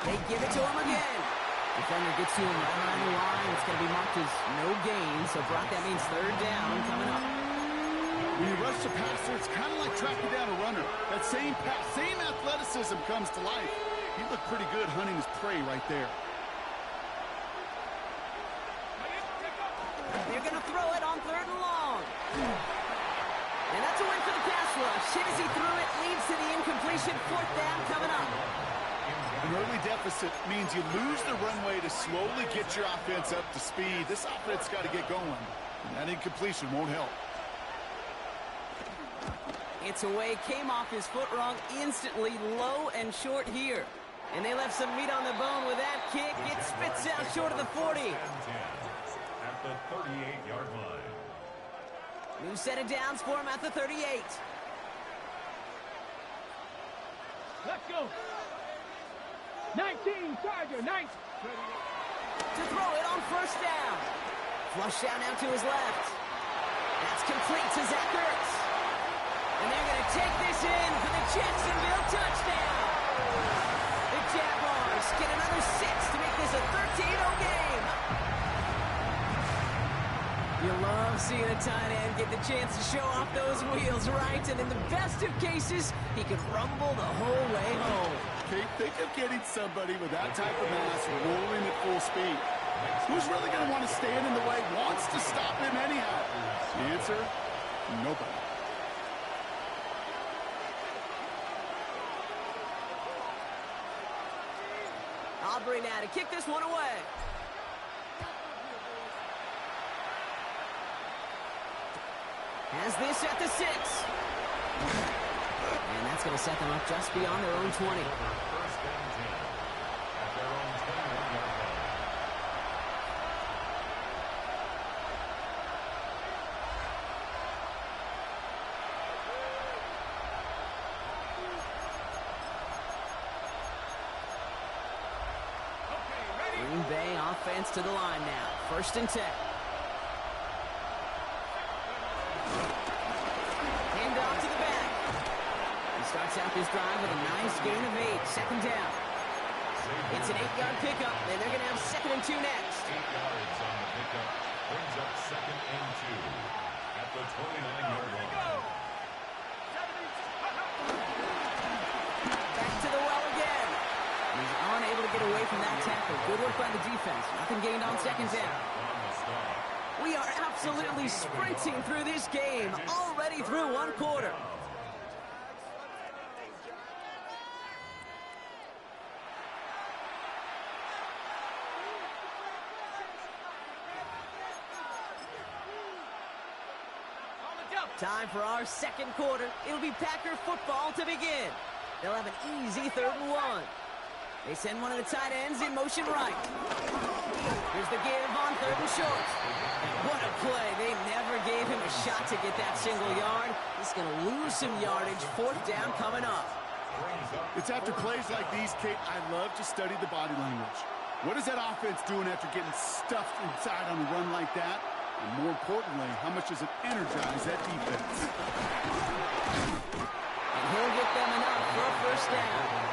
They give it to him again. Defender gets to him right around the line. It's going to be marked as no gain. So, Brock, that means 3rd down coming up. When you rush the passer, it's kind of like tracking down a runner. That same pass, same athleticism comes to life. He looked pretty good hunting his prey right there. They're going to throw it on 3rd and long. And that's a win for the pass rush. Hit as he threw it, leads to the incompletion. 4th down coming up. An early deficit means you lose the runway to slowly get your offense up to speed. This offense got to get going, and that incompletion won't help. It's away, came off his foot wrong instantly, low and short here. And they left some meat on the bone with that kick. It spits out short of the 40. At the 38-yard line. New set of downs for him at the 38. Let's go. 19, Charger, 9. To throw it on first down. Flush down now to his left. That's complete to Zach Ertz. And they're going to take this in for the Jacksonville touchdown. The Jaguars get another 6 to make this a 13-0 game. You love seeing a tight end get the chance to show off those wheels, right? And in the best of cases, he could rumble the whole way home. Kate, think of getting somebody with that type of mass rolling at full speed. Who's really going to want to stand in the way, wants to stop him anyhow? The answer, nobody. Aubrey now to kick this one away. Has this at the 6. And that's going to set them up just beyond their own 20. First and 10 at their own 21-yard line. Green Bay offense to the line now. First and 10. Hand off to the back. He starts out this drive with a nice gain of 8. Second down. It's an 8-yard pickup, and they're going to have 2nd and 2 next. 8 yards on the pickup. Brings up 2nd and 2 at the 29-yard line. Back to the well again. He's unable to get away from that tackle. Good work by the defense. Nothing gained on 2nd down. We are absolutely sprinting through this game. Already through one quarter. Time for our second quarter. It'll be Packer football to begin. They'll have an easy 3rd and 1. They send one of the tight ends in motion right. Here's the give on 3rd and short. What a play. They never gave him a shot to get that single yard. He's going to lose some yardage. 4th down coming up. It's after plays like these, Kate, I love to study the body language. What is that offense doing after getting stuffed inside on a run like that? And more importantly, how much does it energize that defense? And he'll get them enough for a first down.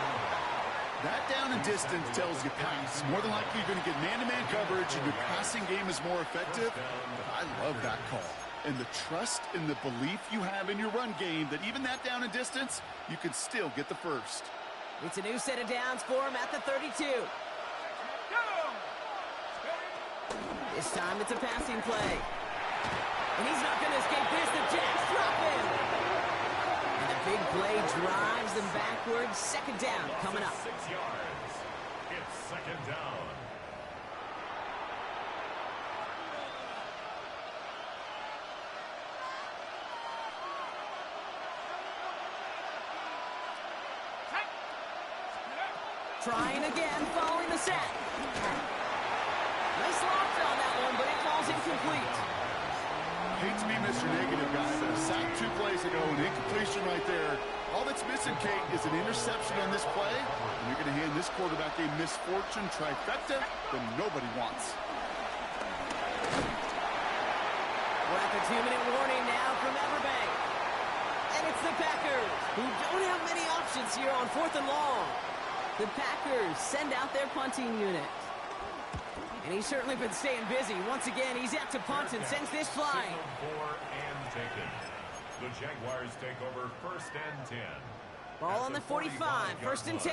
That down and distance tells you pass. More than likely, you're going to get man-to-man coverage, and your passing game is more effective. But I love that call. And the trust and the belief you have in your run game that even that down and distance, you can still get the first. It's a new set of downs for him at the 32. This time it's a passing play. And he's not going to escape this. The Jacks drop him. And the big play drives them backwards. 2nd down coming up. 6 yards. It's 2nd down. Trying again following the sack. Nice loft on that one, but it falls incomplete. Hate to be Mr. Negative, guys. A sack 2 plays ago, an incompletion right there. All that's missing, Kate, is an interception on this play. And you're going to hand this quarterback a misfortune trifecta that nobody wants. We're at the 2-minute warning now from Everbank. And it's the Packers, who don't have many options here on 4th and long. The Packers send out their punting unit. And he's certainly been staying busy. Once again, he's out to punt and sends this flying. And taken. The Jaguars take over 1st and 10. Ball on the 45, 1st and 10.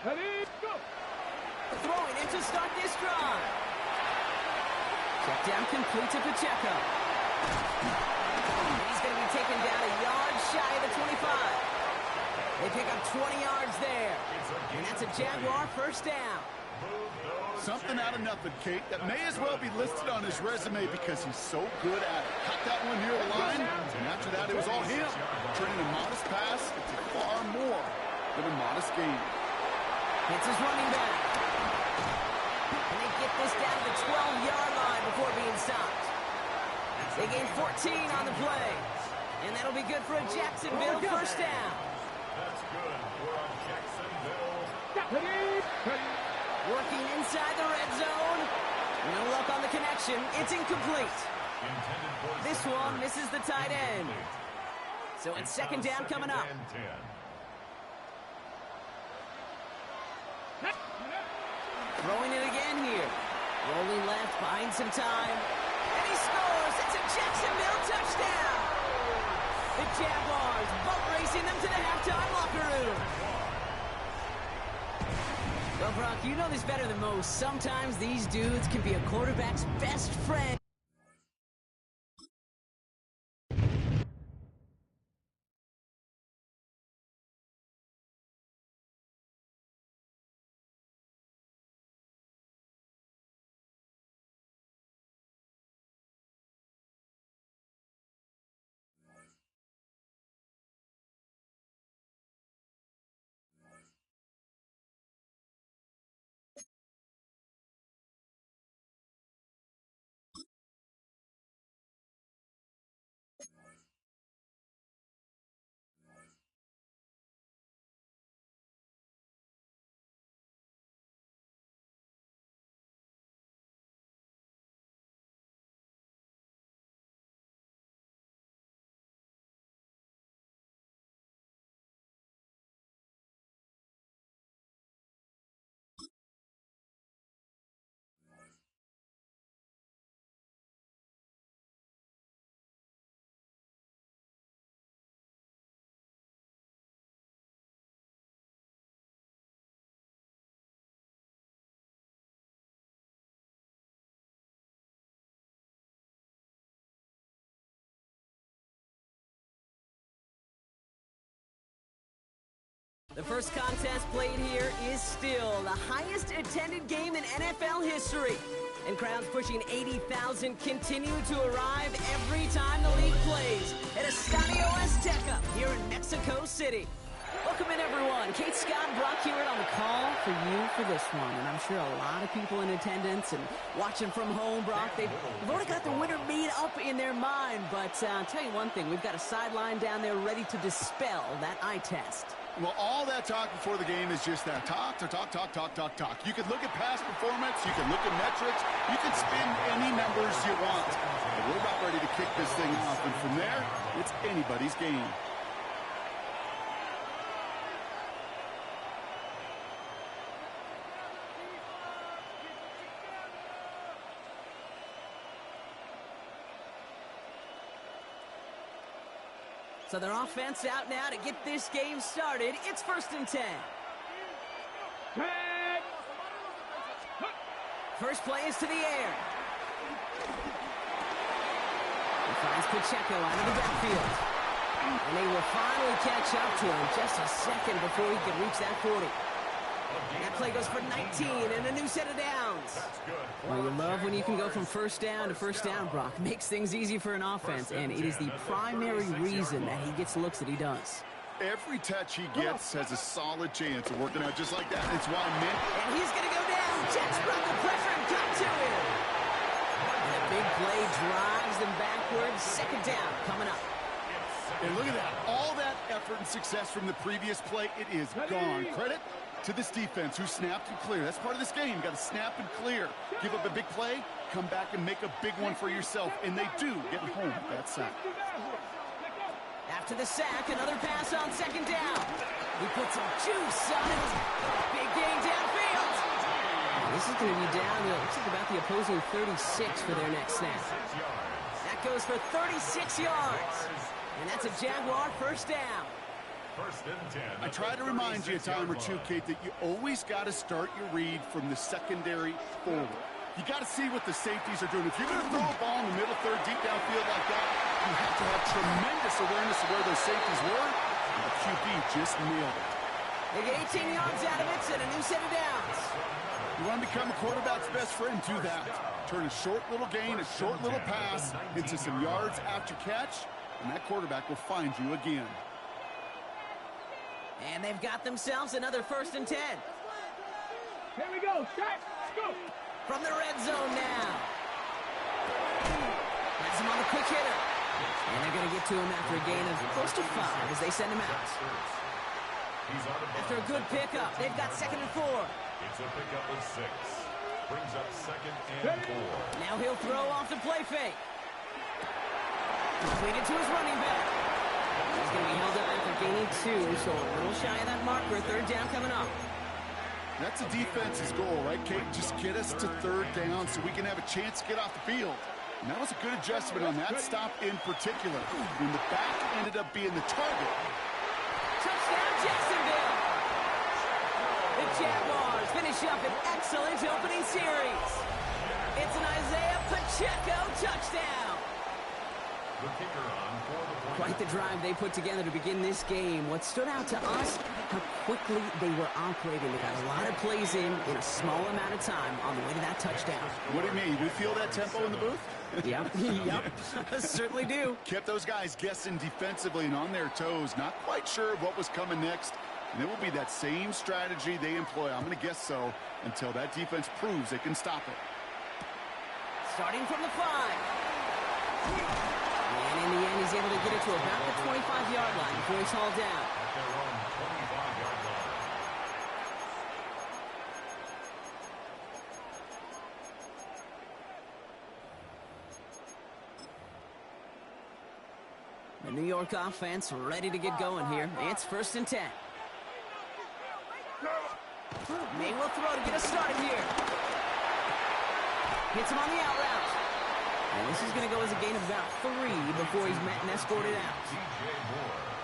Ready, go. Throwing in to start this drive. Check down complete to Pacheco. And he's going to be taken down a yard shy of the 25. They pick up 20 yards there. And that's a Jaguar first down. Something out of nothing, Kate. That may as well be listed on his resume because he's so good at it. Cut that one near the line, and after that, it was all him. Turning a modest pass into far more than a modest gain. It's his running back. And they get this down to the 12-yard line before being stopped. They gain 14 on the play. And that'll be good for a Jacksonville first down. That's good for a Jacksonville. Working inside the red zone. No luck on the connection. It's incomplete. This one misses the tight end. So it's second down coming up. Throwing it again here. Rolling left, buying some time. And he scores. It's a Jacksonville touchdown. The Jaguars boat racing them to the halftime locker room. Well, Brock, you know this better than most. Sometimes these dudes can be a quarterback's best friend. The first contest played here is still the highest attended game in NFL history. And crowds pushing 80,000 continue to arrive every time the league plays at Estadio Azteca here in Mexico City. Welcome in, everyone. Kate, Scott, Brock Hewitt on the call for you for this one. And I'm sure a lot of people in attendance and watching from home, Brock, they've already got the winner made up in their mind. But I'll tell you one thing, we've got a sideline down there ready to dispel that eye test. Well, all that talk before the game is just that. Talk. You can look at past performance. You can look at metrics. You can spin any numbers you want. But we're about ready to kick this thing off. And from there, it's anybody's game. So their offense out now to get this game started. It's 1st and 10. First play is to the air. He finds Pacheco out of the backfield. And they will finally catch up to him just a second before he can reach that 40. And that play goes for 19 and a new set of downs. Well, you love when you can go from first down to first down, Brock. Makes things easy for an offense, and it is the primary reason that he gets the looks that he does. Every touch he gets has a solid chance of working out just like that. It's why men... And he's going to go down. Jets brought the pressure and got to him. And a big play drives them backwards. Second down coming up. And look at that. All that effort and success from the previous play, it is gone. Credit to this defense who snapped and clear. That's part of this game. You got to snap and clear. Give up a big play, come back and make a big one for yourself. And they do get home with that sack. After the sack, another pass on second down. He puts some juice on it. Big gain downfield. This is going to be down to, looks like about the opposing 36 for their next snap. That goes for 36 yards. And that's a Jaguar first down. I try to remind you a time or two, Kate, that you always got to start your read from the secondary forward. You got to see what the safeties are doing. If you're going to throw a ball in the middle third, deep downfield like that, you have to have tremendous awareness of where those safeties were. And the QB just nailed it. They get 18 yards out of it and a new set of downs. You want to become a quarterback's best friend, do that. Turn a short little gain, a short little pass into some yards after catch, and that quarterback will find you again. And they've got themselves another 1st and 10. Here we go. Shot. Go. From the red zone now. That's him on the quick hitter. And they're going to get to him after a gain of close to 5 as they send him out. After a good pickup, they've got 2nd and 4. It's a pickup of 6. Brings up 2nd and 4. Now he'll throw off the play fake. Completed to his running back. He's going to be held up after gaining 2, so a little shy of that marker. 3rd down coming up. That's a defense's goal, right, Kate? Just get us to 3rd down so we can have a chance to get off the field. And that was a good adjustment on that stop in particular, when the back ended up being the target. Touchdown, Jacksonville! The Jaguars finish up an excellent opening series. It's an Isaiah Pacheco touchdown. The kicker on for the point. Quite the drive they put together to begin this game. What stood out to us, how quickly they were operating. They got a lot of plays in a small amount of time on the way to that touchdown. What do you mean? We feel that tempo in the booth? Yep, certainly do. Kept those guys guessing defensively and on their toes, not quite sure what was coming next. And it will be that same strategy they employ, I'm going to guess so, until that defense proves they can stop it. Starting from the 5. And in the end, he's able to get it to about the 25-yard line before he's hauled down. At their own 25-yard line. The New York offense ready to get going here. It's 1st and 10. May will throw to get us started here. Hits him on the out route. And this is going to go as a gain of about 3 before he's met and escorted out.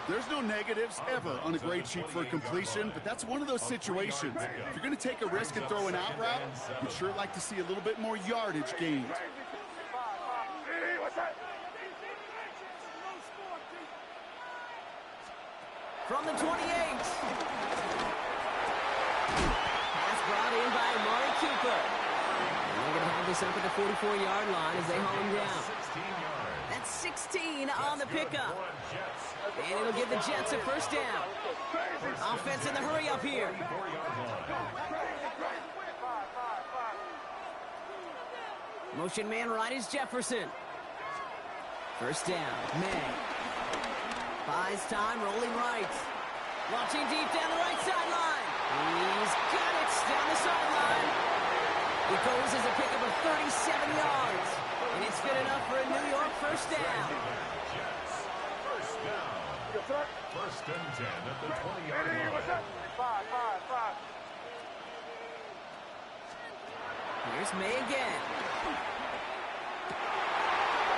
There's no negatives ever on a grade sheet for a completion, but that's one of those situations. If you're going to take a risk and throw an out route, you'd sure like to see a little bit more yardage gained. From the 28. Pass brought in by Amari Cooper. And they're going to have this up at the 44-yard line as they haul him down. That's 16 on the pickup. And it'll give the Jets a 1st down. Offense in the hurry up here. Motion man right is Jefferson. 1st down, May. Buys time, rolling right. Launching deep down the right sideline. He's got it down the sideline. It goes as a pickup of 37 yards. And it's good enough for a New York 1st down. Jets, 1st down. 1st and 10 at the 20-yard line. Here's May again.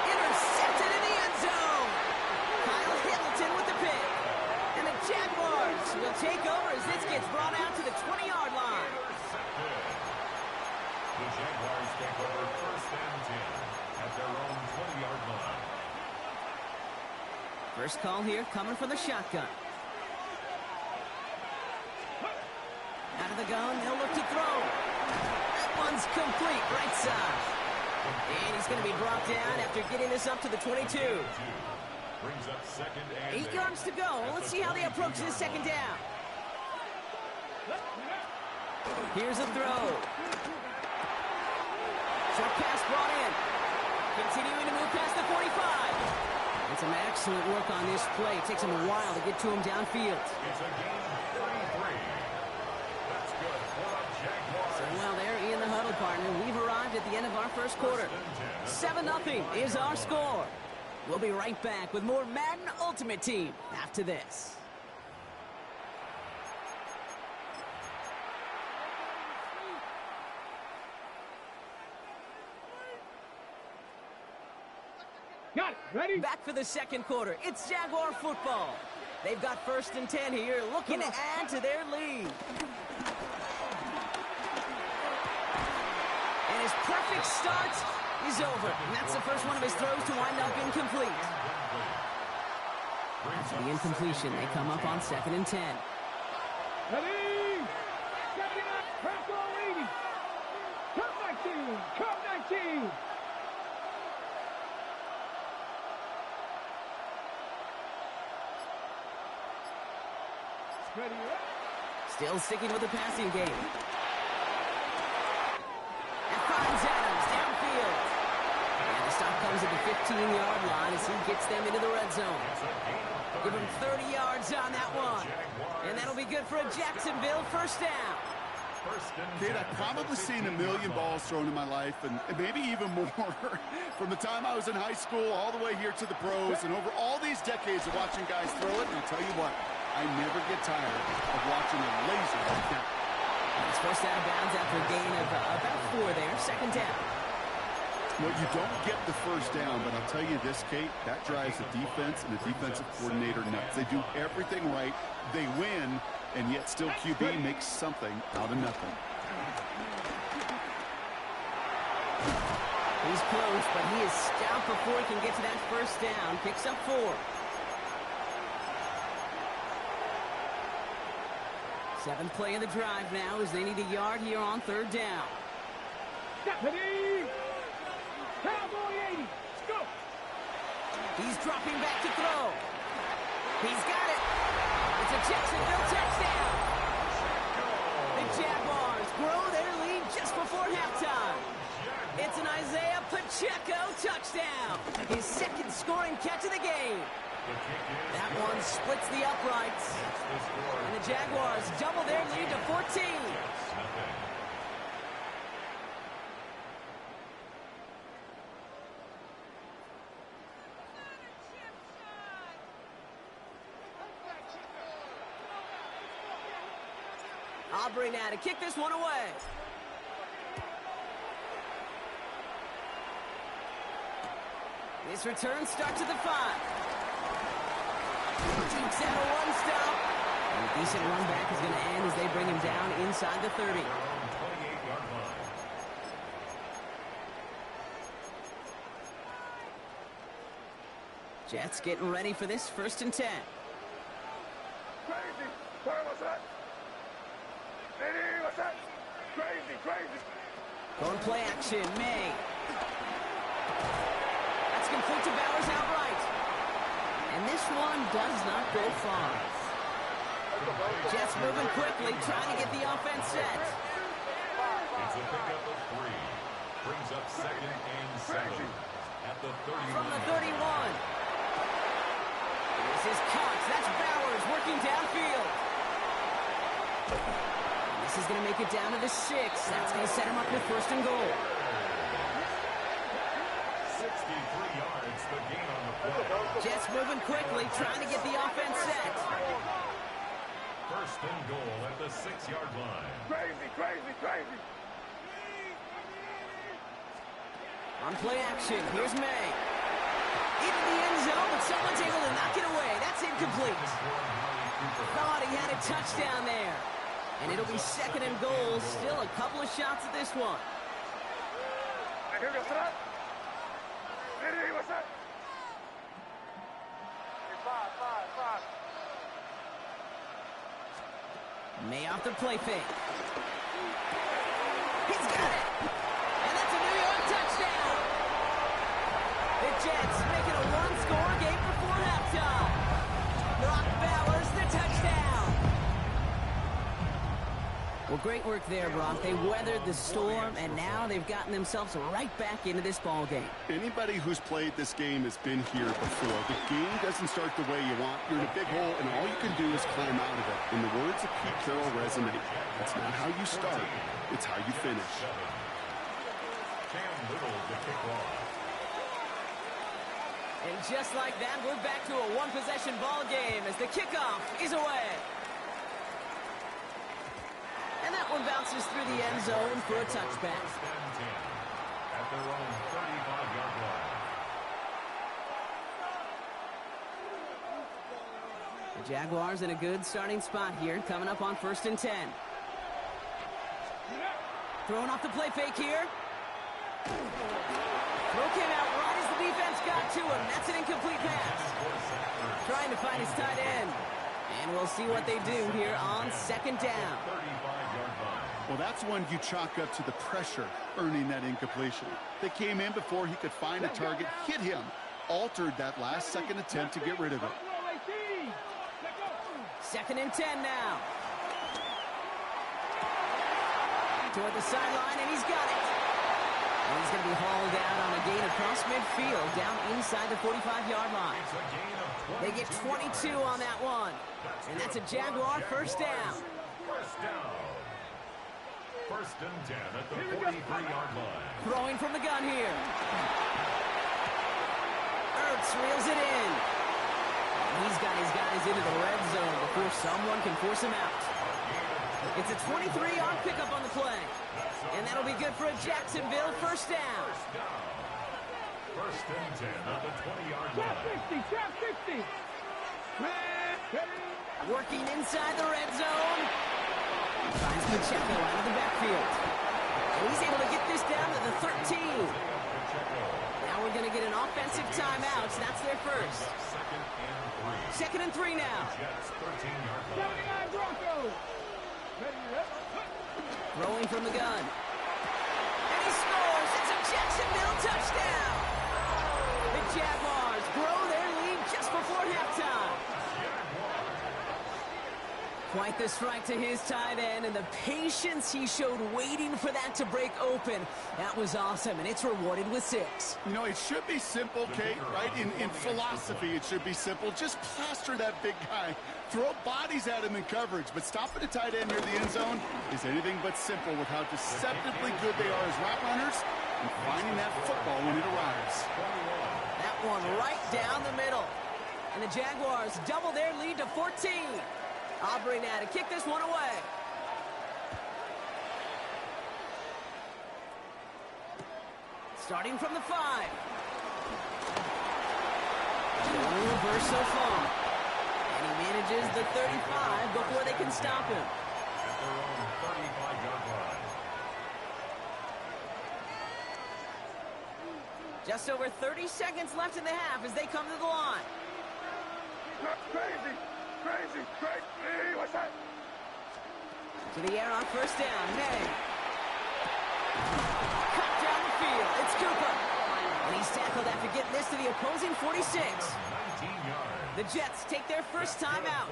Intercepted in the end zone. Kyle Hamilton with the pick. And the Jaguars will take over as this gets brought out to the 20-yard line. The Jaguars take over 1st and 10 at their own 20-yard line. First call here coming from the shotgun. Out of the gun, they'll look to throw. That one's complete, right side. And he's going to be brought down after getting this up to the 22. Brings up 2nd and 8 yards to go. Let's see how they approach this 2nd down. Here's a throw. Short pass brought in. Continuing to move past the 45. And some excellent work on this play. It takes him a while to get to him downfield. it's a gain of 33. That's good for the Jaguars. So while they're in the huddle, partner, we've arrived at the end of our 1st quarter. 7-0 is our score. We'll be right back with more Madden Ultimate Team after this. Got it. Ready? Back for the 2nd quarter. It's Jaguar football. They've got 1st and 10 here, looking to add to their lead. And his perfect start is over. And that's the first one of his throws to wind up incomplete. After the incompletion, they come up on 2nd and 10. Ready? Setting up. Press all 80. Come 19. Come 19. Ready? Still sticking with the passing game. And finds Adams downfield. And the stop comes at the 15-yard line as he gets them into the red zone. Give him 30 yards on that one. And that'll be good for a Jacksonville first down. Kid, I've probably seen a million balls thrown in my life, and maybe even more, from the time I was in high school all the way here to the pros, and over all these decades of watching guys throw it. And I'll tell you what, I never get tired of watching a laser like that. He's first out of bounds after a gain of about 4 there, second down. Well, you don't get the first down, but I'll tell you this, Kate, that drives the defense and the defensive coordinator nuts. They do everything right. They win, and yet still QB makes something out of nothing. He's close, but he is stopped before he can get to that first down. Picks up 4. Seventh play of the drive now as they need a yard here on third down. Deputy! Cowboy 80! Let's go! He's dropping back to throw. He's got it. It's a Jacksonville touchdown. The Jaguars grow their lead just before halftime. It's an Isaiah Pacheco touchdown. His second scoring catch of the game. That one splits the uprights. And the Jaguars double their lead to 14. Aubrey now to kick this one away. This return starts at the 5. Deeps out a one-stop. And a decent run back is going to end as they bring him down inside the 30. Jets getting ready for this 1st and 10. Crazy! Sorry, what's that? Eddie, what's that? Crazy, crazy! Going play action, May. That's complete to Bowers outright. And this one does not go far. Jets moving quickly, trying to get the offense set. It's a pickup of 3. Brings up 2nd and 7 at the 31. From the 31. This is Cox. That's Bowers working downfield. And this is going to make it down to the 6. That's going to set him up with 1st and goal. 63 yards, the gain on the play. Jets moving quickly, trying to get the offense set. 1st and goal at the 6-yard line. Crazy, crazy, crazy! On play action, here's May. Into the end zone, but someone's able to knock it away. That's incomplete. Thought he had a touchdown there. And it'll be 2nd and goal. Still a couple of shots at this one. Eddie, what's that? 5. May off the play fake. He's got it. And that's a New York touchdown. The Jets making a one-score game before halftime. Brock Bowers, the touchdown. Well, great work there, Brock. They weathered the storm, and now they've gotten themselves right back into this ball game. Anybody who's played this game has been here before. The game doesn't start the way you want. You're in a big hole, and all you can do is climb out of it. In the words of Pete Carroll resonate, it's not how you start, it's how you finish. Cam Little to kick off. And just like that, we're back to a one-possession ball game as the kickoff is away. And that one bounces through the end zone for a touchback. 1st and 10 at their own 35-yard line. The Jaguars in a good starting spot here, coming up on 1st and 10. Throwing off the play fake here. Throw came out right as the defense got to him. That's an incomplete pass. Trying to find his tight end. And we'll see what they do here on 2nd down. Well, that's one you chalk up to the pressure earning that incompletion. They came in before he could find a target, hit him, altered that last-second attempt to get rid of it. 2nd and 10 now. Toward the sideline, and he's got it. And He's going to be hauled out on a gain across midfield, down inside the 45-yard line. They get 22 on that one. And that's a Jaguar first down. First and 10 at the 43-yard line. Throwing from the gun here. Ertz reels it in. He's got his guys into the red zone before someone can force him out. It's a 23-yard pickup on the play. And that'll be good for a Jacksonville first down. First and 10 at the 20-yard line. Trap 60. Working inside the red zone. Finds Pacheco out of the backfield. And he's able to get this down to the 13. Now we're going to get an offensive timeout. So that's their first. Second and 3 now. Throwing from the gun. And he scores. It's a Jacksonville touchdown. The Jaguars grow their lead just before halftime. Quite the strike to his tight end, and the patience he showed waiting for that to break open. That was awesome, and it's rewarded with 6. You know, it should be simple, Kate, right? In philosophy, it should be simple. Just plaster that big guy. Throw bodies at him in coverage, but stopping a tight end near the end zone is anything but simple with how deceptively good they are as route runners and finding that football when it arrives. That one right down the middle. And the Jaguars double their lead to 14. Aubrey now to kick this one away. Starting from the 5. No reverse so far. And he manages the 35 before they can stop him. At their own 35-yard line. Just over 30 seconds left in the half as they come to the line. Crazy. What's that? To the air on first down. May. Cut down the field. It's Cooper. And he's tackled after getting this to the opposing 46. 19 yards. The Jets take their first time out.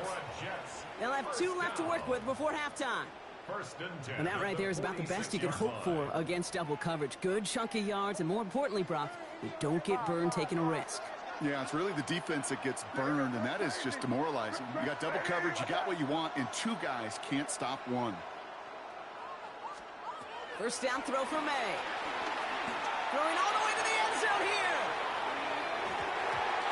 They'll have 2 left to work with before halftime. First and 10. And that right there is about the best you can hope for against double coverage. Good chunky yards, and more importantly, Brock, you don't get burned taking a risk. Yeah, it's really the defense that gets burned, and that is just demoralizing. You got double coverage, you got what you want, and 2 guys can't stop one. First down throw for May. Throwing all the way to the end zone here.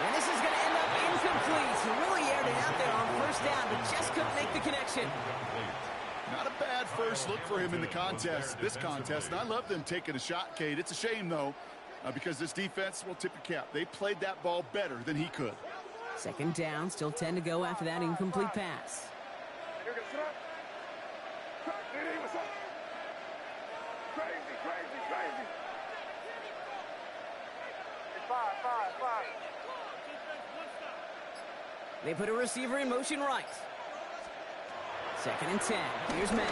And this is going to end up incomplete. He really aired it out there on first down, but just couldn't make the connection. Not a bad first look for him in the contest, this contest, and I love them taking a shot, Kate. It's a shame, though, because this defense will tip your cap. They played that ball better than he could. Second down, still 10 to go after that incomplete pass. They put a receiver in motion right. Second and 10. Here's May.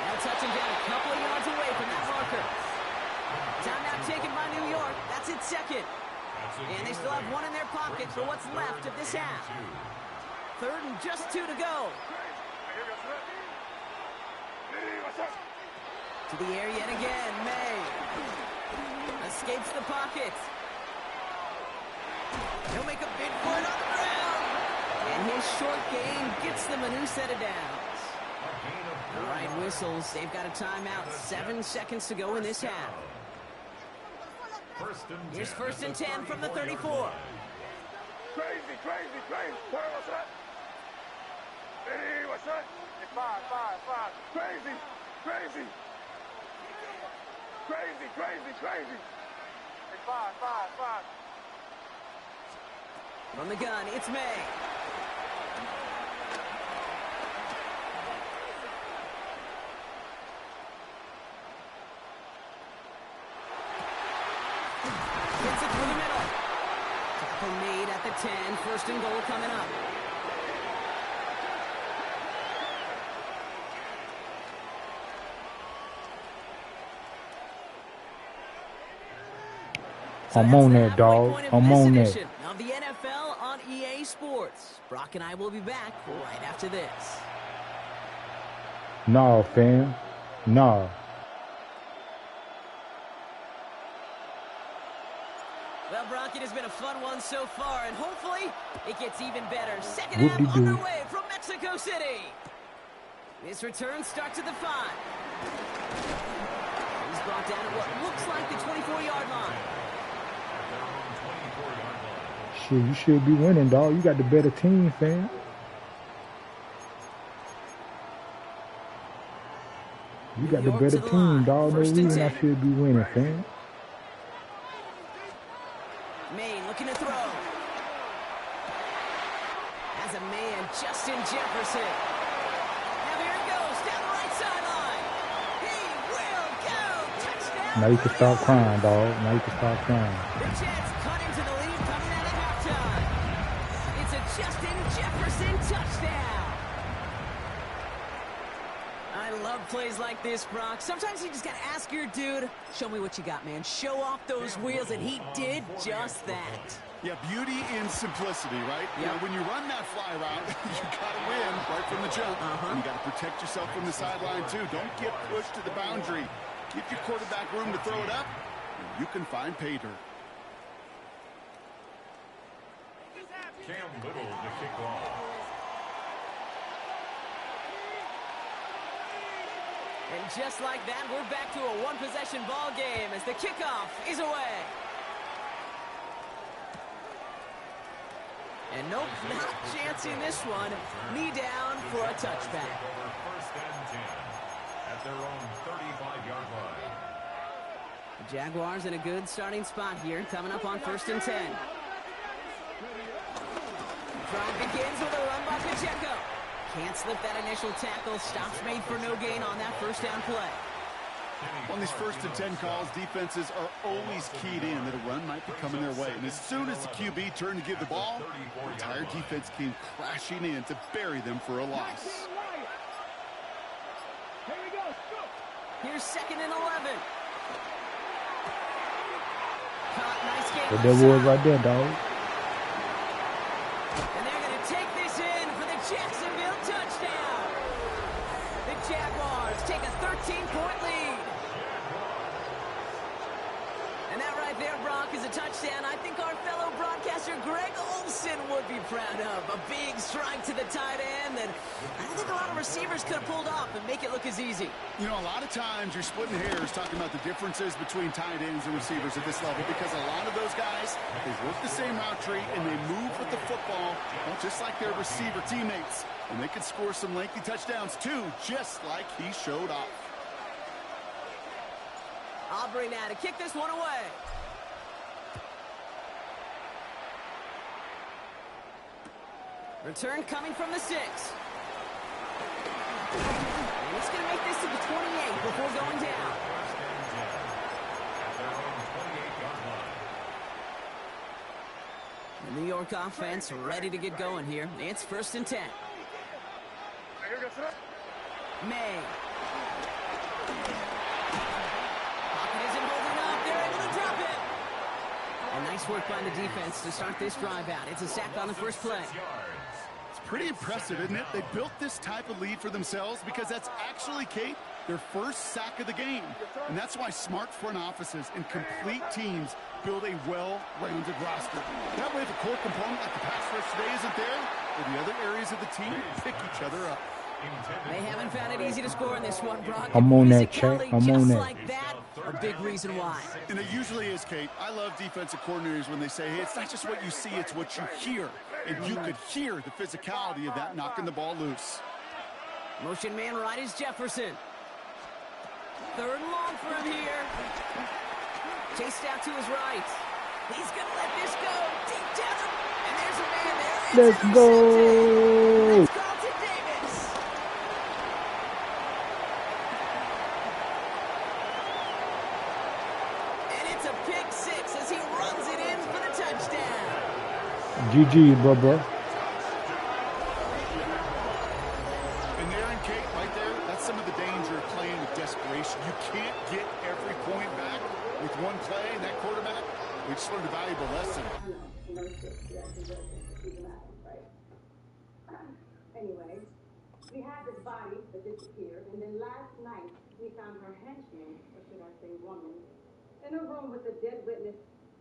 They'll touch him down a couple of yards away from that marker. Timeout taken by New York. That's its second. And they still have 1 in their pocket for what's left of this half. Third and just 2 to go. To the air yet again. May escapes the pocket. He'll make a big for it on the ground. And his short gain gets them a new set of downs. All right, whistles. They've got a timeout. 7 seconds to go in this half. Here's first and 10 from the 34. Crazy. What's that? Hey, what's that? 5. Crazy. 5. From the gun, it's May. Gets it through the middle. Tackle made at the 10. First and goal coming up. So I'm on that, dog. I'm on that. Of the NFL on EA Sports. Brock and I will be back right after this. Nah, fam. Nah. Well, Brock, it has been a fun one so far, and hopefully it gets even better. Second half underway from Mexico City. This return starts at the 5. He's brought down at what looks like the 24-yard line. Shit, you should be winning, dog. You got the better team, fam. You got the better team, dog. No reason I should be winning, fam. Maine looking to throw. As a man, Justin Jefferson. Now here he goes, down the right sideline. He will go. Touchdown. Now you can stop crying, dog. Now you can stop crying. The Jets cut into the lead coming out of halftime. It's a Justin Jefferson touchdown. I love plays like this, Brock. Sometimes you just got to ask your dude, show me what you got, man. Show off those wheels, and he did just that. Yeah, beauty in simplicity, right? Yep. You know, when you run that fly route, you got to win right from the jump. And you got to protect yourself from the sideline, too. Don't get pushed to the boundary. Give your quarterback room to throw it up, and you can find pay dirt. Cam Little to kick off. And just like that, we're back to a one-possession ball game as the kickoff is away. And nope, not chancing this one. Knee down for a touchback. First and 10 at their own 35-yard line. The Jaguars in a good starting spot here, coming up on 1st and 10. Drive begins with a run by Pacheco. Can't slip that initial tackle. Stops made for no gain on that first down play. On these 1st and 10 calls, defenses are always keyed in that a run might be coming their way. And as soon as the QB turned to give the ball, the entire defense came crashing in to bury them for a loss. Here's 2nd and 11. Caught, nice game. But that was right there, dog. And they're going to take this in for the Jacksonville touchdown. The Jaguars take a 13-point lead. And that right there, Brock, is a touchdown I think our fellow broadcaster Greg Olsen would be proud of. A big strike to the tight end that I don't think a lot of receivers could have pulled off and make it look as easy. You know, a lot of times you're splitting hairs talking about the differences between tight ends and receivers at this level because a lot of those guys, they work the same route tree and they move with the football, well, just like their receiver teammates. And they can score some lengthy touchdowns too, just like he showed off. Aubrey now to kick this one away. Return coming from the 6. And it's going to make this to the 28 before going down. The New York offense ready to get going here. It's 1st and 10. May. And nice work by the defense to start this drive out. It's a sack on the first play. It's pretty impressive, isn't it? They built this type of lead for themselves because that's actually, Kate, their first sack of the game. And that's why smart front offices and complete teams build a well-rounded roster. That way, if a core component like the pass rush today isn't there, or the other areas of the team pick each other up. They haven't found it easy to score in this one, Brock. I'm on that, Chase. I'm on that. Like that, a big reason why. And it usually is, Kate. I love defensive coordinators when they say, hey, it's not just what you see, it's what you hear. And you could hear the physicality of that knocking the ball loose. Motion man right is Jefferson. 3rd and long for him here. Chased out to his right. He's going to let this go deep down. And there's a man there. Let's go. Let's Carlton Davis. And it's a pick 6 as he runs it in for the touchdown. GG, bro. And there in Kate, right there, that's some of the danger of playing with desperation. You can't get every point back with one play, and that quarterback, we just learned a valuable lesson. Anyway, we had this body that disappeared, and then last night we found her henchman, or should I say woman, in a room with a dead witness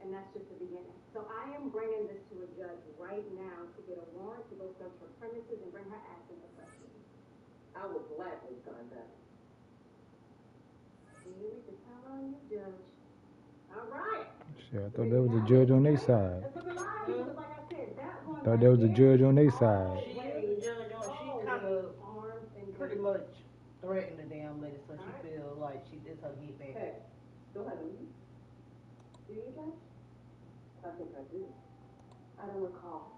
and that's just the beginning. So I am bringing this to a judge right now to get a warrant to go search her premises and bring her ass into custody. I will gladly sign that. Here we can tell on you, Judge. All right. Shit, I thought there was a judge on their side. That's what I because like I said, that one. Thought there was a judge on their side. She is a judge on. She kind of pretty much threatened the damn lady, so she feels like this her get back. Hey, go ahead. Do you, Judge? I think I do. I don't recall.